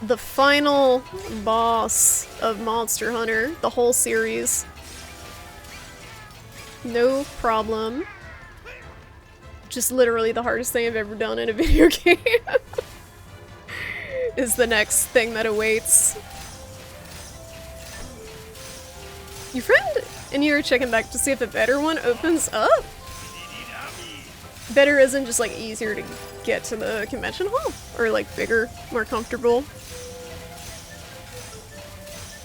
the final boss of Monster Hunter, the whole series. No problem. Just literally the hardest thing I've ever done in a video game. Is the next thing that awaits. Your friend and you are checking back to see if a better one opens up? Better isn't just like easier to get to the convention hall? Or like bigger, more comfortable?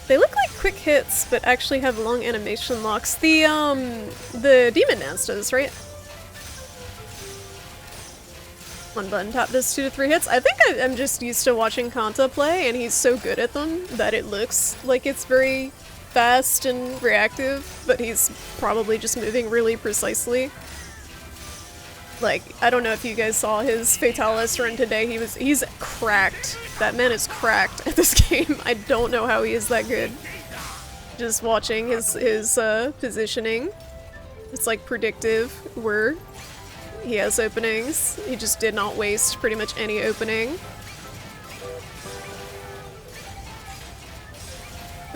They look like quick hits, but actually have long animation locks. The Demon Dance does, right? One button tap does 2 to 3 hits. I think I'm just used to watching Kanta play, and he's so good at them that it looks like it's very fast and reactive, but he's probably just moving really precisely. Like, I don't know if you guys saw his Fatalis run today. He's cracked. That man is cracked at this game. I don't know how he is that good. Just watching his positioning. It's like predictive where he has openings. He just did not waste pretty much any opening.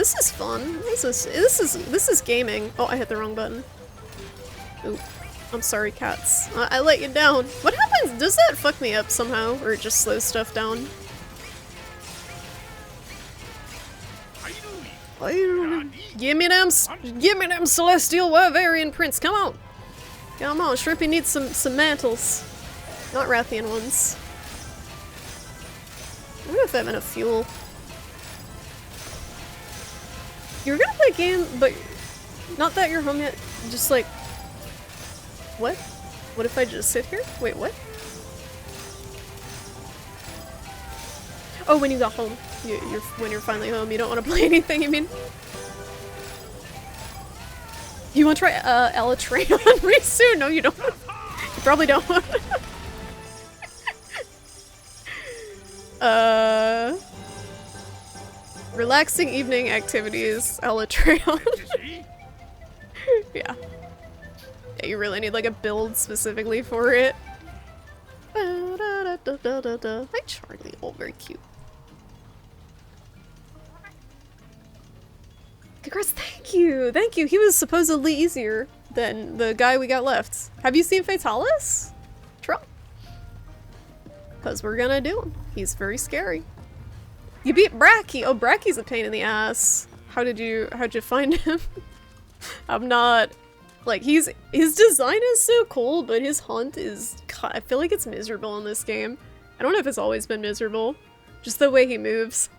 This is fun. This is gaming. Oh, I hit the wrong button. Ooh. I'm sorry, cats. I let you down. What happens? Does that fuck me up somehow? Or it just slows stuff down? Give me them celestial Wyverian prints. Come on. Come on, Shrimpy needs some mantles. Not Rathian ones. I wonder if I have enough fuel. You were gonna play a game, but not that you're home yet. Just like, what? What if I just sit here? Wait, what? Oh, when you got home. When you're finally home, you don't want to play anything, you mean? You want to try Elytray on Risu? No, you don't. You probably don't. Relaxing evening activities, Elytray on. Yeah. Yeah, you really need like a build specifically for it. Hi Charlie, oh very cute. Congrats, thank you! Thank you! He was supposedly easier than the guy we got left. Have you seen Fatalis? Trump? Because we're gonna do him. He's very scary. You beat Bracky! Oh, Bracky's a pain in the ass. How'd you find him? I'm not... Like, his design is so cool, but his hunt is... God, I feel like it's miserable in this game. I don't know if it's always been miserable. Just the way he moves.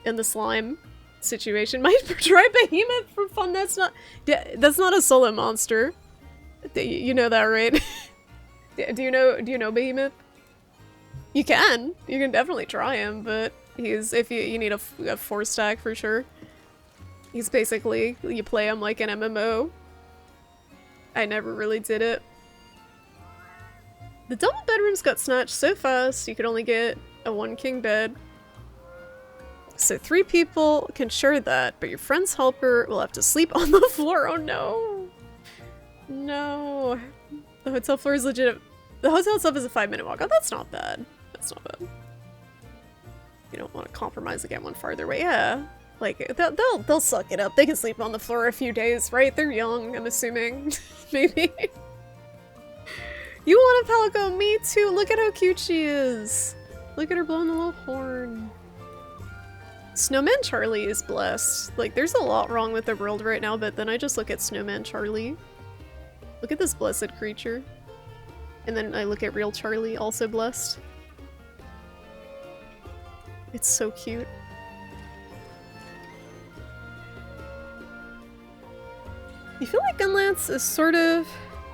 In the slime situation. Might try Behemoth for fun, that's not a solo monster. You know that, right? Do you know Behemoth? You can definitely try him, but he's, if you need a 4-stack for sure. He's basically, you play him like an MMO. I never really did it. The double bedrooms got snatched so fast you could only get a 1-king bed. So 3 people can share that, but your friend's helper will have to sleep on the floor. Oh no! No. The hotel floor is legit. The hotel itself is a 5-minute walk. Oh, that's not bad. That's not bad. You don't want to compromise to get one farther away. Yeah. Like, they'll suck it up. They can sleep on the floor a few days, right? They're young, I'm assuming. Maybe. You want a Palico? Me too! Look at how cute she is! Look at her blowing the little horn. Snowman Charlie is blessed. Like, there's a lot wrong with the world right now, but then I just look at Snowman Charlie. Look at this blessed creature. And then I look at real Charlie, also blessed. It's so cute. You feel like Gunlance is sort of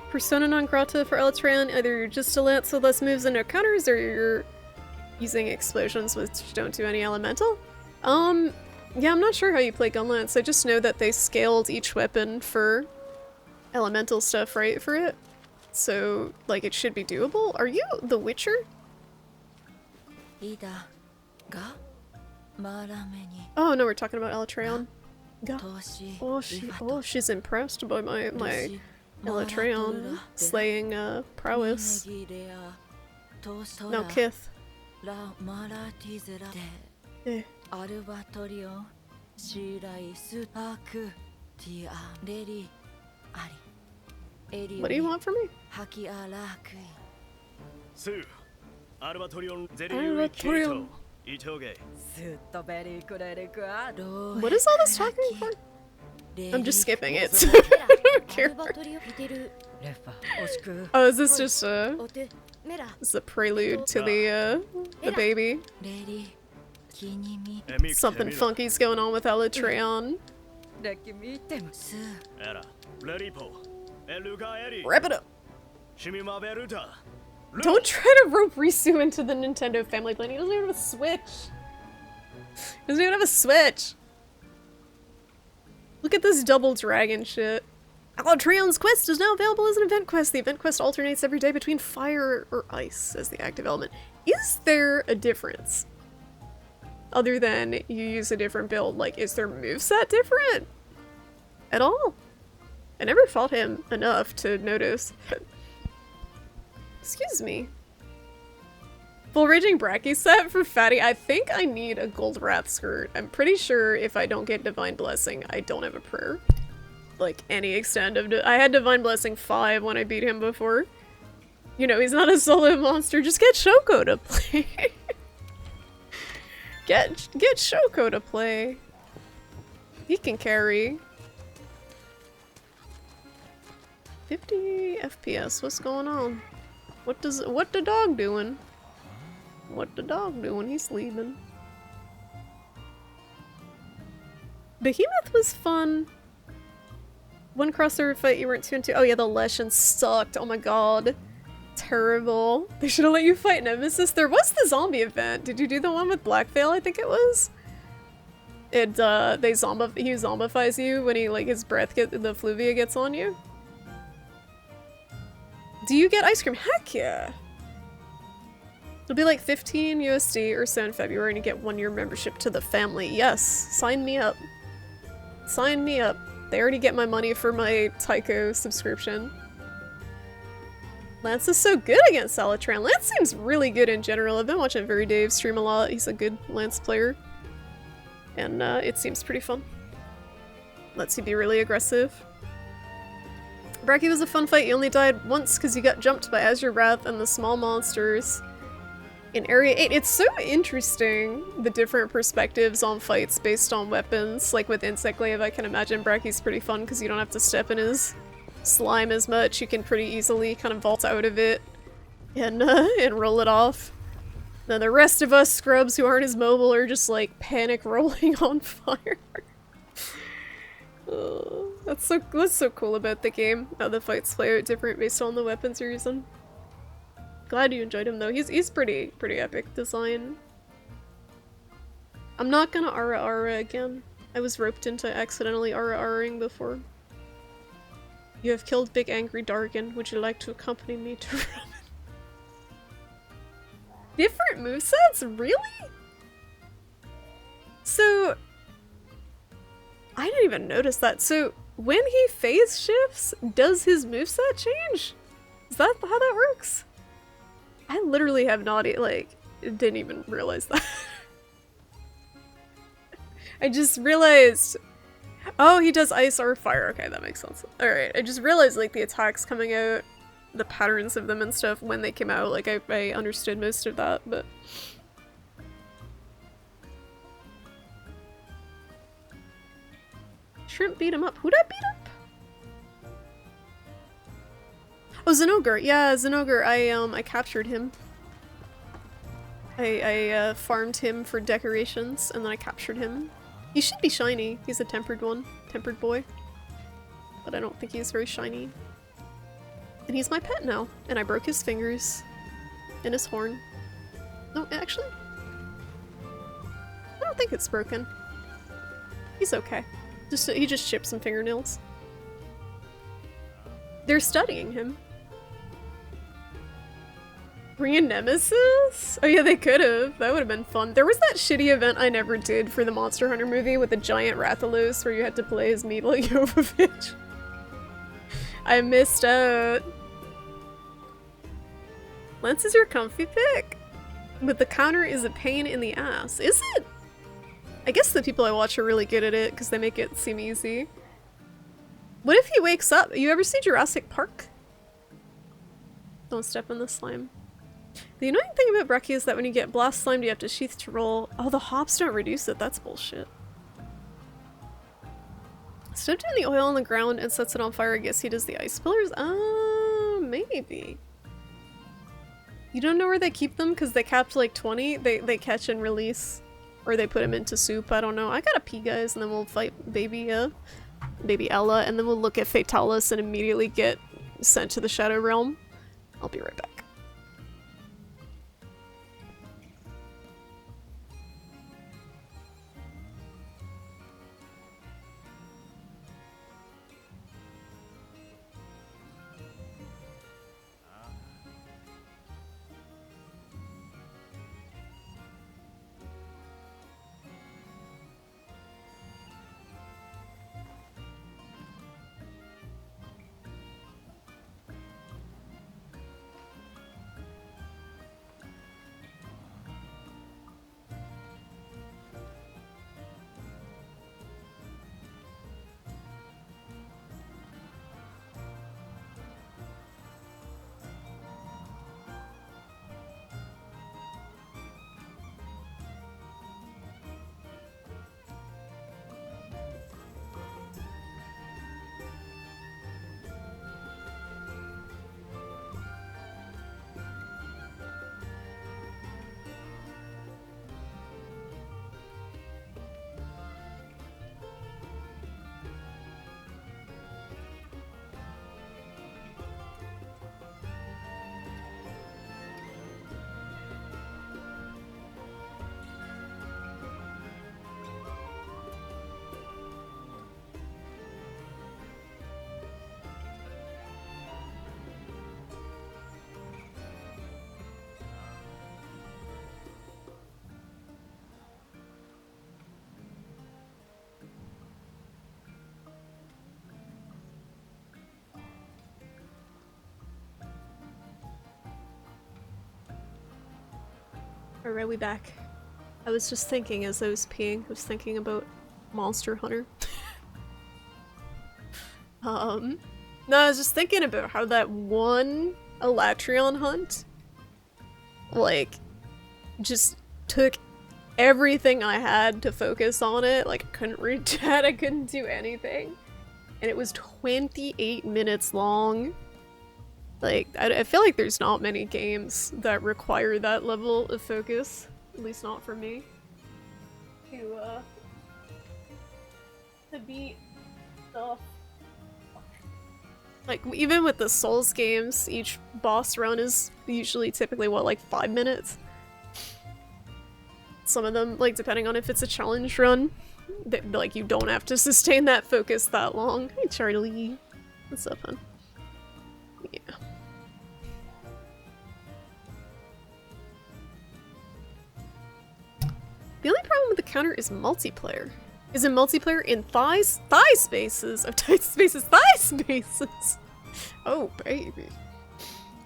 persona non grata for Elytray. Either you're just a lance with less moves and no counters, or you're using explosions which don't do any elemental? Yeah, I'm not sure how you play Gunlance. I just know that they scaled each weapon for elemental stuff, right, for it? So, like, it should be doable. Are you the Witcher? Oh, no, we're talking about Elytray. Oh, she's impressed by my Elytray slaying prowess. No, Kith. Eh. What do you want from me? Albatorium. What is all this talking for? I'm just skipping it, so I don't care. Oh, is this just this is a prelude to the baby? Something funky's going on with Elytray. Wrap it up. Don't try to rope Risu into the Nintendo family plan. He doesn't even have a Switch. He doesn't even have a Switch. Look at this double dragon shit. Elytray's quest is now available as an event quest. The event quest alternates every day between fire or ice as the active element. Is there a difference? Other than you use a different build, like, is their moveset different? At all? I never fought him enough to notice. Excuse me. Full Raging Bracky set for Fatty. I think I need a Gold Wrath skirt. I'm pretty sure if I don't get Divine Blessing, I don't have a prayer. Like, any extent of I had Divine Blessing 5 when I beat him before. You know, he's not a solo monster. Just get Shoko to play. Get Shoko to play. He can carry. 50 FPS. What's going on? What the dog doing? What the dog doing? He's sleeping. Behemoth was fun. One crossover fight you weren't too into. Oh yeah, the Leshen sucked. Oh my god. Terrible. They should have let you fight Nemesis. There was the zombie event. Did you do the one with Blackveil? I think it was. It he zombifies you when he like his breath the fluvia gets on you. Do you get ice cream? Heck yeah. It'll be like 15 USD or so in February and you get 1 year membership to the family. Yes, sign me up. Sign me up. They already get my money for my Tycho subscription. Lance is so good against Salatran. Lance seems really good in general. I've been watching Very Dave stream a lot. He's a good Lance player. And it seems pretty fun. Lets you be really aggressive. Bracky was a fun fight. You only died once because you got jumped by Azure Wrath and the small monsters in Area 8. It's so interesting, the different perspectives on fights based on weapons. Like with Insect Glaive, I can imagine Bracky's pretty fun because you don't have to step in his slime as much. You can pretty easily kind of vault out of it and roll it off. Then the rest of us scrubs who aren't as mobile are just like panic rolling on fire. That's so cool about the game, how the fights play out different based on the weapons you're using. Glad you enjoyed him though. He's pretty epic design. I'm not gonna Ara again. I was roped into accidentally Ara-ing before. You have killed Big Angry Dargan. Would you like to accompany me to Ramen? Different movesets? Really? So I didn't even notice that. So when he phase shifts, does his moveset change? Is that how that works? I literally have not, like, didn't even realize that. I just realized, oh, he does ice or fire. Okay, that makes sense. Alright, I just realized, like, the attacks coming out, the patterns of them and stuff when they came out. Like, I understood most of that, but... Shrimp beat him up. Who'd I beat up? Oh, Zinogre. Yeah, Zinogre. I captured him. I farmed him for decorations, and then I captured him. He should be shiny. He's a tempered one. Tempered boy. But I don't think he's very shiny. And he's my pet now. And I broke his fingers. And his horn. No, actually... I don't think it's broken. He's okay. He just chipped some fingernails. They're studying him. Bring a Nemesis? Oh yeah, they could've. That would've been fun. There was that shitty event I never did for the Monster Hunter movie with the giant Rathalos where you had to play as Mila Jovovich. I missed out. Lance is your comfy pick. But the counter is a pain in the ass. Is it? I guess the people I watch are really good at it because they make it seem easy. What if he wakes up? You ever see Jurassic Park? Don't step in the slime. The annoying thing about Breccia is that when you get blast slimed, you have to sheath to roll. Oh, the hops don't reduce it. That's bullshit. Stepped in the oil on the ground and sets it on fire. I guess he does the ice pillars? Maybe. You don't know where they keep them because they capped like 20? They catch and release. Or they put him into soup, I don't know. I gotta pee, guys, and then we'll fight baby Ella, and then we'll look at Fatalis and immediately get sent to the Shadow Realm. I'll be right back. Alright, we back. I was just thinking as I was peeing, I was thinking about Monster Hunter. No, I was just thinking about how that one Elatrion hunt, like, just took everything I had to focus on it. Like, I couldn't read chat, I couldn't do anything. And it was 28 minutes long. Like, I feel like there's not many games that require that level of focus. At least not for me. To beat stuff. Like, even with the Souls games, each boss run is usually typically, what, like 5 minutes? Some of them, like, depending on if it's a challenge run, like, you don't have to sustain that focus that long. Hey, Charlie. What's up, hon? Yeah. The only problem with the counter is multiplayer. Is it multiplayer in thigh spaces? Of tight spaces, thigh spaces! Oh, baby.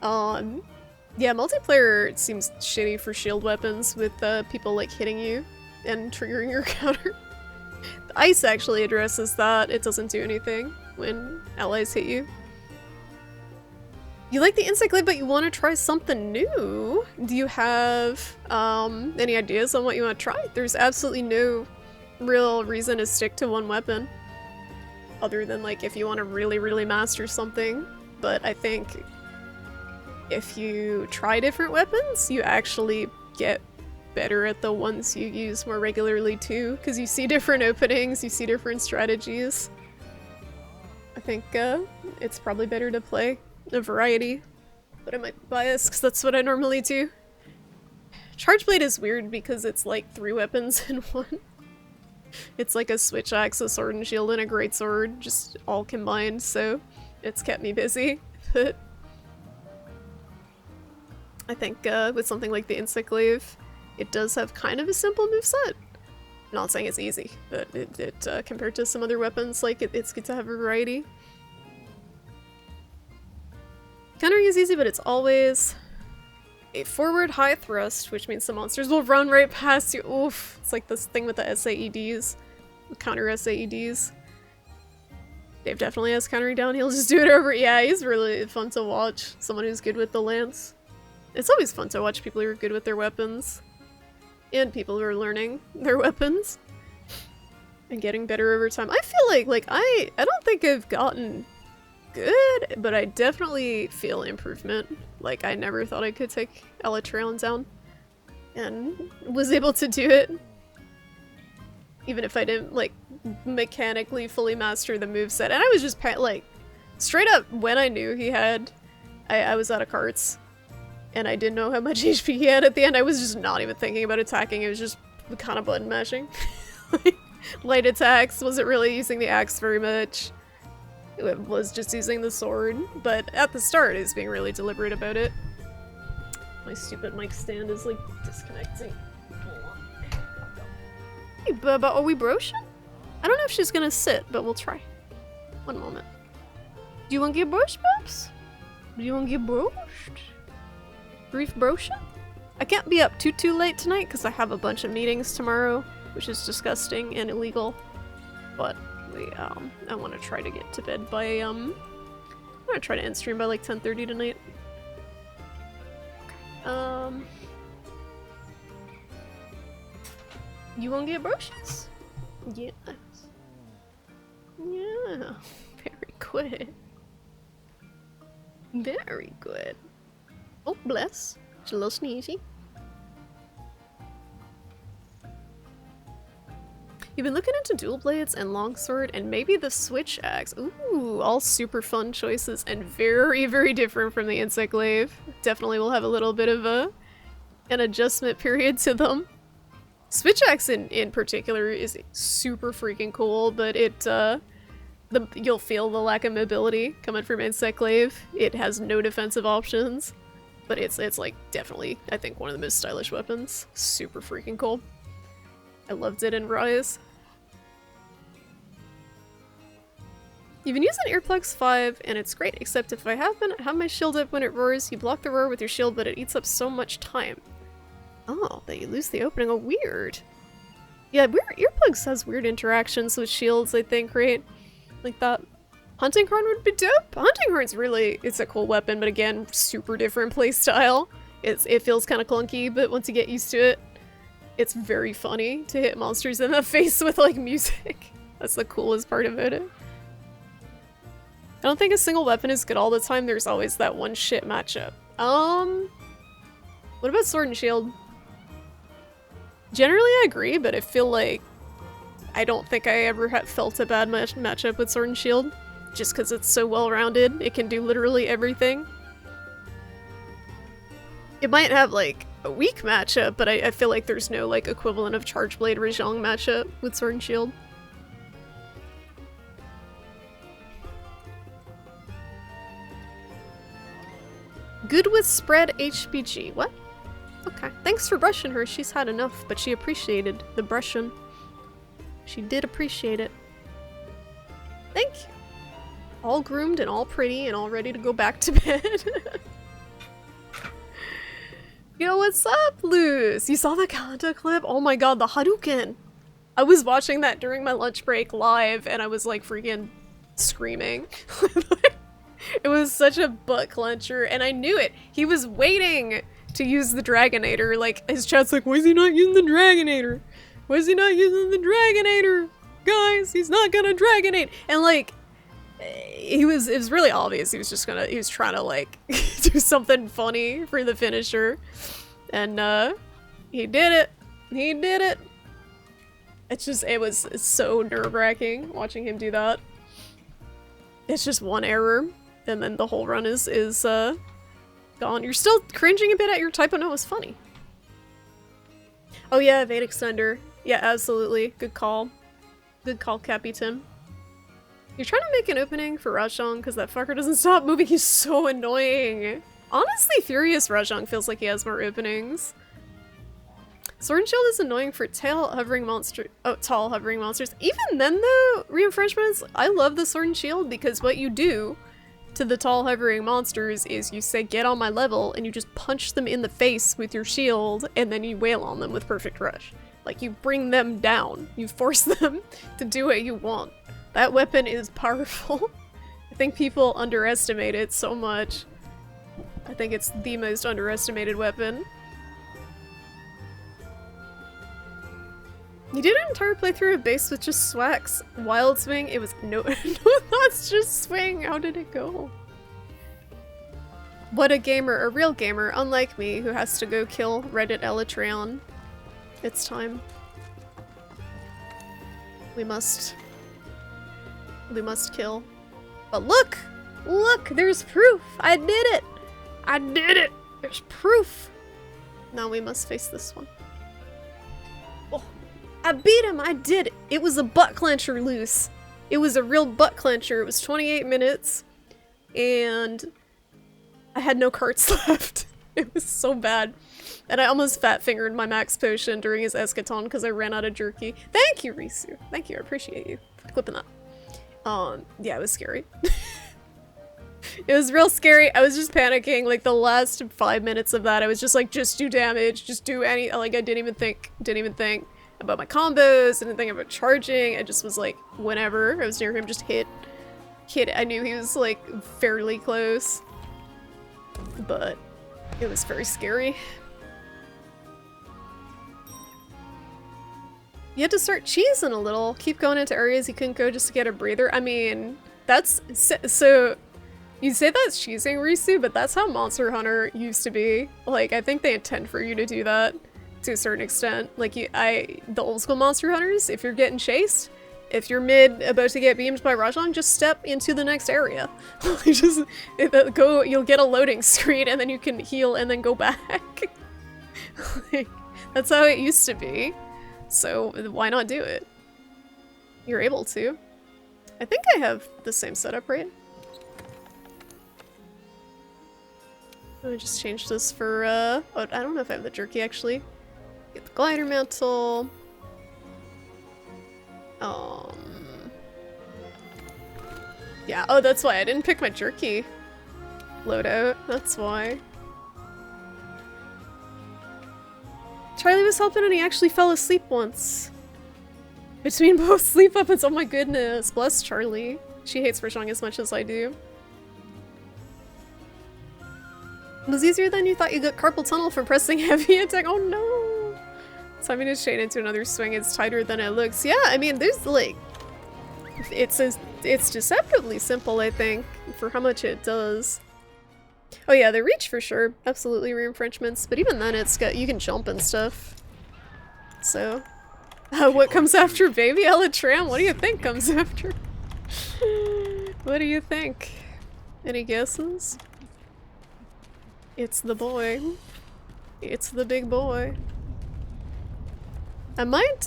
Yeah, multiplayer seems shitty for shield weapons with people, like, hitting you and triggering your counter. The ice actually addresses that. It doesn't do anything when allies hit you. You like the Insect Glaive, but you want to try something new? Do you have any ideas on what you want to try? There's absolutely no real reason to stick to one weapon. Other than, like, if you want to really, really master something. But I think if you try different weapons, you actually get better at the ones you use more regularly too, because you see different openings, you see different strategies. I think it's probably better to play a variety, but I might be biased because that's what I normally do. Chargeblade is weird because it's like 3 weapons in one. It's like a switch axe, a sword and shield, and a greatsword, just all combined, so it's kept me busy. But I think with something like the Insect Glaive, it does have kind of a simple moveset. Not saying it's easy, but it compared to some other weapons, like it's good to have a variety. Countering is easy, but it's always a forward high thrust, which means the monsters will run right past you. Oof, it's like this thing with the SAEDs, the counter SAEDs. Dave definitely has countering down, he'll just do it over. Yeah, he's really fun to watch, someone who's good with the lance. It's always fun to watch people who are good with their weapons. And people who are learning their weapons. And getting better over time. I feel like I don't think I've gotten good, but I definitely feel improvement. Like, I never thought I could take Elatrion down. And was able to do it. Even if I didn't, like, mechanically fully master the moveset. And I was just, like, straight up, when I knew he had... I was out of cards. And I didn't know how much HP he had at the end. I was just not even thinking about attacking. It was just kind of button mashing. Light attacks, wasn't really using the axe very much. It was just using the sword. But at the start, I was being really deliberate about it. My stupid mic stand is, like, disconnecting. Hold on. Hey, Bubba, are we broaching? I don't know if she's gonna sit, but we'll try. One moment. Do you want to get broached, Babs? Do you want to get broached? Brief brochure? I can't be up too late tonight because I have a bunch of meetings tomorrow, which is disgusting and illegal. But I want to try to get to bed by I'm gonna try to end stream by like 10:30 tonight. You want to get brochures? Yes. Yeah. Very good. Very good. Oh, bless. It's a little sneezy. You've been looking into dual blades and longsword and maybe the switch axe. Ooh, all super fun choices and very, very different from the Insect Glaive. Definitely will have a little bit of an adjustment period to them. Switch axe in particular is super freaking cool, but you'll feel the lack of mobility coming from Insect Glaive. It has no defensive options. But it's like definitely, I think, one of the most stylish weapons. Super freaking cool. I loved it in Rise. You've been using Earplugs 5 and it's great, except if I have my shield up when it roars, you block the roar with your shield, but it eats up so much time. Oh, that you lose the opening. Oh, weird. Yeah, Earplugs has weird interactions with shields, I think, right? Like that. Hunting Horn would be dope. Hunting Horn's really, it's a cool weapon, but again, super different playstyle. It feels kind of clunky, but once you get used to it, it's very funny to hit monsters in the face with, like, music. That's the coolest part of it. I don't think a single weapon is good all the time. There's always that one shit matchup. What about Sword and Shield? Generally, I agree, but I feel like I don't think I ever have felt a bad matchup with Sword and Shield. Just because it's so well-rounded. It can do literally everything. It might have, like, a weak matchup, but I feel like there's no, like, equivalent of Charge Blade Rajang matchup with Sword and Shield. Good with spread HPG. What? Okay. Thanks for brushing her. She's had enough, but she appreciated the brushing. She did appreciate it. Thank you. All groomed and all pretty and all ready to go back to bed. Yo, what's up, Luz? You saw the Kanta clip? Oh my god, the Hadouken! I was watching that during my lunch break live and I was like freaking screaming. It was such a butt clencher and I knew it. He was waiting to use the Dragonator. Like, his chat's like, why is he not using the Dragonator? Why is he not using the Dragonator? Guys, he's not gonna Dragonate! And like, it was really obvious he was trying to like do something funny for the finisher. And he did it. He did it. It was so nerve-wracking watching him do that. It's just one error and then the whole run is gone. You're still cringing a bit at your typo. No, it was funny. Oh yeah, Evade Extender. Yeah, absolutely. Good call. Good call, Capitan. You're trying to make an opening for Rajang because that fucker doesn't stop moving. He's so annoying. Honestly, Furious Rajang feels like he has more openings. Sword and Shield is annoying for tall hovering monsters. Even then though, reinforcements, I love the Sword and Shield because what you do to the tall hovering monsters is you say get on my level and you just punch them in the face with your shield and then you wail on them with Perfect Rush. Like, you bring them down. You force them to do what you want. That weapon is powerful. I think people underestimate it so much. I think it's the most underestimated weapon. You did an entire playthrough of base with just Swack's Wild Swing. It was no thoughts, just swing. How did it go? What a gamer, a real gamer, unlike me, who has to go kill Reddit Elytron. It's time. We must kill. But look! Look! There's proof! I did it! I did it! There's proof! Now we must face this one. Oh, I beat him! I did it! It was a butt clencher, Loose. It was a real butt clencher. It was 28 minutes. And I had no carts left. It was so bad. And I almost fat-fingered my max potion during his eschaton because I ran out of jerky. Thank you, Risu. Thank you, I appreciate you for clipping that. Yeah, it was scary. It was real scary. I was just panicking. Like, the last 5 minutes of that, I was just like, just do damage, just do any, like, I didn't even think about my combos, didn't think about charging. I just was like, whenever I was near him, just hit. I knew he was, like, fairly close. But it was very scary. You had to start cheesing a little. Keep going into areas you couldn't go just to get a breather. I mean, that's... So, you say that's cheesing, Risu, but that's how Monster Hunter used to be. Like, I think they intend for you to do that to a certain extent. Like, the old school Monster Hunters, if you're getting chased, if you're about to get beamed by Rajang, just step into the next area. You'll get a loading screen and then you can heal and then go back. Like, that's how it used to be. So why not do it? You're able to. I think I have the same setup, right? Let me just change this for, oh, I don't know if I have the jerky, actually. Get the glider mantle. Yeah, oh, that's why I didn't pick my jerky loadout. That's why. was helping and he actually fell asleep once. Between both sleep weapons, oh my goodness. Bless Charlie. She hates Pershong as much as I do. It was easier than you thought. You got carpal tunnel from pressing heavy attack. Oh no! Timing to chain into another swing. It's tighter than it looks. Yeah, I mean, there's like... It's deceptively simple, I think, for how much it does. Oh yeah, the reach for sure. Absolutely re-infringements. But even then, it's got... You can jump and stuff. So... what comes after Baby Elytran? What do you think comes after? What do you think? Any guesses? It's the boy. It's the big boy. I might,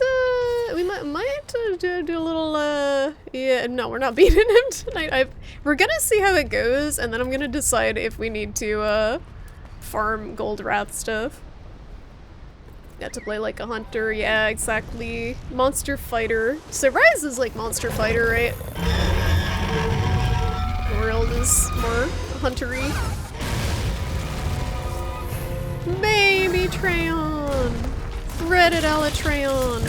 we might do a little, yeah, no, we're not beating him tonight. We're gonna see how it goes, and then I'm gonna decide if we need to, farm Gold Wrath stuff. Got to play like a hunter, yeah, exactly. Monster Fighter. So Rise is like Monster Fighter, right? World is more huntery. Baby Trayon! Reddit Elytran!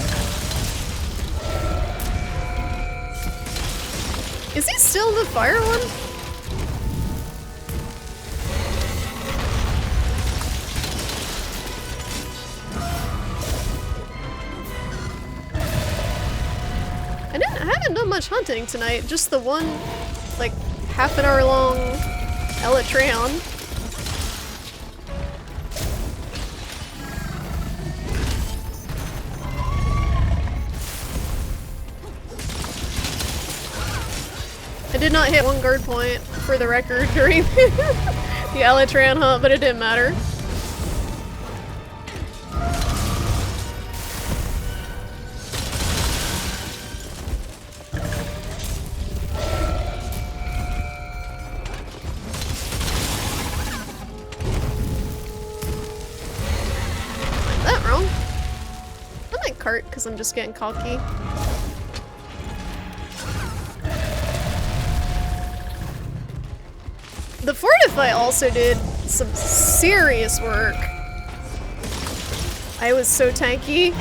Is he still the fire one? I haven't done much hunting tonight, just the one, like, half an hour long Elytran. I did not hit one guard point, for the record, during the Elytran hunt, but it didn't matter. That wrong. I might cart because I'm just getting cocky. The Fortify also did some serious work. I was so tanky.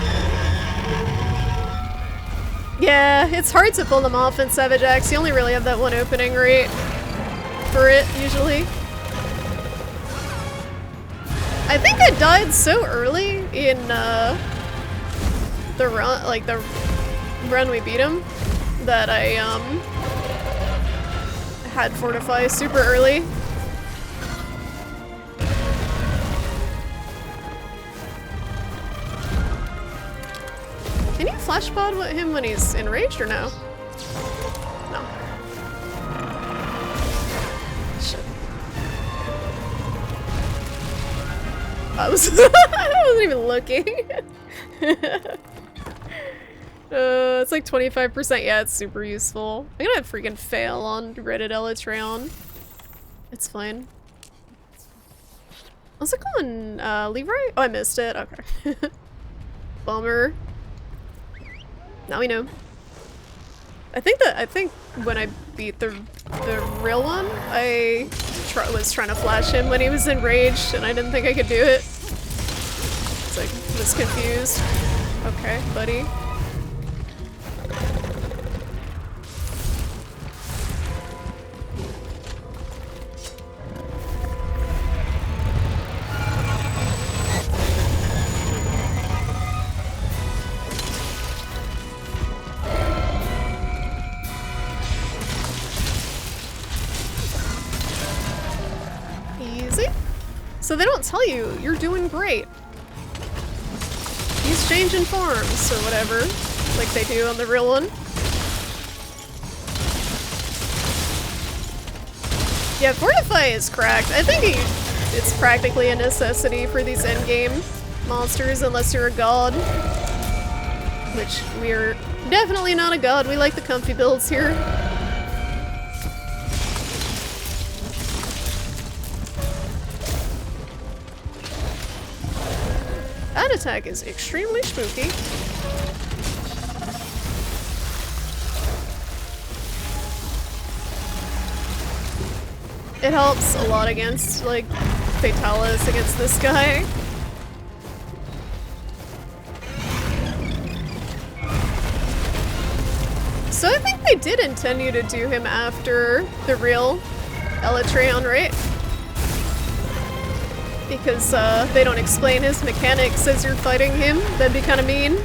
Yeah, it's hard to pull them off in Savage Axe. You only really have that one opening rate for it, usually. I think I died so early in the run, like the run we beat him, that I had Fortify super early. Can you flash pod him when he's enraged or no? No. Shit. I wasn't even looking. It's like 25%. Yeah, it's super useful. I'm gonna freaking fail on Reddit Elytran. It's fine. What's it going? Leroy? Oh, I missed it. Okay. Bummer. Now we know. I think when I beat the real one, I was trying to flash him when he was enraged, and I didn't think I could do it. It's like, was confused. Okay, buddy. Easy. So they don't tell you, you're doing great. He's changing forms or whatever, like they do on the real one. Yeah, Fortify is cracked. I think it's practically a necessity for these endgame monsters unless you're a god. Which we're definitely not a god. We like the comfy builds here. That attack is extremely spooky. It helps a lot against, like, Fatalis against this guy. So I think they did intend you to do him after the real Elytreon, right? Because they don't explain his mechanics as you're fighting him. That'd be kind of mean.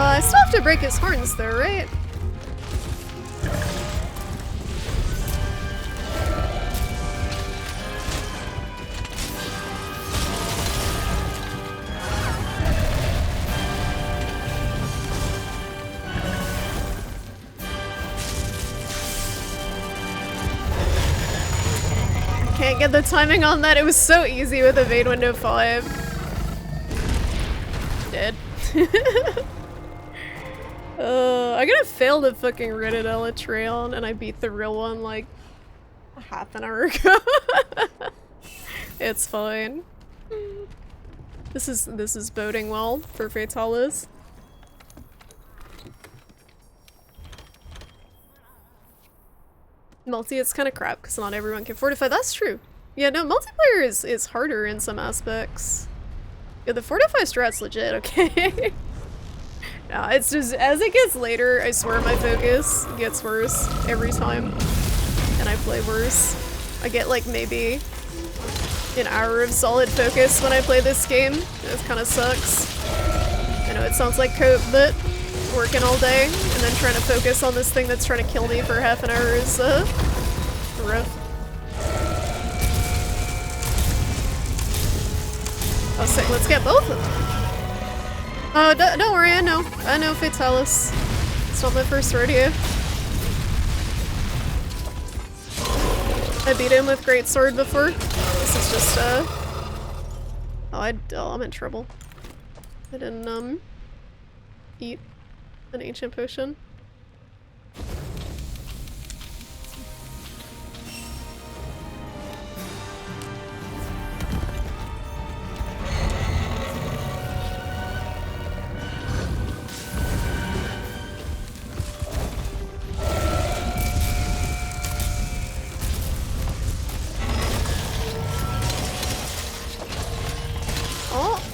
I still have to break his horns though, right? I can't get the timing on that. It was so easy with Evade Window 5. Dead. I gotta fail the fucking Reddit Elytreon and I beat the real one like half an hour ago. It's fine. This is boding well for Fatalis. Multi, it's kind of crap because not everyone can fortify. That's true. Yeah, no, multiplayer is harder in some aspects. Yeah, the fortify strat's legit, okay? No, it's just, as it gets later, I swear my focus gets worse every time. And I play worse. I get like maybe an hour of solid focus when I play this game. It kind of sucks. I know it sounds like cope, but working all day and then trying to focus on this thing that's trying to kill me for half an hour is rough. Oh, sick. Let's get both of them. Oh, don't worry, I know Fatalis. It's not my first rodeo. I beat him with Great Sword before. This is just, oh, I'm in trouble. I didn't, eat an ancient potion.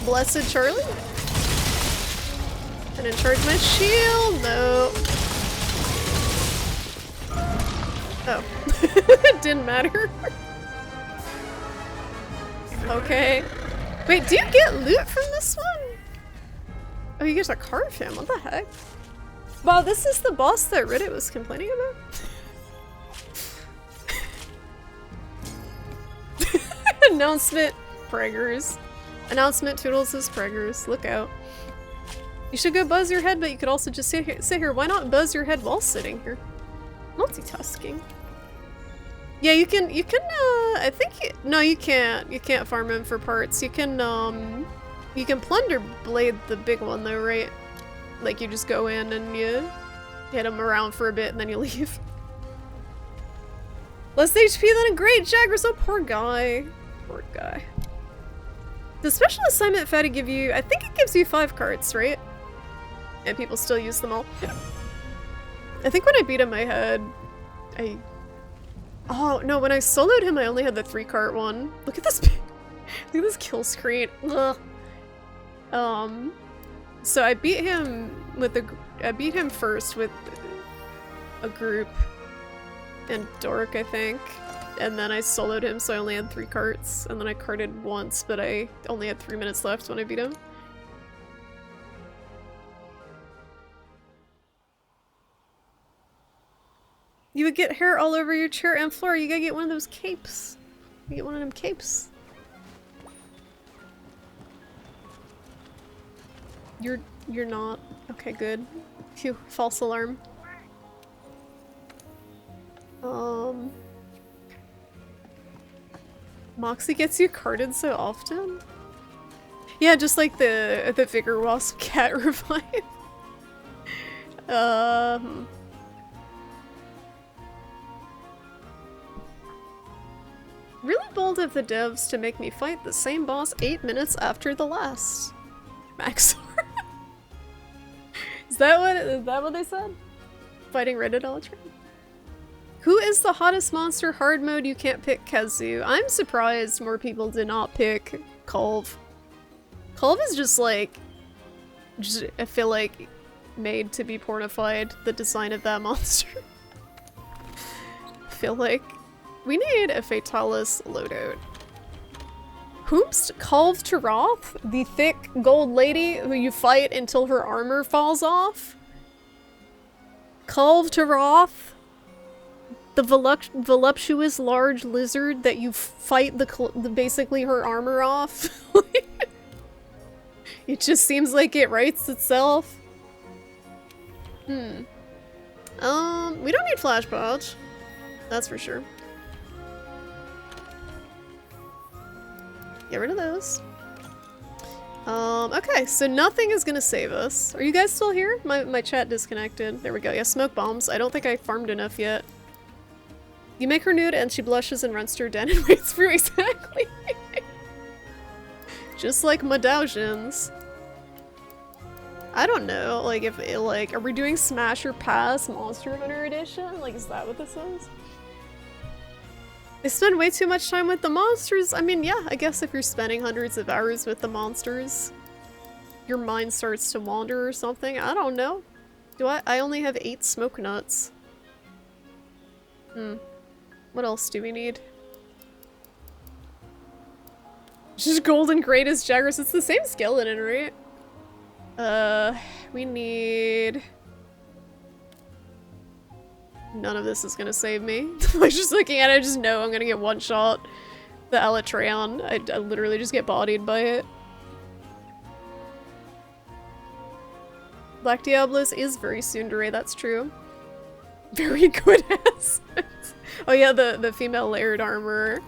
Blessed Charlie? I didn't charge my shield, no. Oh. It didn't matter. Okay. Wait, do you get loot from this one? Oh, you get to carve him, what the heck? Wow, this is the boss that Reddit was complaining about? Announcement, preggers. Announcement, Toodles is preggers. Look out. You should go buzz your head, but you could also just sit here. Why not buzz your head while sitting here? Multitasking. Yeah, you can, I think, no, you can't. You can't farm him for parts. You can plunder blade the big one though, right? Like you just go in and you hit him around for a bit and then you leave. Less HP than a great Jagger, so poor guy. Poor guy. The special assignment Fatty give you, I think it gives you 5 carts, right? And people still use them all. Yeah. I think when I beat him I had, oh no, when I soloed him I only had the 3 cart one. Look at this, look at this kill screen. Ugh. So I beat him with I beat him first with a group and Dork, I think. And then I soloed him, so I only had 3 carts. And then I carted once, but I only had 3 minutes left when I beat him. You would get hair all over your chair and floor. You gotta get one of those capes. You get one of them capes. You're not. Okay, good. Phew, false alarm. Moxie gets you carded so often? Yeah, just like the Vigor Wasp cat revive. Really bold of the devs to make me fight the same boss 8 minutes after the last. Maxor. Is that what they said? Fighting Reddit Ultra? Who is the hottest monster hard mode you can't pick Kazu? I'm surprised more people did not pick Kulve. Kulve is just like, I feel like, made to be pornified, the design of that monster. I feel like we need a Fatalis loadout. Whomst Kulve Taroth? The thick gold lady who you fight until her armor falls off? Kulve Taroth? The voluptuous large lizard that you fight basically her armor off? It just seems like it writes itself. We don't need Flash Pouch. That's for sure. Get rid of those. Okay, so nothing is gonna save us. Are you guys still here? My chat disconnected. There we go. Yeah, smoke bombs. I don't think I farmed enough yet. You make her nude and she blushes and runs to her den and waits for you. Exactly. Just like Madaujins. I don't know, like, if it, like, are we doing Smash or Pass Monster Hunter Edition? Like, is that what this is? They spend way too much time with the monsters. I mean, yeah, I guess if you're spending hundreds of hours with the monsters, your mind starts to wander or something. I don't know. I only have 8 smoke nuts. What else do we need? Just golden greatest Jagras. It's the same skeleton, right? We need... None of this is gonna save me. I'm just looking at it, I just know I'm gonna get one shot. The Elytreon. I literally just get bodied by it. Black Diablos is very tsundere, that's true. Very good ass. Oh yeah, the female layered armor.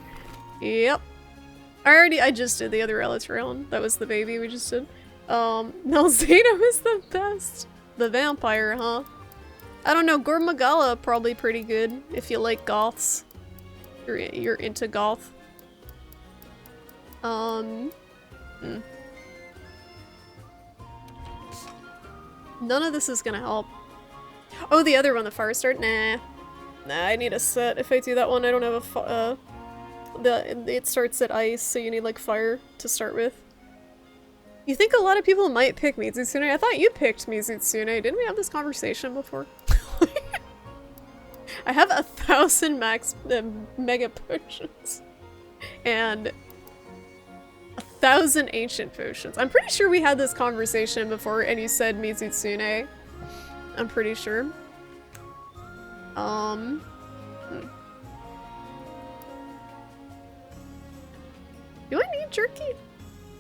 Yep. I just did the other Elytreon. That was the baby we just did. Malzeno is the best. The vampire, huh? I don't know, Gormagala probably pretty good if you like goths. You're into goth. None of this is gonna help. Oh, the other one, the fire start? Nah. Nah, I need a set. If I do that one, I don't have a it starts at ice, so you need like fire to start with. You think a lot of people might pick Mizutsune? I thought you picked Mizutsune. Didn't we have this conversation before? I have 1,000 max mega potions. And 1,000 ancient potions. I'm pretty sure we had this conversation before and you said Mizutsune. I'm pretty sure. Do I need jerky?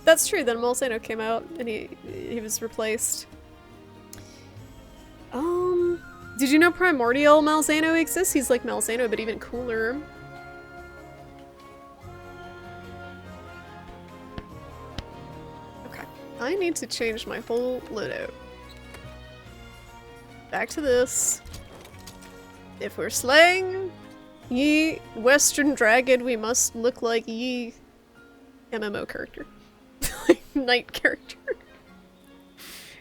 That's true, then Malzeno came out and he was replaced. Did you know Primordial Malzeno exists? He's like Malzeno, but even cooler. Okay, I need to change my whole loadout. Back to this. If we're slaying ye Western Dragon, we must look like ye MMO character. Like, knight character.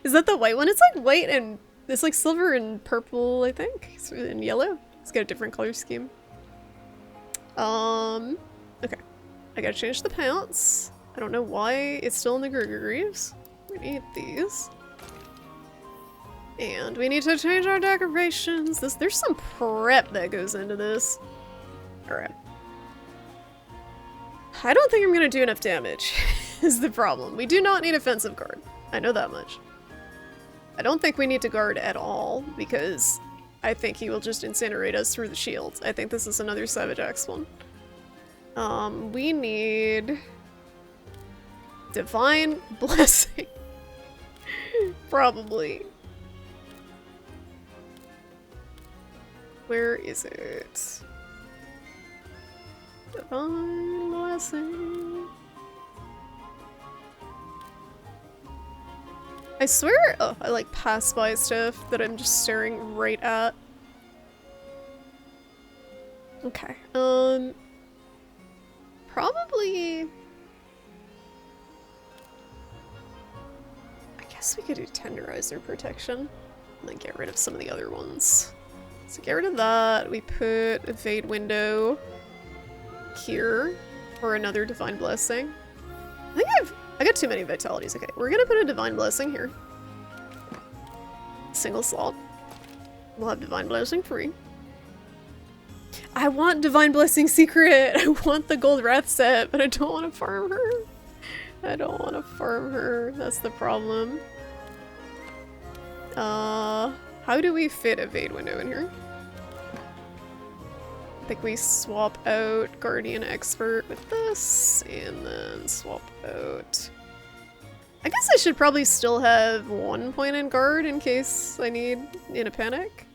Is that the white one? It's like white and it's like silver and purple, I think. And yellow. It's got a different color scheme. Okay. I gotta change the pants. I don't know why it's still in the Greaves. We need these. And we need to change our decorations. There's some prep that goes into this. Alright. I don't think I'm gonna do enough damage, is the problem. We do not need offensive guard. I know that much. I don't think we need to guard at all, because I think he will just incinerate us through the shields. I think this is another Savage X one. We need... Divine Blessing. Probably. Where is it? Divine blessing. I swear, oh, I like pass by stuff that I'm just staring right at. Okay, probably... I guess we could do tenderizer protection and then get rid of some of the other ones. So get rid of that, we put evade window here for another divine blessing. I think I got too many vitalities. Okay, we're gonna put a divine blessing here. Single slot. We'll have divine blessing free. I want divine blessing secret. I want the gold wrath set, but I don't want to farm her. I don't want to farm her. That's the problem. How do we fit evade window in here? I think we swap out Guardian Expert with this, and then swap out... I guess I should probably still have 1 point in guard in case I need in a panic.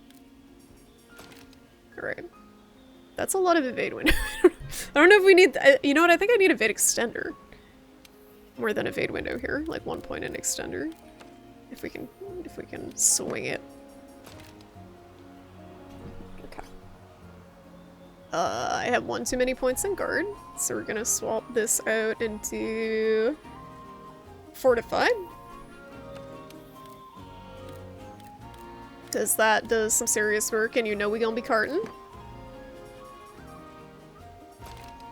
Alright. That's a lot of evade window. I don't know if we need... you know what? I think I need evade extender. More than evade window here. Like 1 point in extender. If we can swing it. Okay. I have 1 too many points in guard, so we're gonna swap this out into fortified. Does that does some serious work, and you know we gonna be carting.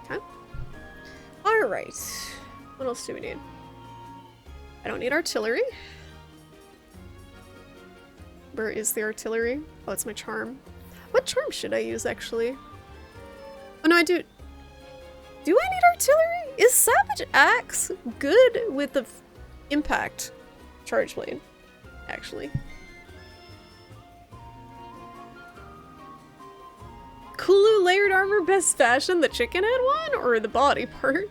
Okay. Alright. What else do we need? I don't need artillery. Where is the artillery? Oh, it's my charm. What charm should I use, actually? Oh no, I do. Do I need artillery? Is Savage Axe good with the impact charge blade, actually? Kulu layered armor best fashion, the chicken head one, or the body part?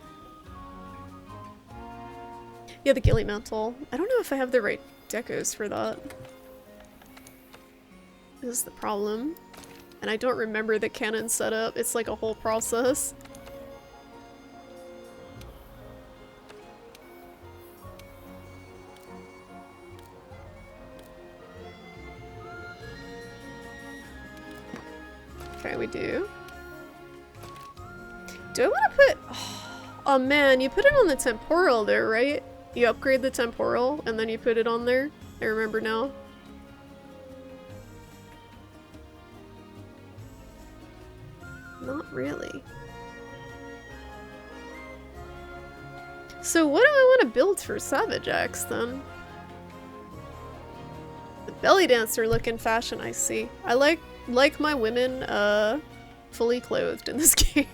Yeah, the ghillie mantle. I don't know if I have the right decos for that. This is the problem. And I don't remember the cannon setup. It's like a whole process. Okay, we do. Do I want to put... Oh man, you put it on the temporal there, right? You upgrade the temporal and then you put it on there. I remember now. Not really. So what do I want to build for Savage Axe then? The belly dancer looking fashion, I see. I like my women fully clothed in this game.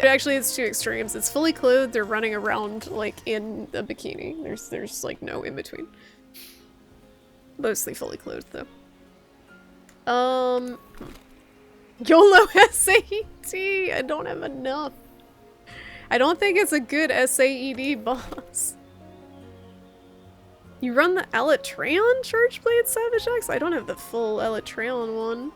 Actually, it's two extremes. It's fully clothed, they're running around like in a bikini. There's like no in between. Mostly fully clothed though. YOLO SAED! I don't have enough. I don't think it's a good SAED boss. You run the Elytreon Charge Blade Savage Axe? I don't have the full Elytreon one.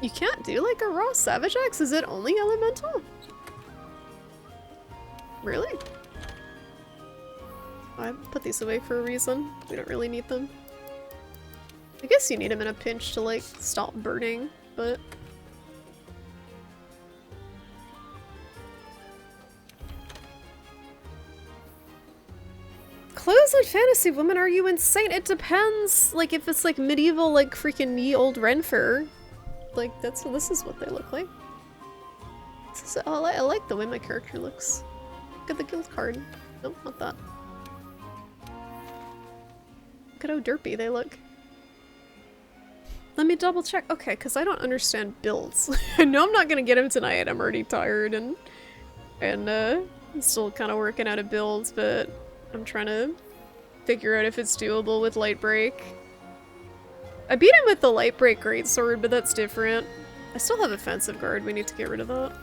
You can't do like a raw Savage Axe? Is it only elemental? Really? I put these away for a reason. We don't really need them. I guess you need them in a pinch to like stop burning, but... Clothes like fantasy woman, are you insane? It depends, like if it's like medieval, like freaking ye old Renfer. Like this is what they look like. I like the way my character looks. Look at the guild card. Nope, not that. Look at how derpy they look. Let me double check. Okay, because I don't understand builds. I know I'm not gonna get him tonight. I'm already tired and I'm still kind of working out of builds, but I'm trying to figure out if it's doable with Lightbreak. I beat him with the Lightbreak Greatsword, but that's different. I still have Offensive Guard. We need to get rid of that.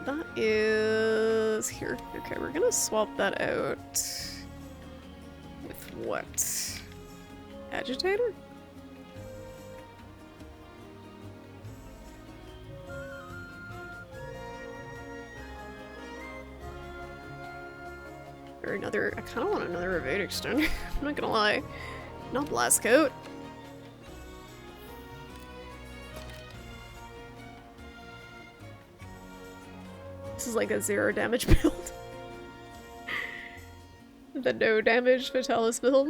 That is here. Okay, we're gonna swap that out. With what? Agitator? Or another, I kind of want another evade extender. I'm not gonna lie. Not blast coat. This is like a 0 damage build. The no damage Fatalis build.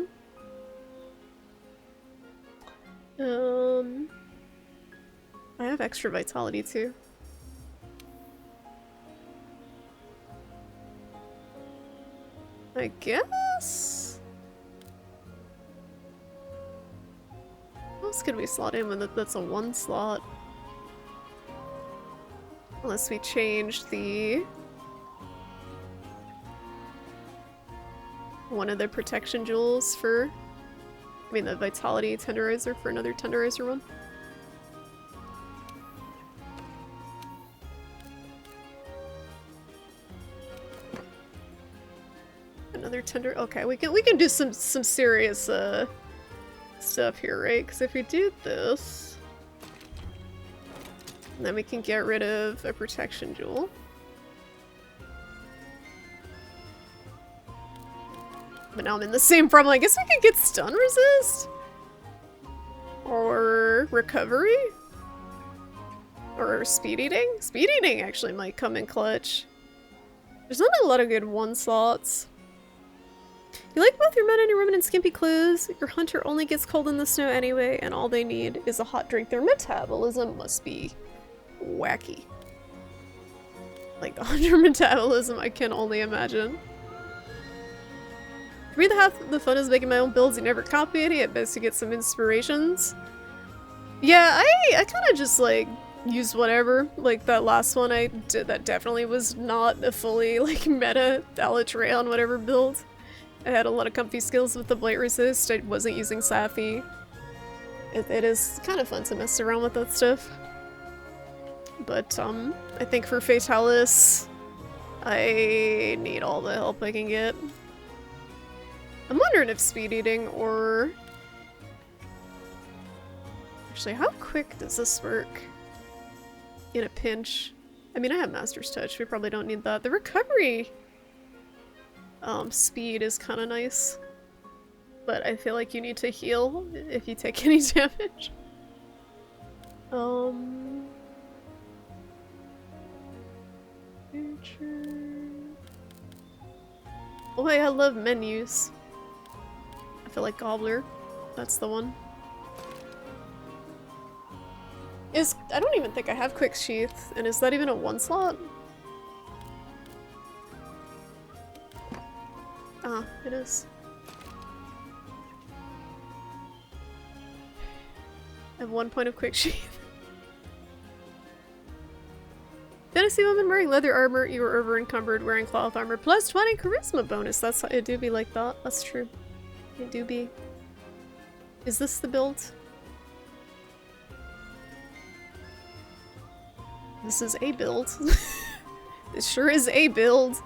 I have extra vitality too. I guess? What else could we slot in when that's a 1 slot? Unless we change the... one of the protection jewels for... I mean the vitality tenderizer for another tenderizer one. Another tender. Okay, we can do some serious stuff here, right? Because if we do this, then we can get rid of a protection jewel. But now I'm in the same problem. I guess we could get stun resist? Or recovery? Or speed eating? Speed eating actually might come in clutch. There's not a lot of good 1 slots. You like both your men and your women in skimpy clothes. Your hunter only gets cold in the snow anyway, and all they need is a hot drink. Their metabolism must be wacky. Like the hunter metabolism, I can only imagine. For me, half the fun is making my own builds. You never copy any. At best, you get some inspirations. Yeah, I kind of just like use whatever. Like that last one I did, that definitely was not a fully like meta Alatreon whatever build. I had a lot of comfy skills with the Blight Resist. I wasn't using Sappy. It is kind of fun to mess around with that stuff. But I think for Fatalis, I need all the help I can get. I'm wondering if speed eating or... Actually, how quick does this work in a pinch? I mean, I have Master's Touch. We probably don't need that. The recovery speed is kind of nice. But I feel like you need to heal if you take any damage. Oh hey, I love menus. I feel like Gobbler. That's the one. I don't even think I have Quick Sheath, and is that even a 1 slot? Ah, it is. I have 1 point of Quick Sheath. Fantasy woman wearing leather armor, you are over encumbered wearing cloth armor, plus 20 charisma bonus. That's it do be like that. That's true. It do be. Is this the build? This is a build. This sure is a build.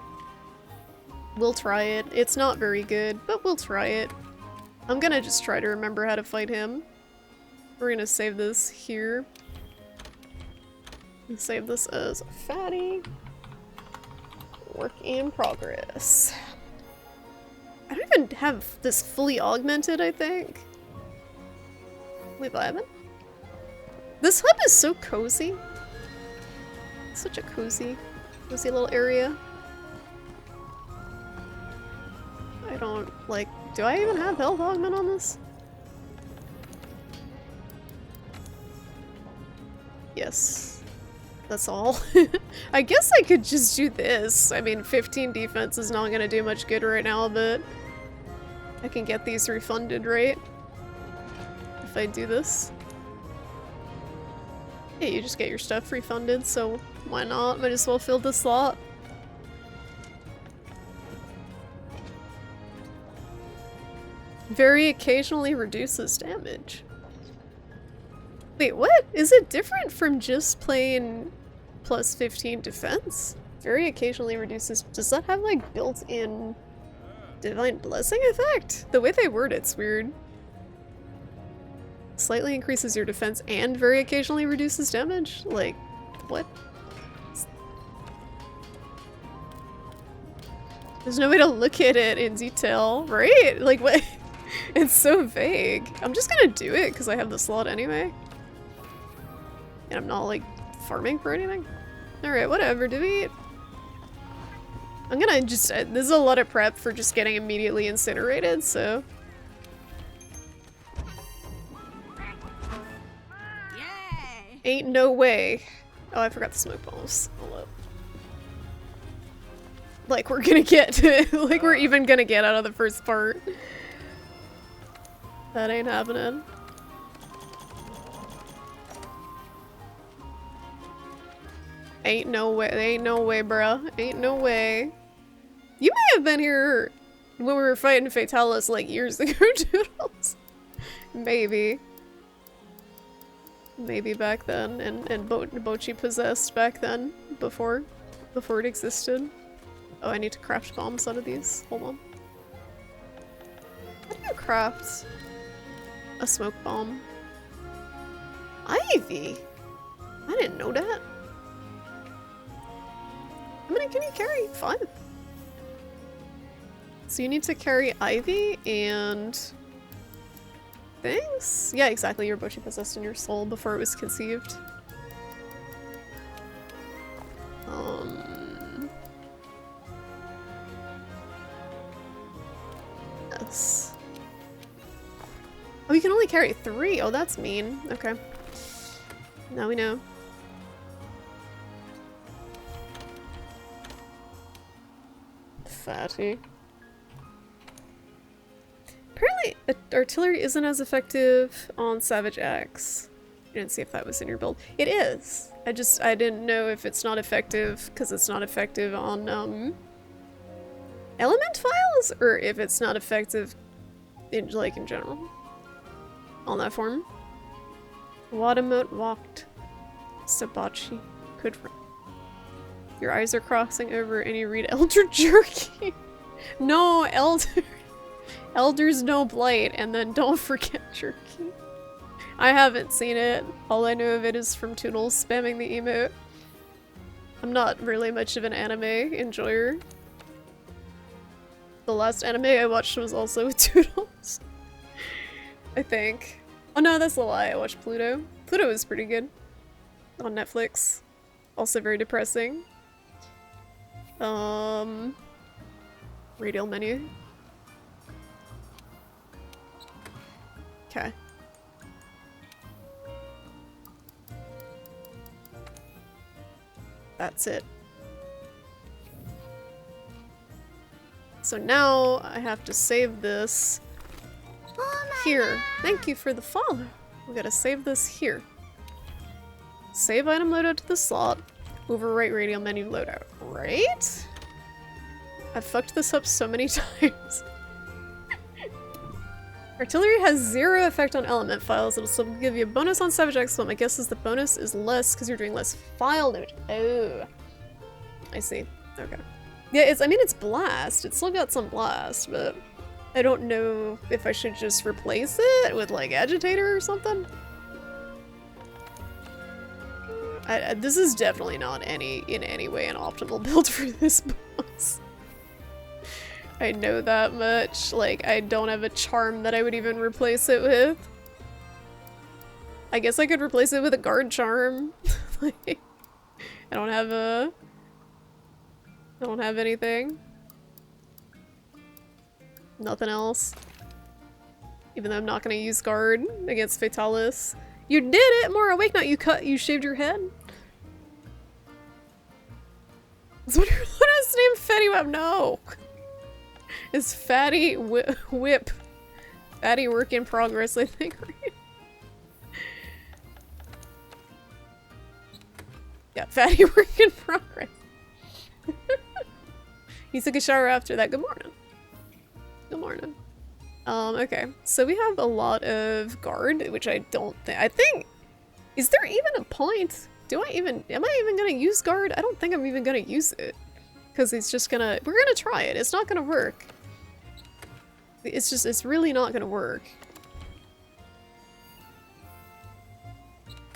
We'll try it. It's not very good, but we'll try it. I'm gonna just try to remember how to fight him. We're gonna save this here. And save this as a fatty. Work in progress. I don't even have this fully augmented, I think. Wait, I haven't? This hub is so cozy. Such a cozy little area. I don't, like, do I even have health augment on this? Yes. That's all. I guess I could just do this. I mean, 15 defense is not gonna do much good right now, but I can get these refunded, right? If I do this. Yeah, you just get your stuff refunded, so why not? Might as well fill the slot. Very occasionally reduces damage. Wait, what? Is it different from just plain plus 15 defense? Very occasionally reduces... Does that have like built-in Divine Blessing effect? The way they word it's weird. Slightly increases your defense and very occasionally reduces damage? Like, what? There's no way to look at it in detail, right? Like, what? It's so vague. I'm just gonna do it because I have the slot anyway. And I'm not, like, farming for anything. Alright, whatever, delete. I'm gonna just, this is a lot of prep for just getting immediately incinerated, so. Yay! Ain't no way. Oh, I forgot the smoke bombs. Hold up. Like we're gonna get to, like we're even gonna get out of the first part. That ain't happening. Ain't no way, bruh. Ain't no way. You may have been here when we were fighting Fatalis like years ago, Doodles. Maybe. Maybe back then, and Bochi possessed back then, before it existed. Oh, I need to craft bombs out of these. Hold on. How do you craft a smoke bomb? Ivy? I didn't know that. How many can you carry? 5. So you need to carry Ivy and things? Yeah, exactly. Your Bochi possessed in your soul before it was conceived. Yes. Oh, you can only carry 3. Oh, that's mean. Okay. Now we know. Fatty. Apparently, artillery isn't as effective on Savage Axe. I didn't see if that was in your build. It is. I didn't know if it's not effective because it's not effective on element files, or if it's not effective in in general on that form. Wadamote walked. Sabachi. Good for. Your eyes are crossing over and you read Elder Jerky. No, Elder's no blight, and then don't forget Jerky. I haven't seen it. All I know of it is from Toodles spamming the emote. I'm not really much of an anime enjoyer. The last anime I watched was also with Toodles. I think. Oh no, that's a lie. I watched Pluto. Pluto was pretty good. On Netflix. Also very depressing. Radial menu. Okay. That's it. So now I have to save this here. Thank you for the follow. We gotta save this here. Save item loadout to the slot. Overwrite radial menu loadout. Right? I've fucked this up so many times. Artillery has 0 effect on element files. It'll still give you a bonus on Savage Axe, but my guess is the bonus is less because you're doing less file damage. Oh. I see. Okay. Yeah, I mean, it's blast. It's still got some blast, but I don't know if I should just replace it with, like, agitator or something. This is definitely not in any way an optimal build for this boss. I know that much. Like, I don't have a charm that I would even replace it with. I guess I could replace it with a guard charm. Like, I don't have anything. Nothing else. Even though I'm not gonna use guard against Fatalis. You did it! More awake now. You shaved your head? Is what his name? Fatty Whip? No! It's Fatty Whip. Fatty work in progress, I think, right? Yeah, Fatty work in progress. He took a shower after that. Good morning. Good morning. Okay. So we have a lot of guard, which I don't think- I think- is there even a point? Am I even gonna use guard? I don't think I'm even gonna use it. Because it's just gonna- we're gonna try it. It's not gonna work. It's really not gonna work.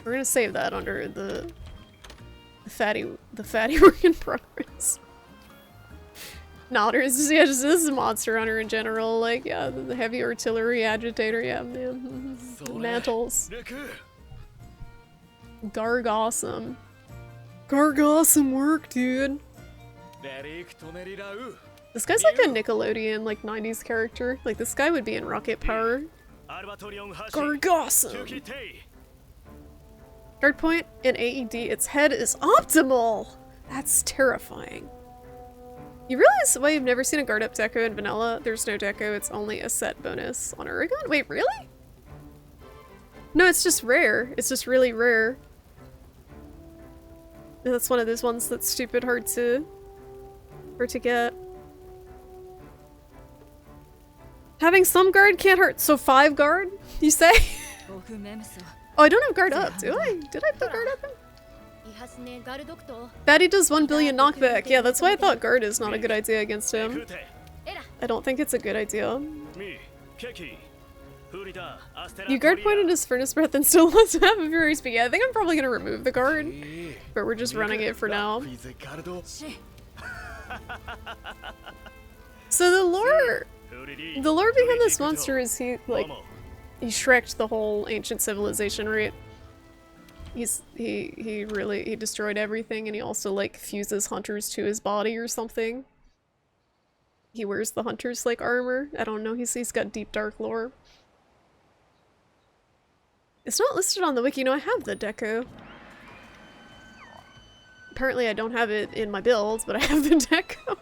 We're gonna save that under the fatty work in progress. No, there's yeah, just this is Monster Hunter in general. Like yeah, the heavy artillery agitator. Yeah, man. Mantles. Garg awesome. Garg awesome work, dude. This guy's like a Nickelodeon, like 90s character. Like this guy would be in Rocket Power. Garg awesome. Guard point in AED, its head is optimal! That's terrifying. You realize why you've never seen a guard up deco in vanilla? There's no deco, it's only a set bonus on Oregon? Wait, really? No, it's just rare. It's just really rare. That's one of those ones that's stupid hard to get. Having some guard can't hurt. So 5 guard, you say? Oh, I don't have guard up, do I? Did I put guard up in? Baddie does 1 billion knockback. Yeah, that's why I thought guard is not a good idea against him. I don't think it's a good idea. You guard pointed his furnace breath and still lets half of your HP. Yeah, I think I'm probably gonna remove the guard. But we're just running it for now. So the lore behind this monster is he Shrek'd the whole ancient civilization, right? He really destroyed everything, and he also like fuses hunters to his body or something. He wears the hunter's like armor. I don't know, he's got deep dark lore. It's not listed on the wiki. No, I have the deco. Apparently I don't have it in my build, but I have the deco.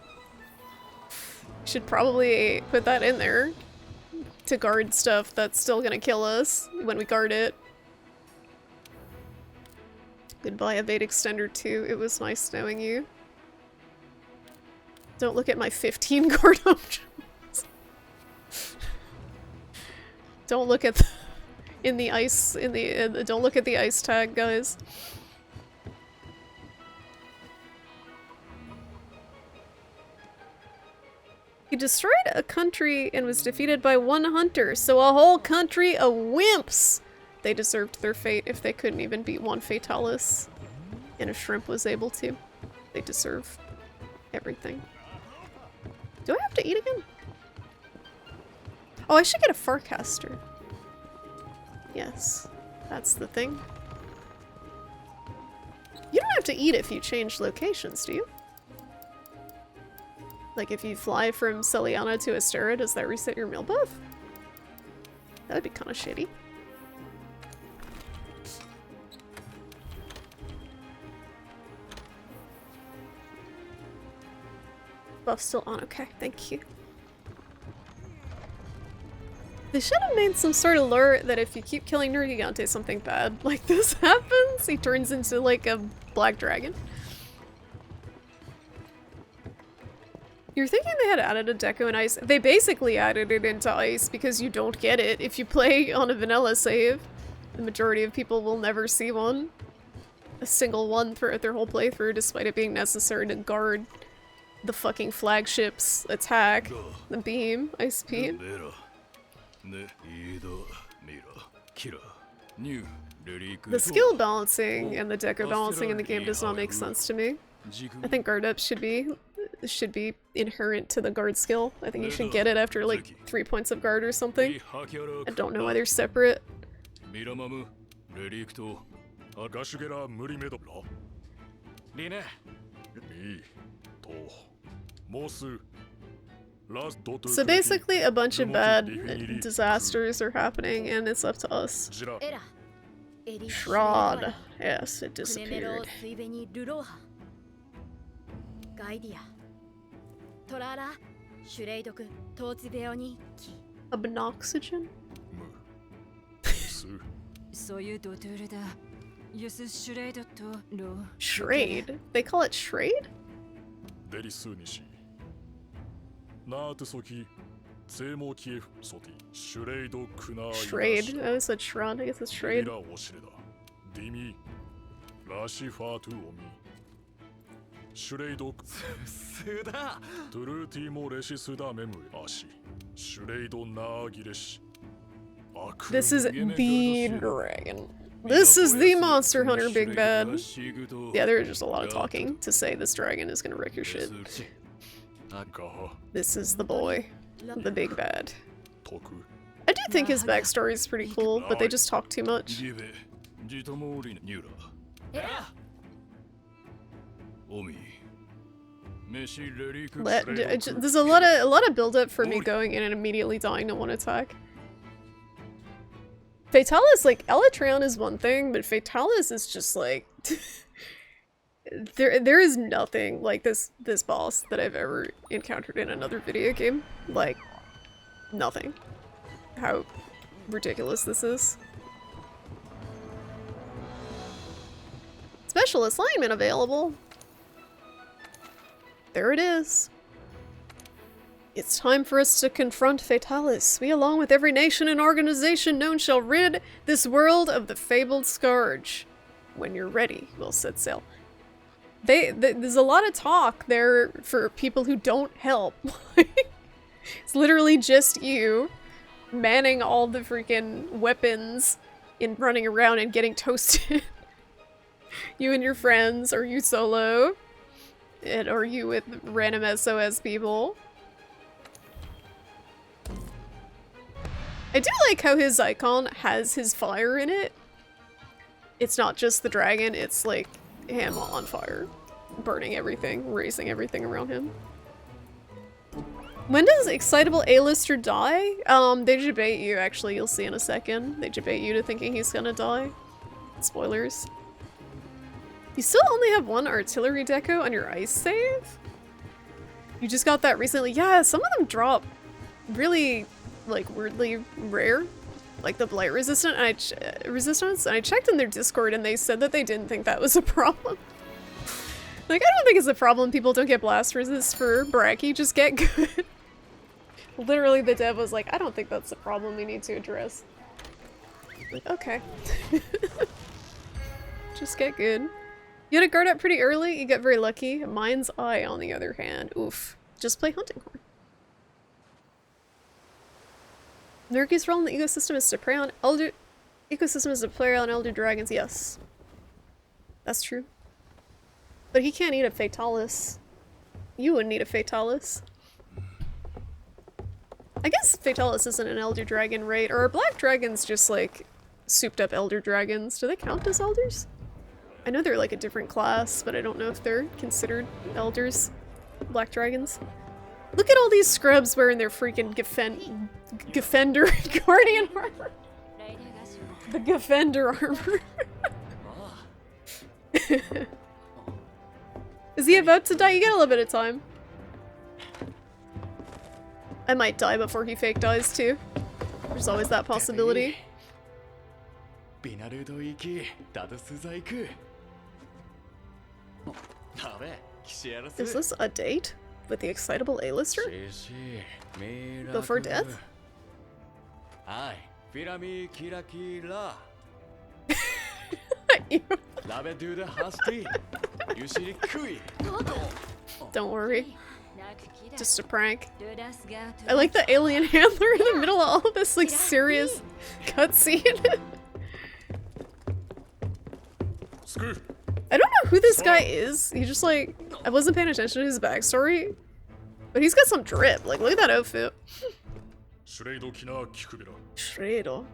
Should probably put that in there to guard stuff that's still gonna kill us when we guard it. Goodbye, Evade Extender 2. It was nice knowing you. Don't look at my 15 guard options. Don't look at don't look at the ice tag, guys. He destroyed a country and was defeated by 1 hunter, so a whole country of wimps! They deserved their fate if they couldn't even beat 1 Fatalis. And a shrimp was able to. They deserve everything. Do I have to eat again? Oh, I should get a Farcaster. Yes, that's the thing. You don't have to eat if you change locations, do you? Like if you fly from Celiana to Astera, does that reset your meal buff? That would be kind of shitty. Buff still on, okay, thank you. They should have made some sort of lure that if you keep killing Nergigante, something bad like this happens. He turns into like a black dragon. You're thinking they had added a deco in Ice? They basically added it into Ice because you don't get it if you play on a vanilla save. The majority of people will never see one. A single one throughout their whole playthrough, despite it being necessary to guard the fucking flagship's attack. The beam, Ice Beam. The skill balancing and the deco balancing in the game does not make sense to me. I think guard up should be inherent to the guard skill. I think you should get it after like 3 points of guard or something. I don't know why they're separate. So basically a bunch of bad disasters are happening and it's up to us. Shroud. Yes, it disappeared. Obnoxygen? Shrade? They call it Shrade? Shrade? I said Shrad, I guess it's Shrade. This is the dragon. This is the Monster Hunter Big Bad. Yeah, there's just a lot of talking to say this dragon is gonna wreck your shit. This is the boy, the Big Bad. I do think his backstory is pretty cool, but they just talk too much. There's a lot of build up for me going in and immediately dying to one attack. Fatalis, like, Elytron is one thing, but Fatalis is just like there is nothing like this boss that I've ever encountered in another video game. Like, nothing. How ridiculous this is. Special assignment available. There it is. It's time for us to confront Fatalis. We, along with every nation and organization known, shall rid this world of the fabled scourge. When you're ready, we'll set sail. There's a lot of talk there for people who don't help. It's literally just you manning all the freaking weapons and running around and getting toasted. You and your friends, or you solo. Or you with random SOS people. I do like how his icon has his fire in it. It's not just the dragon, it's like him on fire. Burning everything, erasing everything around him. When does Excitable A-lister die? They debate you, actually, you'll see in a second. They debate you to thinking he's gonna die. Spoilers. You still only have one artillery deco on your ice save? You just got that recently? Yeah, some of them drop really, like, weirdly rare. Like the blight resistance, and I checked in their Discord and they said that they didn't think that was a problem. Like, I don't think it's a problem people don't get blast resist for Bracky, just get good. Literally the dev was like, I don't think that's a problem we need to address. Like, okay. Just get good. You had to guard up pretty early, you got very lucky. Mind's Eye, on the other hand, oof. Just play Hunting Horn. Nerky's role in the ecosystem is to prey on elder dragons, yes. That's true. But he can't eat a Fatalis. You wouldn't eat a Fatalis. I guess Fatalis isn't an elder dragon, right? Or are black dragons just like souped up elder dragons? Do they count as elders? I know they're like a different class, but I don't know if they're considered elders. Black dragons. Look at all these scrubs wearing their freaking Gefender Guardian armor. The Gefender armor. Is he about to die? You got a little bit of time. I might die before he fake dies too. There's always that possibility. Is this a date with the excitable A-lister? Before death? Don't worry. Just a prank. I like the alien handler in the middle of all of this like serious cutscene. I don't know who this guy is. He just like, I wasn't paying attention to his backstory, but he's got some drip. Like, look at that outfit. Shredo.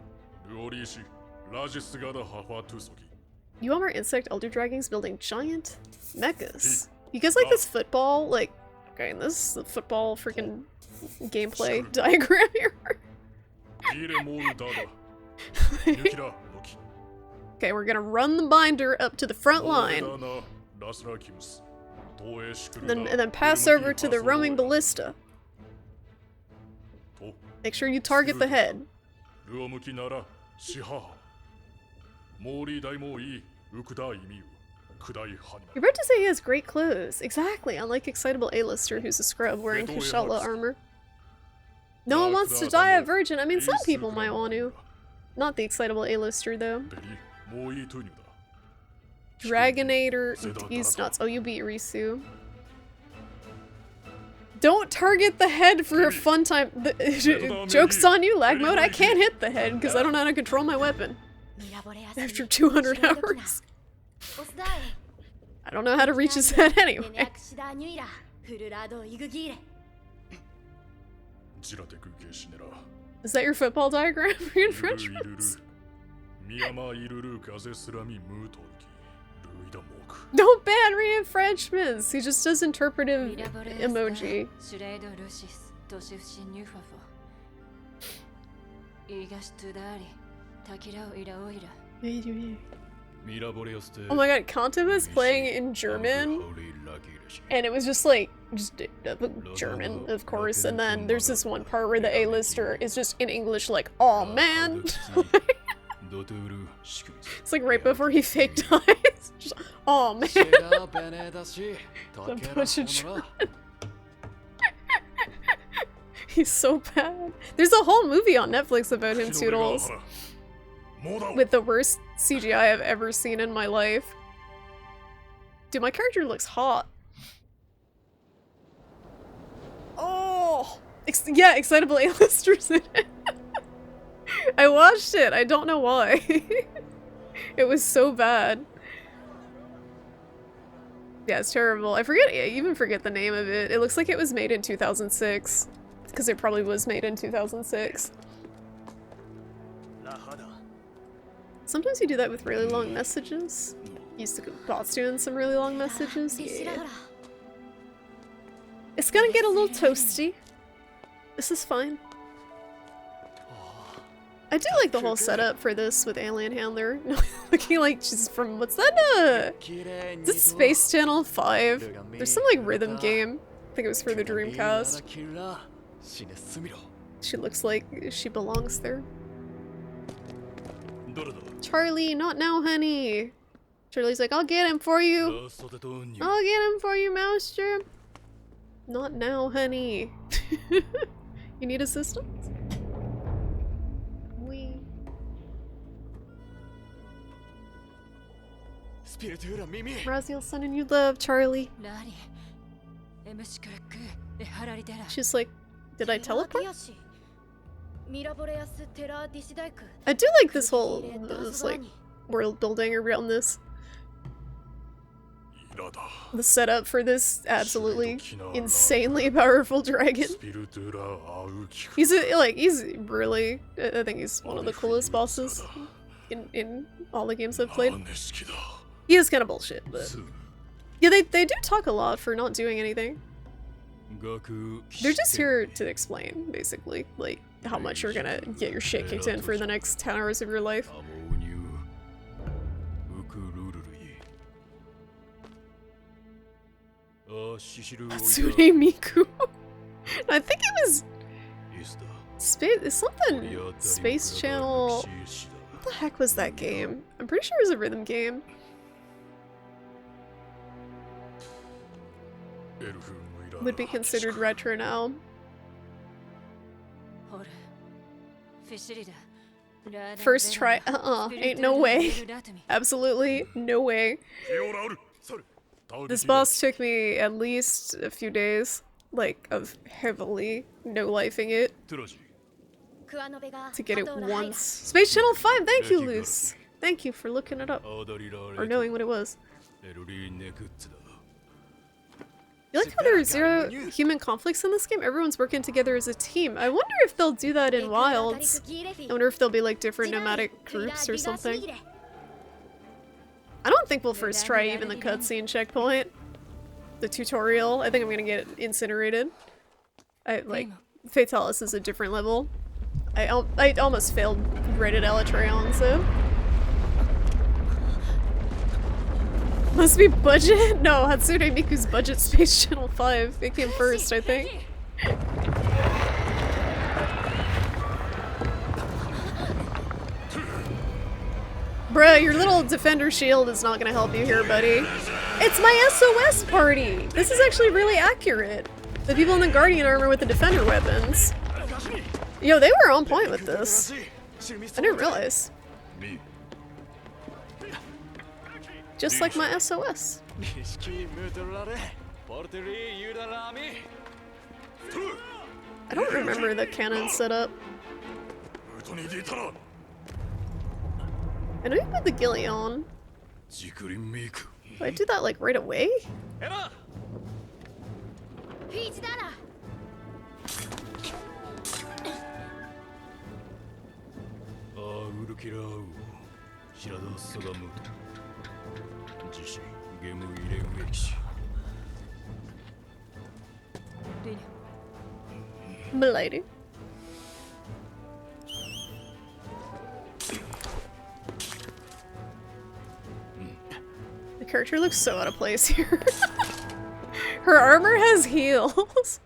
You want more insect elder dragons building giant mechas? You guys like this football, like, okay, this is the football freaking gameplay diagram here. Okay, we're gonna run the binder up to the front line. And then pass over to the roaming ballista. Make sure you target the head. You're about to say he has great clothes. Exactly, unlike excitable A-lister who's a scrub wearing Kushala armor. No one wants to die a virgin. I mean, some people might want to. Not the excitable A-lister, though. Dragonator, he's nuts. Oh, you beat Risu. Don't target the head for a fun time. Joke's on you, lag mode. I can't hit the head because I don't know how to control my weapon. After 200 hours. I don't know how to reach his head anyway. Is that your football diagram? Reinforcements? Don't ban reinforcements! He just does interpretive emoji. Oh my god, Kanto was playing in German, and it was just like, German, of course, and then there's this one part where the A-lister is just in English like, "Aw, man!" It's like right before he fake dies. Just, "Aw, man!" A bunch of German. He's so bad. There's a whole movie on Netflix about him, Toodles. With the worst CGI I've ever seen in my life. Dude, my character looks hot. Oh! Yeah, excitable A-listers in it. I watched it. I don't know why. It was so bad. Yeah, it's terrible. I even forget the name of it. It looks like it was made in 2006. Because it probably was made in 2006. Sometimes you do that with really long messages. Used to bots doing some really long messages. Yeah. It's gonna get a little toasty. This is fine. I do like the whole setup for this with Alien Handler. Looking like she's from, what's that? Is it Space Channel 5? There's some like rhythm game. I think it was for the Dreamcast. She looks like she belongs there. Charlie, not now, honey. Charlie's like, I'll get him for you. I'll get him for you, Master. Not now, honey. You need assistance? Wee. Raziel's son and you love, Charlie. She's like, did I teleport? I do like this whole like world building around this. The setup for this absolutely insanely powerful dragon. He's really, I think he's one of the coolest bosses in all the games I've played. He is kind of bullshit, but yeah, they do talk a lot for not doing anything. They're just here to explain, basically, like how much you're gonna get your shit kicked in for the next 10 hours of your life. Hatsune Miku. I think it was Space Channel. What the heck was that game? I'm pretty sure it was a rhythm game. Would be considered retro now. First try, ain't no way. Absolutely no way. This boss took me at least a few days, like, of heavily no-lifing it to get it once. Space Channel 5, thank you, Luce! Thank you for looking it up, or knowing what it was. You like how there are 0 human conflicts in this game? Everyone's working together as a team. I wonder if they'll do that in Wilds. I wonder if there'll be like different nomadic groups or something. I don't think we'll first try even the cutscene checkpoint. The tutorial. I think I'm gonna get incinerated. Fatalis is a different level. I almost failed right at Elytrion, so. Must be budget? No, Hatsune Miku's budget Space Channel 5. It came first, I think. Bruh, your little defender shield is not gonna help you here, buddy. It's my SOS party! This is actually really accurate. The people in the Guardian armor with the defender weapons. Yo, they were on point with this. I didn't realize. Just like my SOS. I don't remember the cannon setup. I know you put the ghillie on. Do I do that like right away? Milady. The character looks so out of place here. Her armor has heels.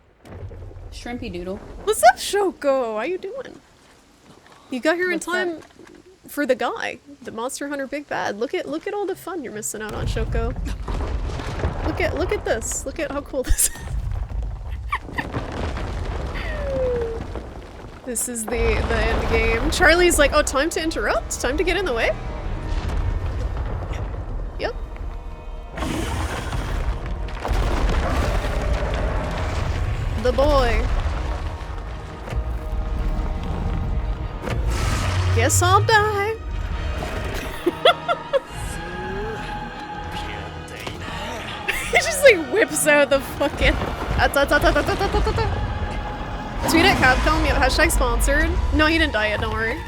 Shrimpy doodle. What's up, Shoko? How you doing? You got here in time for the guy, the Monster Hunter Big Bad. Look at all the fun you're missing out on, Shoko. Look at this. Look at how cool this is. This is the end game. Charlie's like, oh, time to interrupt? Time to get in the way? Yep. The boy. Guess I'll die. He just like whips out the fucking... Tweet at Capcom, yep, hashtag sponsored. No, he didn't die yet, don't worry.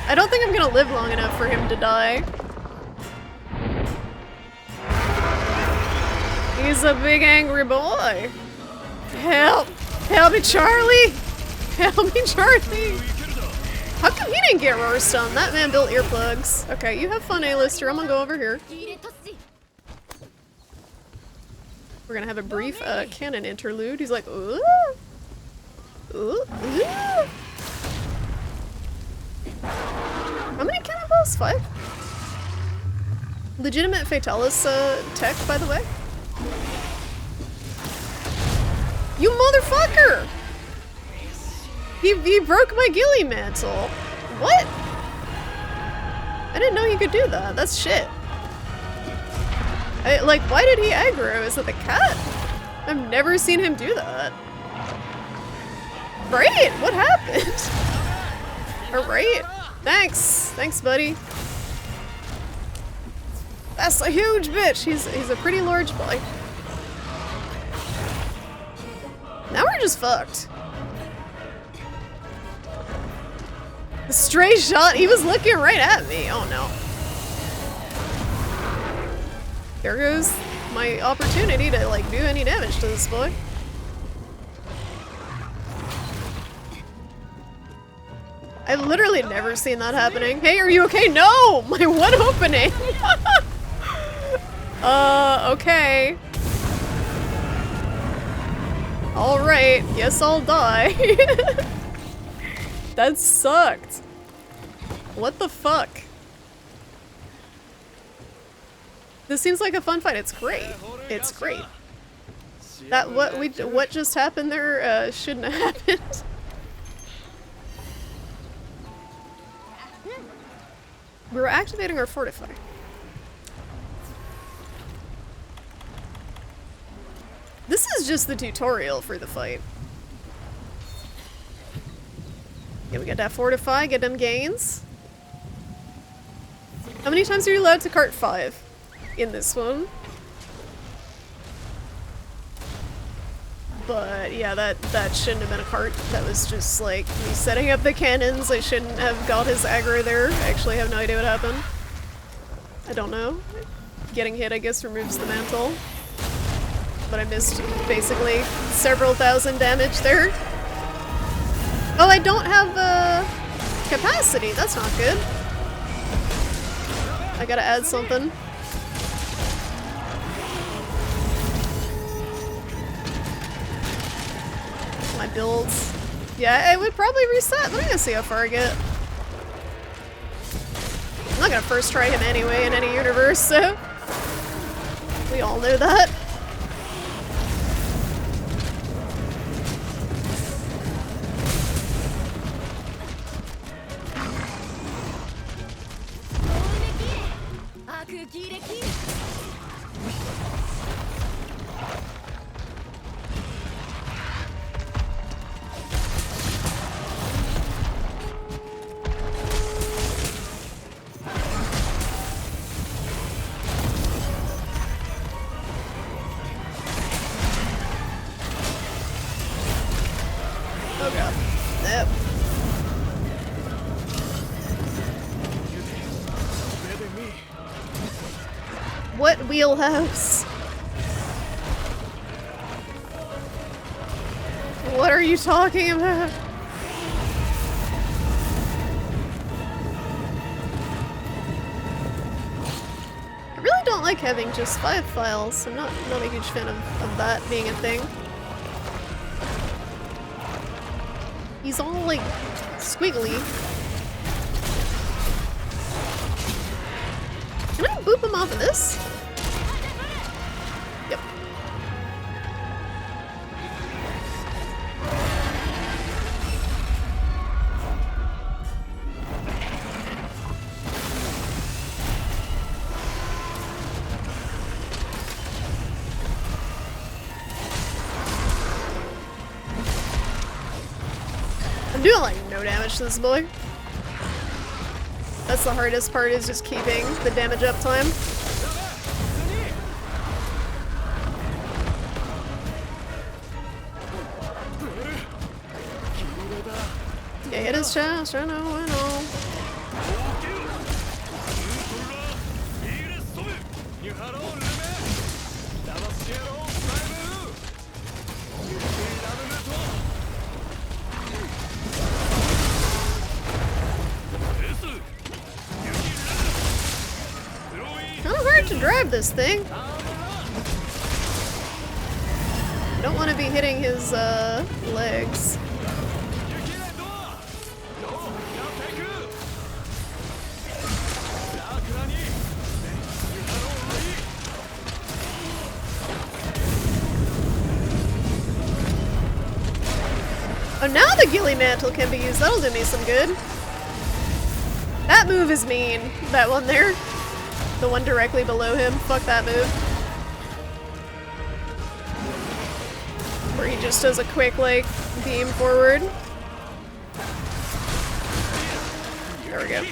I don't think I'm gonna live long enough for him to die. He's a big angry boy. Help! Help me, Charlie! Help me, Charlie! How come he didn't get roar stun? That man built earplugs. Okay, you have fun, A-lister. I'm gonna go over here. We're gonna have a brief canon interlude. He's like, ooh! Ooh, ooh. How many cannonballs? 5? Legitimate Fatalis tech, by the way. You motherfucker! He broke my ghillie mantle. What? I didn't know you could do that. That's shit. Like, why did he aggro? Is it the cat? I've never seen him do that. Right? What happened? Alright. Thanks. Thanks, buddy. That's a huge bitch. He's a pretty large boy. Now we're just fucked. The stray shot, he was looking right at me. Oh no. There goes my opportunity to like do any damage to this boy. I've literally never seen that happening. Hey, are you okay? No! My one opening! Okay. Alright, guess I'll die. That sucked. What the fuck? This seems like a fun fight. It's great. It's great. That what just happened there shouldn't have happened. We're activating our fortify. This is just the tutorial for the fight. Yeah, we got that fortify, get them gains. How many times are you allowed to cart? 5 in this one? But yeah, that shouldn't have been a cart. That was just like me setting up the cannons. I shouldn't have got his aggro there. I actually have no idea what happened. I don't know. Getting hit, I guess, removes the mantle. But I missed basically several thousand damage there. Oh, I don't have capacity. That's not good. I gotta add something. My builds. Yeah, it would probably reset. Let me go see how far I get. I'm not gonna first try him anyway in any universe, so we all know that. What wheelhouse? What are you talking about? I really don't like having just 5 files. I'm not a huge fan of that being a thing. He's all like squiggly. Can I boop him off of this? Yep. I'm doing like no damage to this boy. That's the hardest part, is just keeping the damage up time. Yeah, hit his chest, I know, I know. Kinda hard to drive this thing. I don't want to be hitting his legs. Oh, now the Ghillie Mantle can be used. That'll do me some good. That move is mean. That one there. The one directly below him. Fuck that move. Where he just does a quick, like, beam forward. There we go.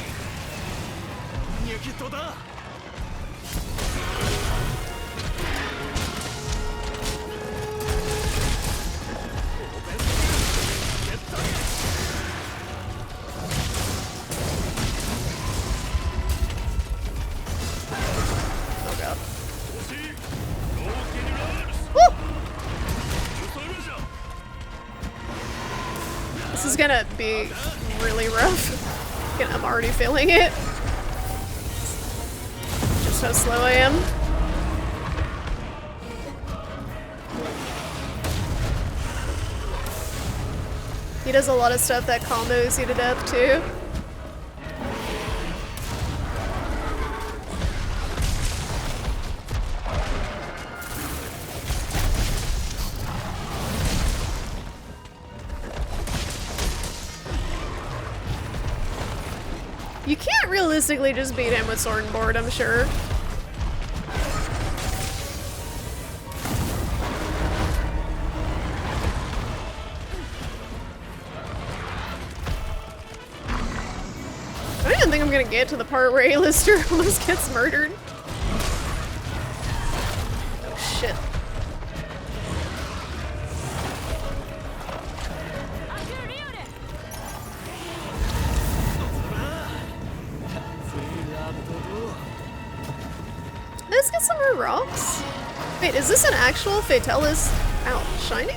This is gonna be really rough. I'm already feeling it. Just how slow I am. He does a lot of stuff that combos you to death too. You can't realistically just beat him with sword and board, I'm sure. I don't even think I'm gonna get to the part where A-lister almost gets murdered. Oh shit. Let's get some more rocks. Wait, is this an actual Fatalis? Ow, shiny?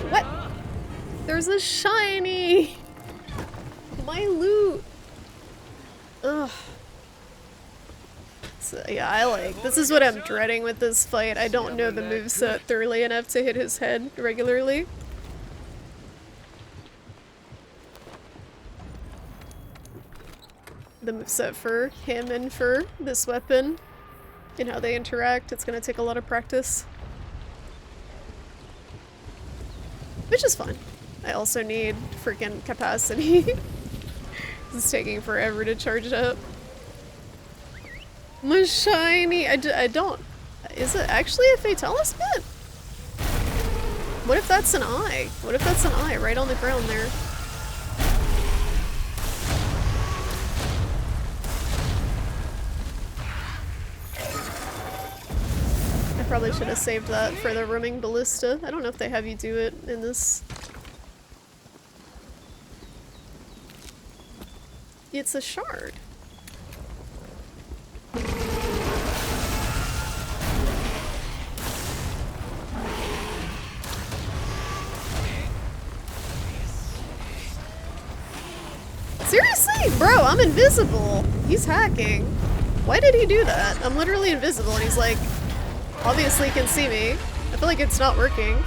What? There's a shiny! My loot! Ugh. So, yeah, I like. This is what I'm dreading with this fight. I don't know the moveset thoroughly enough to hit his head regularly. The moveset for him and for this weapon and how they interact. It's gonna take a lot of practice. Which is fine. I also need freaking capacity. This is taking forever to charge up. My shiny! I don't... Is it actually a Fatalis bit? What if that's an eye? What if that's an eye right on the ground there? Probably should have saved that for the roaming ballista. I don't know if they have you do it in this. It's a shard. Seriously? Bro, I'm invisible. He's hacking. Why did he do that? I'm literally invisible and he's like, obviously can see me. I feel like it's not working.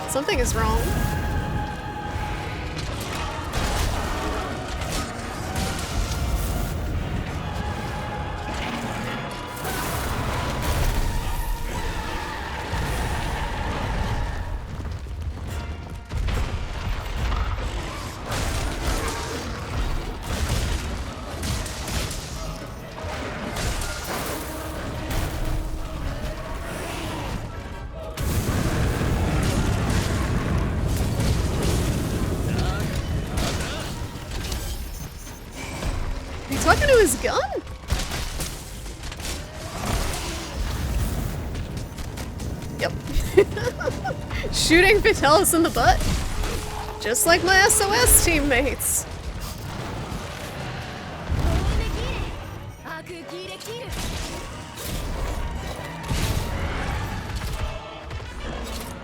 Something is wrong. Talking to his gun? Yep. Shooting Vitalis in the butt. Just like my SOS teammates.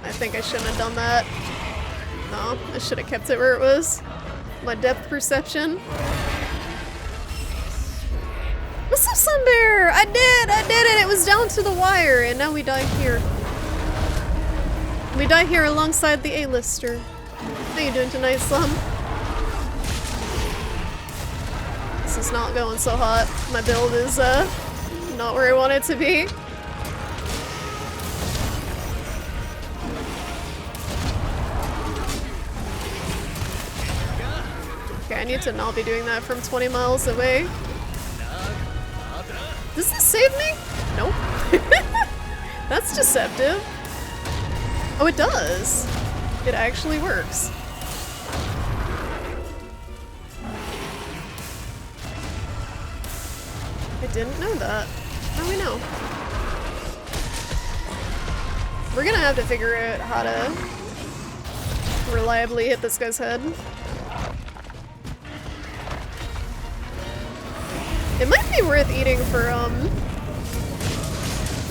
I think I shouldn't have done that. No, I should have kept it where it was. My depth perception. What's up, Sunbear? I did it! It was down to the wire, and now we die here. We die here alongside the A-lister. How you doing tonight, Slum? This is not going so hot. My build is, not where I want it to be. Okay, I need to not be doing that from 20 miles away. Does this save me? Nope. That's deceptive. Oh, it does. It actually works. I didn't know that. Now we know. We're gonna have to figure out how to reliably hit this guy's head. It might be worth eating for,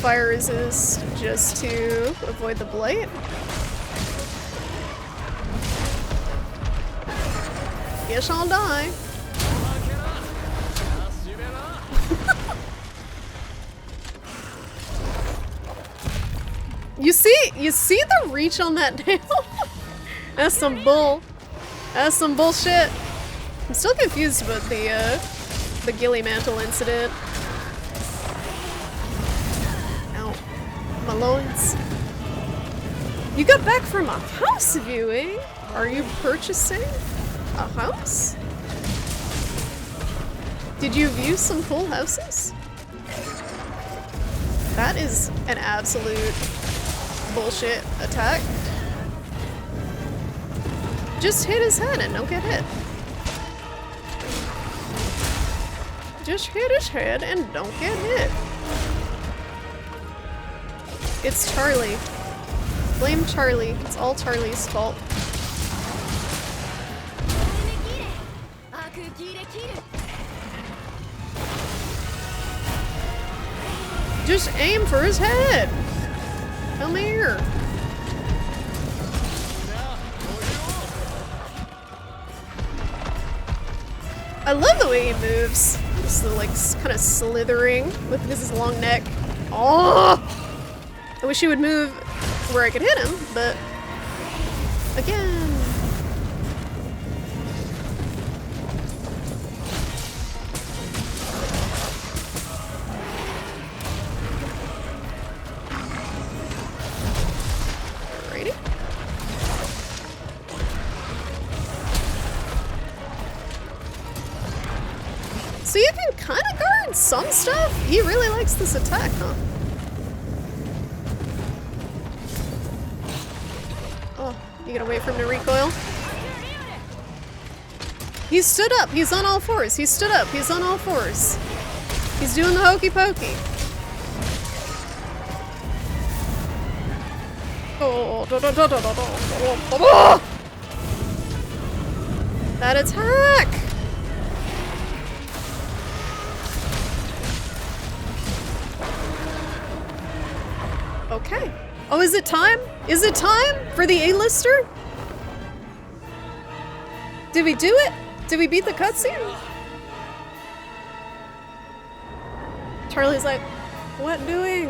fire resist just to avoid the blight. Guess I'll die. You see the reach on that nail? That's some That's some bullshit. I'm still confused about the Gilly Mantle incident. Ow. My loins. You got back from a house viewing? Are you purchasing a house? Did you view some cool houses? That is an absolute bullshit attack. Just hit his head and don't get hit. Just hit his head and don't get hit. It's Charlie. Blame Charlie. It's all Charlie's fault. Just aim for his head. Come here. I love the way he moves. Just like kind of slithering with his long neck. Oh! I wish he would move where I could hit him, but again. Alrighty. So you can kind of guard some stuff? He really likes this attack, huh? Oh, you gotta wait for him to recoil? He's stood up. He's on all fours. He stood up. He's on all fours. He's doing the hokey pokey. Oh, that attack! Okay. Oh, is it time? Is it time for the A-lister? Did we do it? Did we beat the cutscene? Charlie's like, what doing?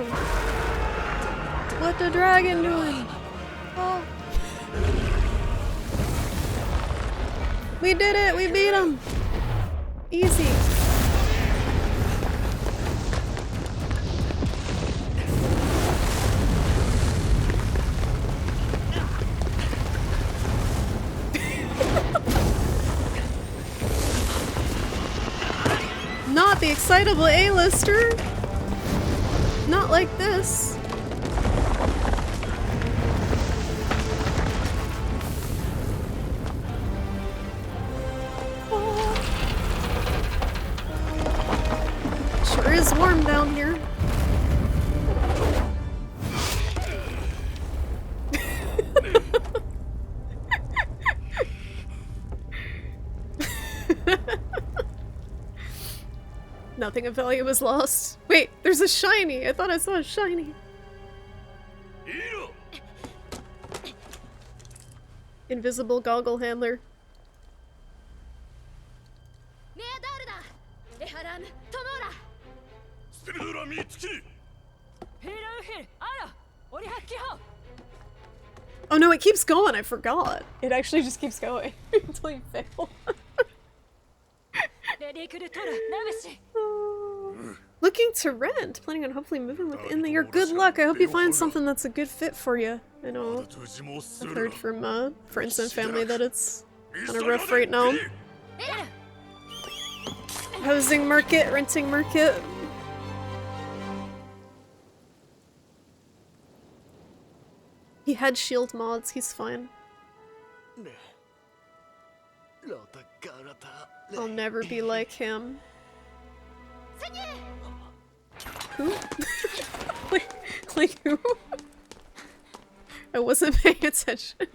What the dragon doing? Oh. We did it! We beat him! Easy. Not the excitable A-lister! Not like this. Sure is warm down here. Nothing of value was lost. Wait, there's a shiny! I thought I saw a shiny. Invisible goggle handler. Oh no, it keeps going, I forgot. It actually just keeps going until you fail. Looking to rent, planning on hopefully moving within the year. Good luck, I hope you find something that's a good fit for you. I know, I've heard from friends and family that it's kind of rough right now. Housing market, renting market. He had shield mods, he's fine. I'll never be like him. Who? like who? I wasn't paying attention.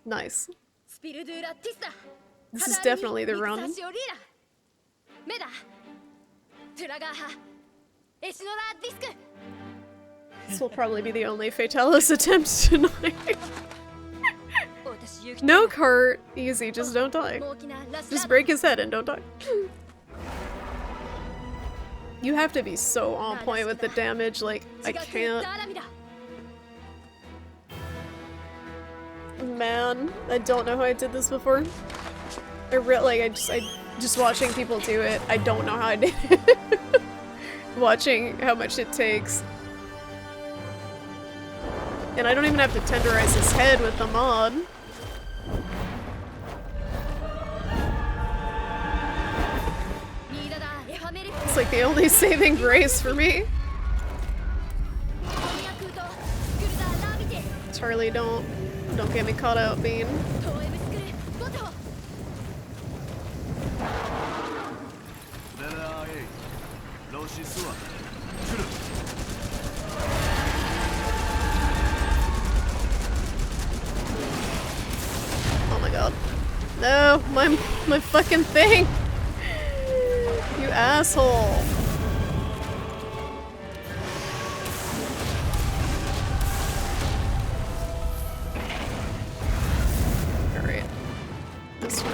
Nice. This is definitely the run. This will probably be the only Fatalis attempt tonight. No cart. Easy, just don't die. Just break his head and don't die. You have to be so on point with the damage, like, I can't. Man, I don't know how I did this before. I just watching people do it, I don't know how I did it. Watching how much it takes. And I don't even have to tenderize his head with the mod. It's like the only saving grace for me. Charlie, don't get me caught out, Bean. Oh my god. No, my fucking thing! You asshole! Alright. This one.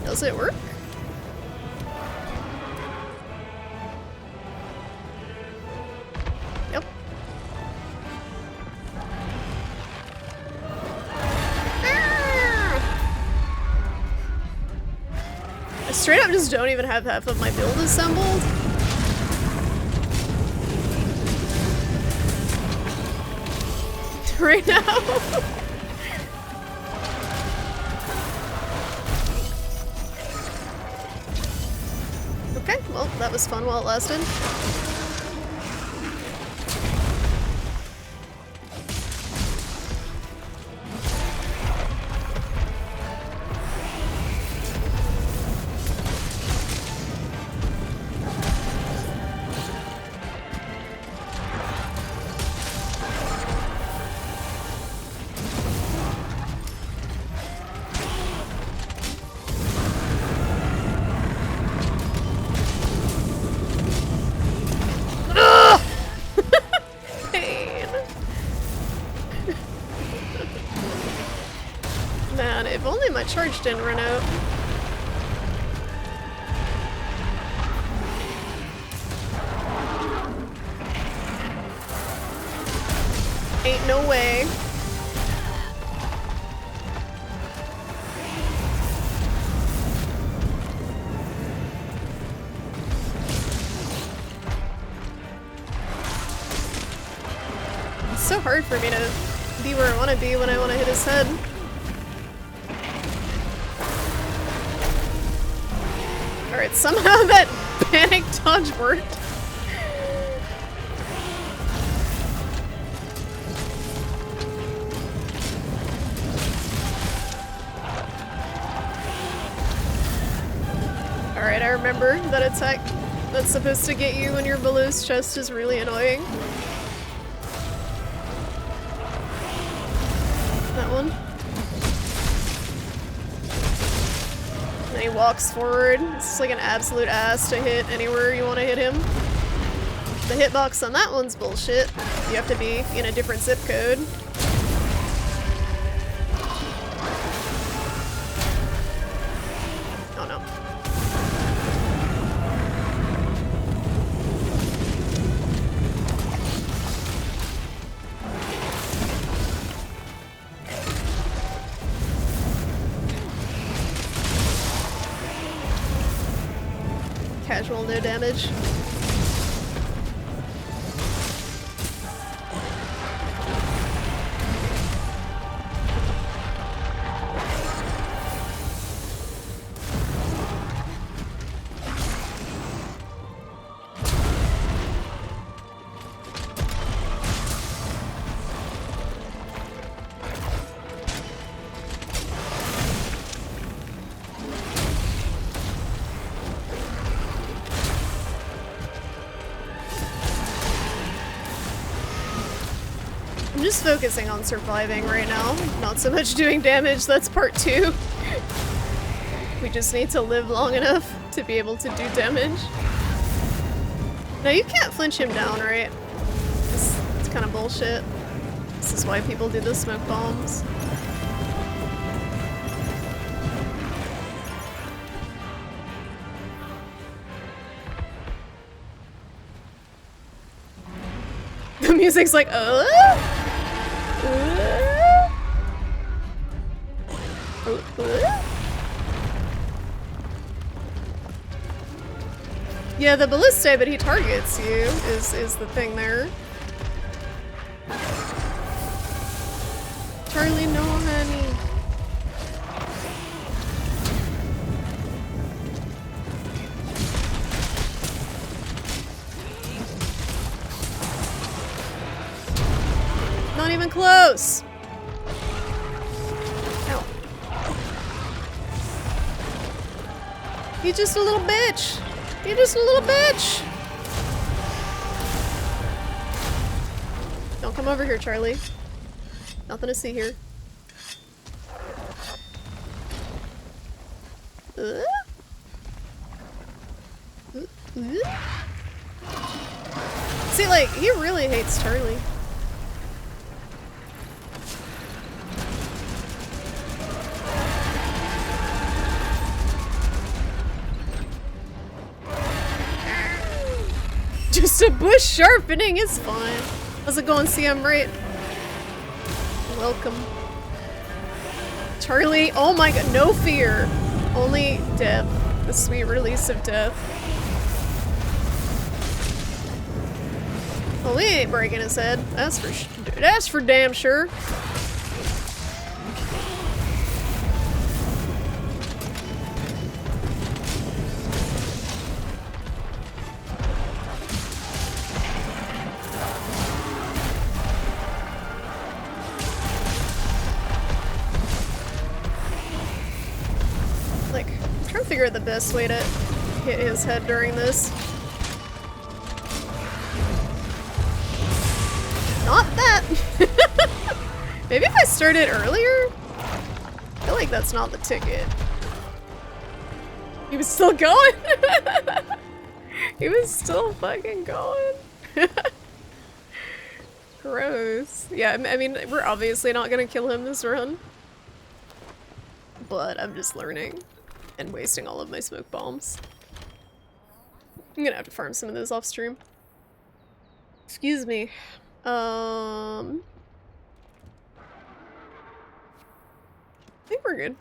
Does it work? Yep. I straight up just don't even have half of my build assembled. Right now. Okay, well, that was fun while it lasted. charge didn't run out. Ain't no way. It's so hard for me to be where I want to be when I want to hit his head. Alright, somehow that panic dodge worked. Alright, I remember that attack that's supposed to get you when your Baloo's chest is really annoying. That one. And then he walks forward. It's like an absolute ass to hit anywhere you want to hit him. The hitbox on that one's bullshit. You have to be in a different zip code. Oh no. Casual, no damage. I'm just focusing on surviving right now, not so much doing damage. That's part 2. We just need to live long enough to be able to do damage. Now you can't flinch him down, right? It's kind of bullshit. This is why people do the smoke bombs. The music's like, Yeah, the ballista, but he targets you, is the thing there. Charlie, no honey. Not even close! Ow. He's just a little bitch! You're just a little bitch! Don't come over here, Charlie. Nothing to see here. See, like, he really hates Charlie. Just a bush sharpening is fine. How's it going, CM Right? Welcome. Charlie, oh my god, no fear. Only death. The sweet release of death. Well, we ain't breaking his head. That's for damn sure. Figure out the best way to hit his head during this. Not that! Maybe if I started earlier? I feel like that's not the ticket. He was still going? He was still fucking going. Gross. Yeah, I mean, we're obviously not gonna kill him this run. but I'm just learning and wasting all of my smoke bombs. I'm gonna have to farm some of those off stream. Excuse me. I think we're good.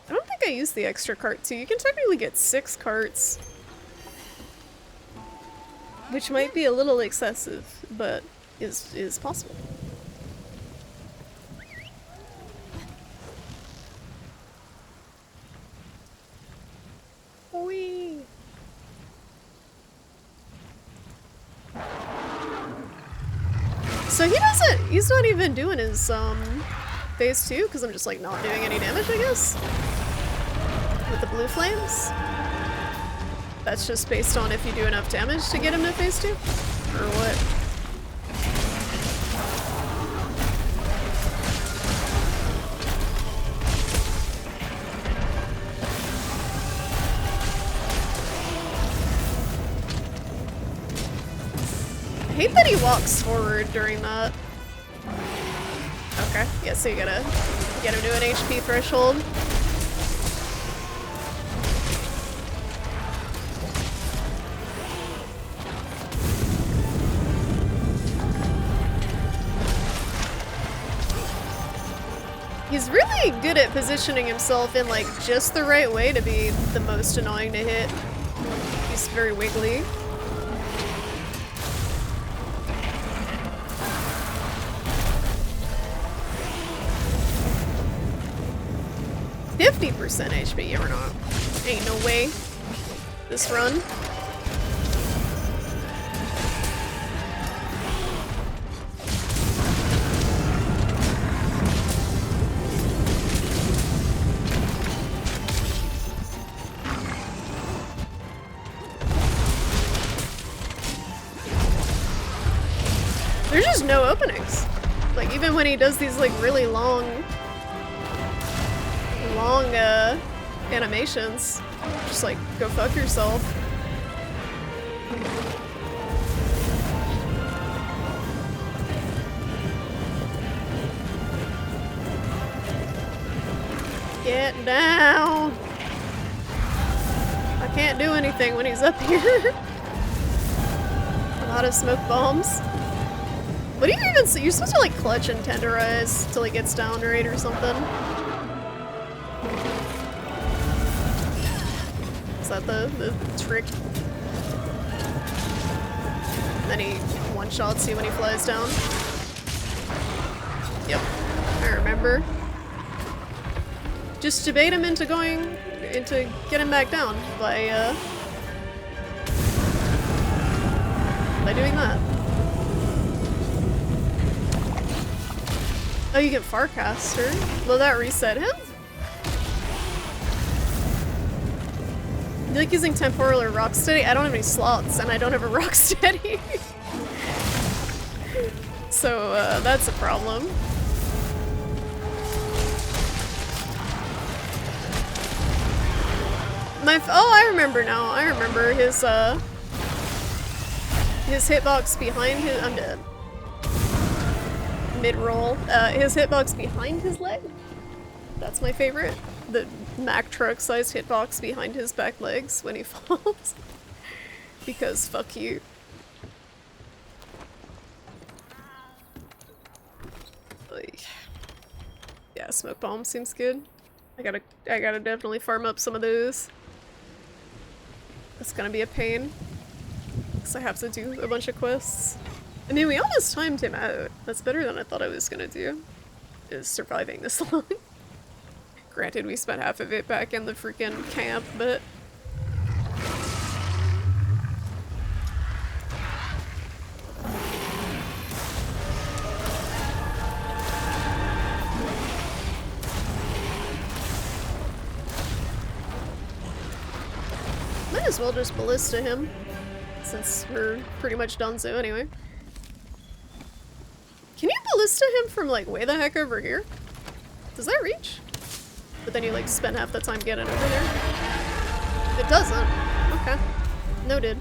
I don't think I used the extra cart too. You can technically get 6 carts. Which might be a little excessive, but is possible. Whee! So he's not even doing his phase 2 because I'm just like not doing any damage, I guess. With the blue flames. That's just based on if you do enough damage to get him to phase 2? Or what? I hate that he walks forward during that. Okay, yeah, so you gotta get him to an HP threshold. He's really good at positioning himself in like just the right way to be the most annoying to hit. He's very wiggly. %, HP, yeah, we're not. Ain't no way. This run. There's just no openings. Like, even when he does these, like, really long animations, just, like, go fuck yourself. Get down! I can't do anything when he's up here. A lot of smoke bombs. What do you even see? You're supposed to like clutch and tenderize till he gets down, right, or something? Is that the trick? And then he one-shots you when he flies down. Yep, I remember. Just debate him into getting back down by doing that. Oh, you get Farcaster. Will that reset him? You like using Temporal or Rocksteady? I don't have any slots, and I don't have a Rocksteady. So, that's a problem. Oh, I remember now. I remember his hitbox behind his- I'm dead. Mid-roll. His hitbox behind his leg? That's my favorite. The Mack truck sized hitbox behind his back legs when he falls. Because fuck you. Like, yeah, smoke bomb seems good. I gotta definitely farm up some of those. That's gonna be a pain. Because I have to do a bunch of quests. I mean, we almost timed him out. That's better than I thought I was gonna do. Is surviving this long. Granted, we spent half of it back in the freaking camp, but... Might as well just ballista him, since we're pretty much done so anyway. Can you ballista him from like way the heck over here? Does that reach? But then you like spend half the time getting over there. It doesn't. Okay. Noted.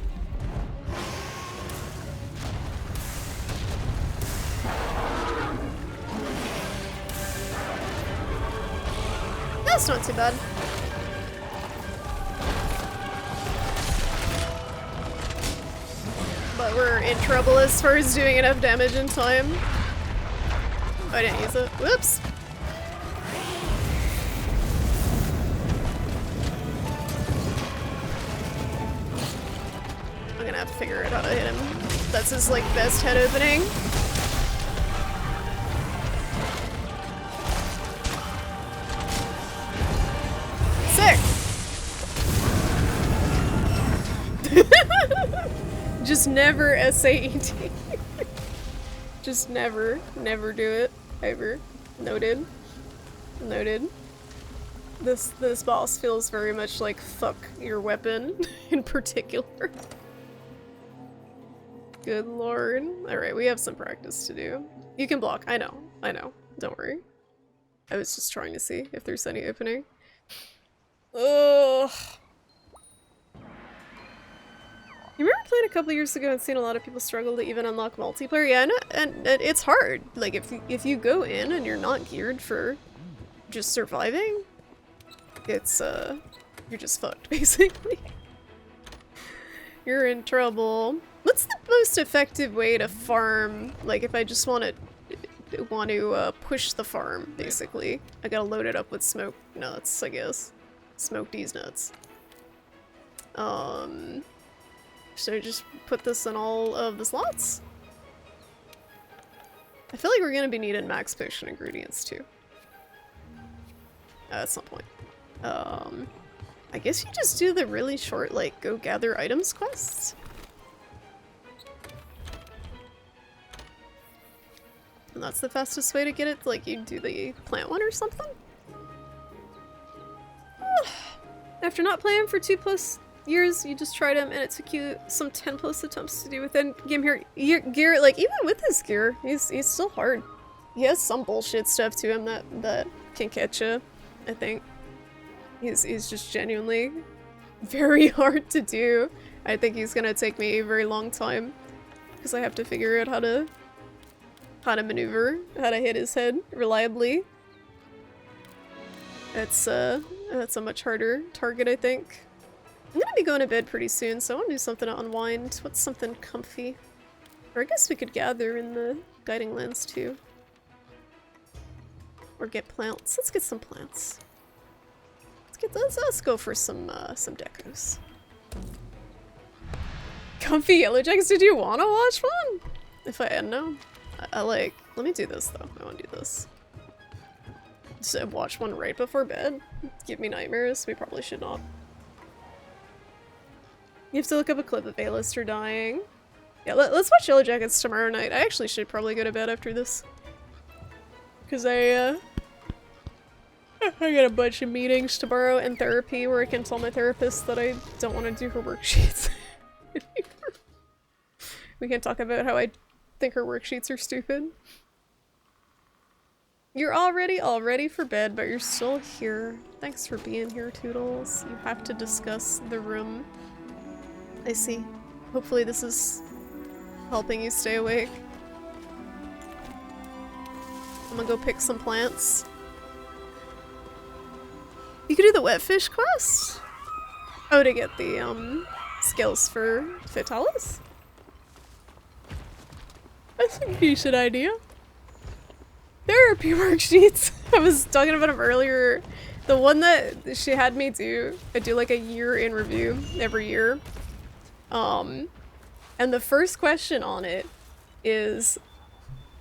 That's not too bad. But we're in trouble as far as doing enough damage in time. I didn't use it. Whoops. I'm gonna have to figure out how to hit him. That's his, like, best head opening. Sick! Just never SAED. Just never do it. Ever. Noted. Noted. This boss feels very much like fuck your weapon in particular. Good lord. Alright, we have some practice to do. You can block. I know. Don't worry. I was just trying to see if there's any opening. Ugh. You remember playing a couple years ago and seeing a lot of people struggle to even unlock multiplayer? Yeah, and it's hard. Like, if you go in and you're not geared for just surviving, it's, you're just fucked, basically. You're in trouble. What's the most effective way to farm? Like, if I just want to push the farm, basically. I gotta load it up with smoked nuts, I guess. Smoke these nuts. Should I just put this in all of the slots? I feel like we're gonna be needing max potion ingredients too. At some point. I guess you just do the really short, like, go gather items quests? And that's the fastest way to get it? Like, you do the plant one or something? After not playing for 2+ years, you just tried him and it took you some 10+ attempts to do within game here. Gear, like, even with his gear, he's still hard. He has some bullshit stuff to him that can catch you, I think. He's just genuinely very hard to do. I think he's gonna take me a very long time because I have to figure out how to maneuver, how to hit his head reliably. That's a much harder target, I think. I'm gonna be going to bed pretty soon, so I want to do something to unwind. What's something comfy? Or I guess we could gather in the Guiding Lands too. Or get plants. Let's get some plants. Let's go for some decos. Comfy Yellow Jackets, did you want to watch one? If I had no. I like, let me do this though. I want to do this. So watch one right before bed. Give me nightmares. We probably should not. You have to look up a clip of A-lister dying. Yeah, let's watch Yellow Jackets tomorrow night. I actually should probably go to bed after this. Because I got a bunch of meetings tomorrow and therapy where I can tell my therapist that I don't want to do her worksheets. We can talk about how I think her worksheets are stupid. You're already all ready for bed, but you're still here. Thanks for being here, Toodles. You have to discuss the room. I see. Hopefully this is helping you stay awake. I'm gonna go pick some plants. You could do the wet fish quest? Oh, to get the skills for Vitalis? That's a decent idea. Therapy worksheets! I was talking about them earlier. The one that she had me do, I do like a year in review every year. And the first question on it is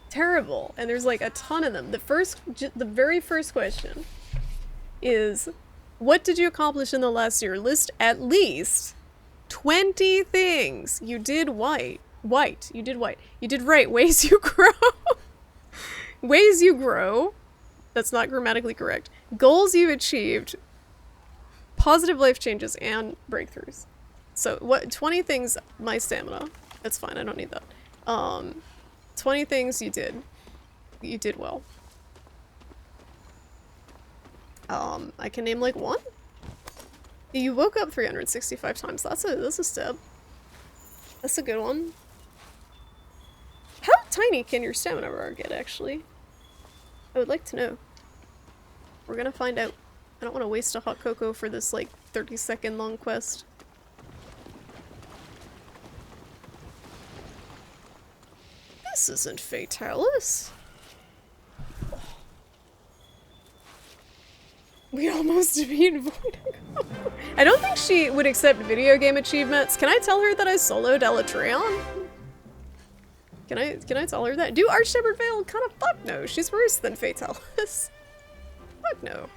terrible, and there's like a ton of them. The very first question is, what did you accomplish in the last year? List at least 20 things you did you did right, ways you grow. Ways you grow. That's not grammatically correct. Goals you achieved. Positive life changes and breakthroughs. So what 20 things, my stamina. That's fine, I don't need that. 20 things you did. You did well. I can name like one. You woke up 365 times. That's a step. That's a good one. How tiny can your stamina bar get, actually? I would like to know. We're gonna find out. I don't want to waste a hot cocoa for this, like, 30-second long quest. This isn't Fatalis. We almost beat Voidigo. I don't think she would accept video game achievements. Can I tell her that I soloed Elytreon? Can I tell her that? Do Archshepherd Vale? Kind of fuck no. She's worse than Fatalis. Fuck no.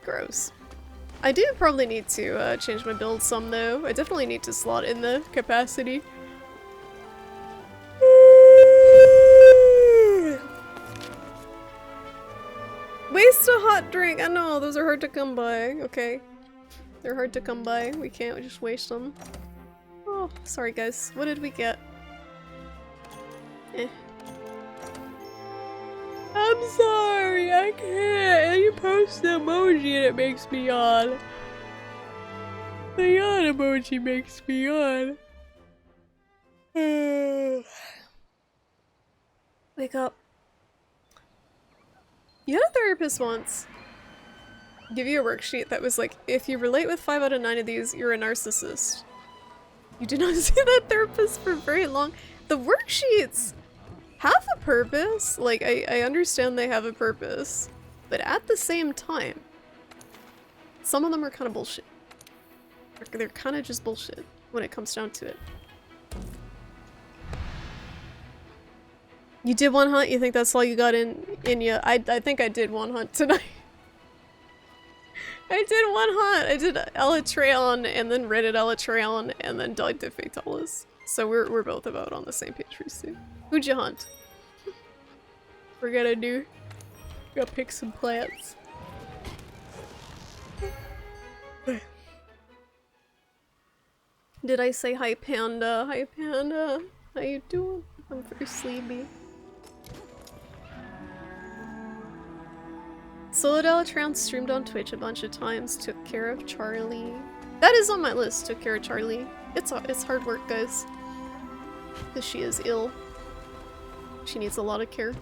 Gross. I do probably need to change my build some though. I definitely need to slot in the capacity. Waste a hot drink! I know, those are hard to come by. Okay. They're hard to come by. We can't just waste them. Oh, sorry guys. What did we get? Eh. I'm sorry, I can't. And you post the emoji and it makes me yawn. The yawn emoji makes me yawn. Wake up. You had a therapist once give you a worksheet that was like, if you relate with 5 out of 9 of these, you're a narcissist. You did not see that therapist for very long. The worksheets have a purpose. Like, I understand they have a purpose. But at the same time, some of them are kind of bullshit. They're kind of just bullshit when it comes down to it. You did one hunt? You think that's all you got in you? I think I did one hunt tonight. I did one hunt. I did Elytreon and then raided Elytreon and then died to Fatalis. So we're both about on the same page for Sue. Who'd you hunt? We're gonna do. Go pick some plants. Did I say hi Panda? Hi Panda. How you doing? I'm very sleepy. Soloed Elytreon streamed on Twitch a bunch of times, took care of Charlie. That is on my list, took care of Charlie. It's hard work, guys. Because she is ill. She needs a lot of care.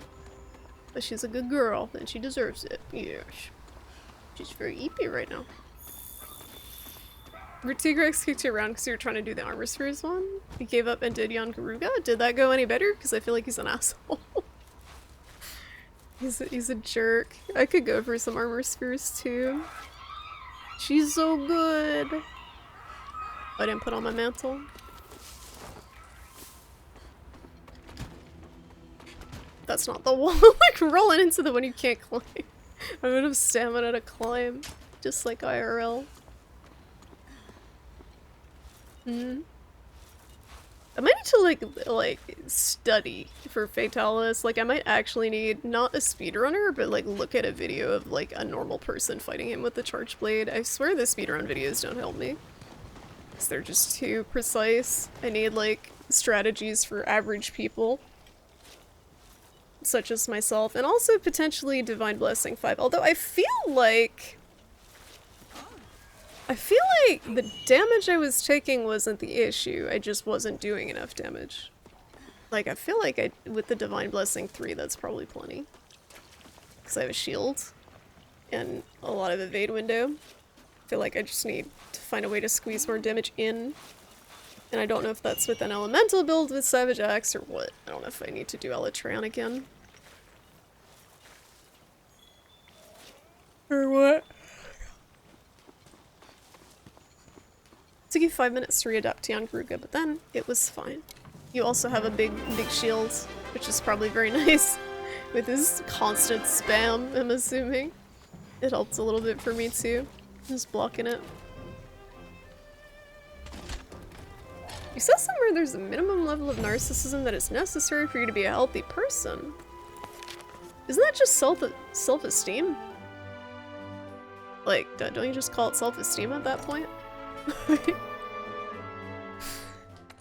But she's a good girl, and she deserves it. Yes. She's very eepy right now. Vertigrex kicked you around because you were trying to do the armor spheres one. You gave up and did Jan Garuga. Did that go any better? Because I feel like he's an asshole. He's a jerk. I could go for some armor spheres too. She's so good. I didn't put on my mantle. That's not the one. Like rolling into the one you can't climb. I'm out of stamina to climb. Just like IRL. I might need to like study for Fatalis. Like I might actually need not a speedrunner, but like look at a video of like a normal person fighting him with the charge blade. I swear the speedrun videos don't help me. Because they're just too precise. I need like strategies for average people. Such as myself. And also potentially Divine Blessing 5. Although I feel like the damage I was taking wasn't the issue, I just wasn't doing enough damage. Like, I feel like with the Divine Blessing 3, that's probably plenty. Because I have a shield, and a lot of evade window. I feel like I just need to find a way to squeeze more damage in. And I don't know if that's with an elemental build with Savage Axe or what. I don't know if I need to do Elytreon again. Or what? Took you 5 minutes to readapt to Jan Garuga, but then it was fine. You also have a big shield, which is probably very nice. With his constant spam, I'm assuming. It helped a little bit for me too. Just blocking it. You said somewhere there's a minimum level of narcissism that is necessary for you to be a healthy person. Isn't that just self-esteem? Like, don't you just call it self-esteem at that point?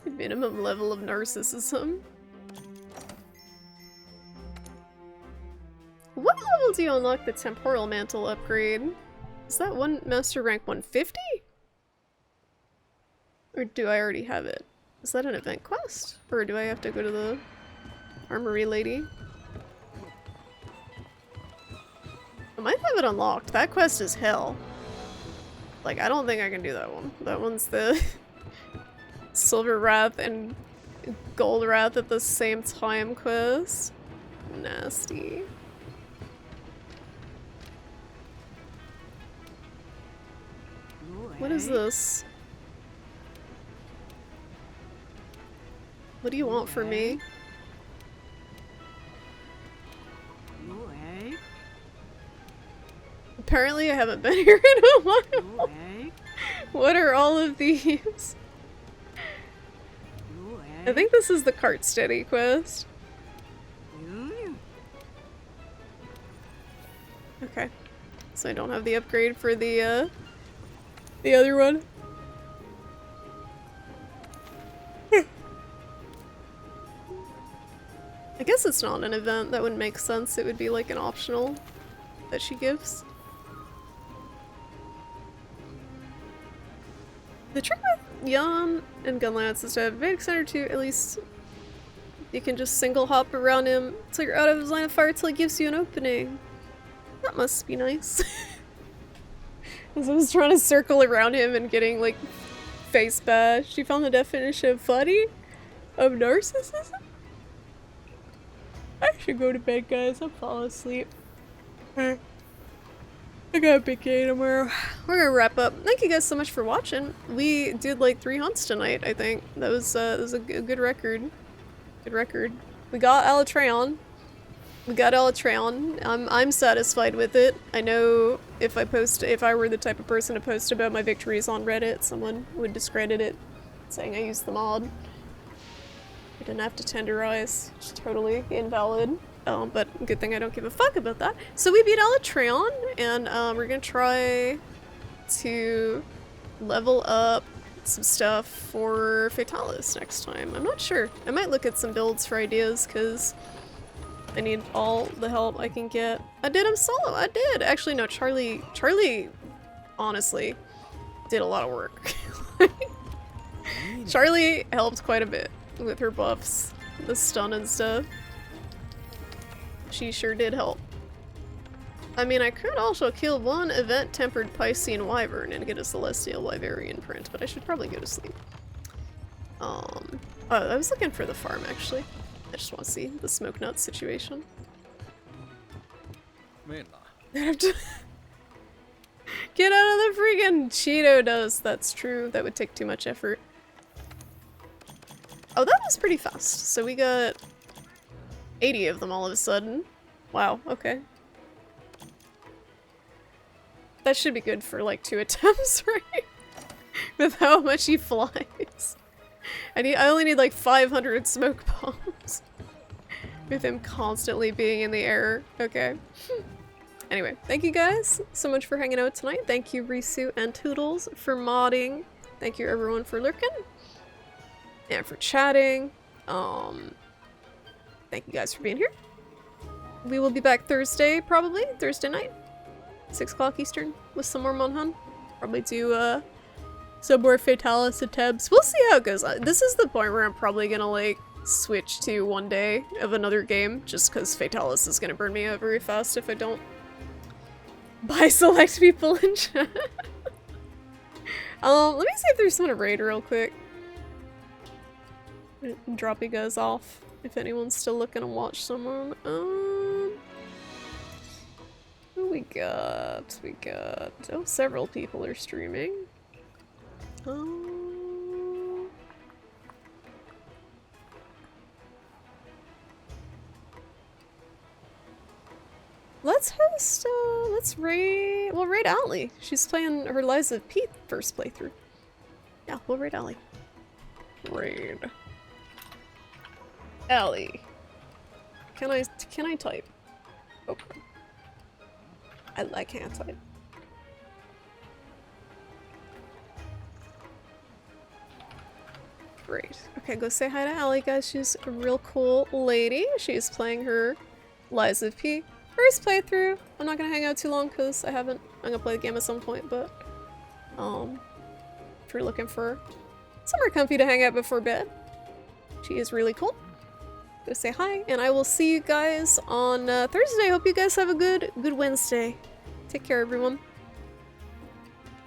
Minimum level of narcissism. What level do you unlock the temporal mantle upgrade? Is that one master rank 150? Or do I already have it? Is that an event quest? Or do I have to go to the armory lady? might have it unlocked. That quest is hell. Like, I don't think I can do that one. That one's the Silver Wrath and Gold Wrath at the same time quest. Nasty. What is this? What do you want from me? Apparently I haven't been here in a while. What are all of these? I think this is the Cart Steady quest. Okay. So I don't have the upgrade for the other one. I guess it's not an event. That would make sense. It would be like an optional that she gives. The trick with Jan and Gunlance is to have Vedic Center 2, at least you can just single hop around him till you're out of his line of fire till he gives you an opening. That must be nice. As I was trying to circle around him and getting like face bashed. You found the definition of funny? Of narcissism? I should go to bed, guys. I'm falling asleep. I got a big day tomorrow. We're gonna wrap up. Thank you guys so much for watching. We did like 3 hunts tonight, I think. That was a good record. Good record. We got Alatreon. I'm satisfied with it. I know if I were the type of person to post about my victories on Reddit, someone would discredit it, saying I used the mod. I didn't have to tenderize. It's totally invalid. But good thing I don't give a fuck about that. So we beat Alatreon, and we're gonna try to level up some stuff for Fatalis next time. I'm not sure. I might look at some builds for ideas, because I need all the help I can get. I did him solo. I did. Actually, no, Charlie, honestly, did a lot of work. Charlie helped quite a bit with her buffs, the stun and stuff. She sure did help. I mean, I could also kill one event-tempered Piscean Wyvern and get a Celestial Wyverian print, but I should probably go to sleep. Oh, I was looking for the farm, actually. I just want to see the smoke nut situation. I have to get out of the freaking Cheeto dose. That's true. That would take too much effort. Oh, that was pretty fast. So we got 80 of them all of a sudden. Wow, okay. That should be good for like 2 attempts, right? With how much he flies. I only need like 500 smoke bombs. With him constantly being in the air. Okay. Anyway, thank you guys so much for hanging out tonight. Thank you Risu and Toodles for modding. Thank you everyone for lurking. And for chatting. Thank you guys for being here. We will be back Thursday, probably. Thursday night. 6 o'clock Eastern with some more Monhan. Probably do some more Fatalis attempts. We'll see how it goes. This is the point where I'm probably gonna like switch to one day of another game just because Fatalis is gonna burn me out very fast if I don't buy select people in chat. Let me see if there's someone to raid real quick. Drop you guys off if anyone's still looking to watch someone. Who we got? Oh, several people are streaming. Let's host, we'll raid Allie. She's playing her Lies of P first playthrough. Yeah, we'll raid Allie. Raid. Allie. Can I type? Okay. I can't type. Great. Okay, go say hi to Allie, guys. She's a real cool lady. She's playing her Lies of P first playthrough. I'm not gonna hang out too long because I'm gonna play the game at some point, but if you're looking for somewhere comfy to hang out before bed, she is really cool. Go say hi, and I will see you guys on Thursday. Hope you guys have a good Wednesday. Take care, everyone.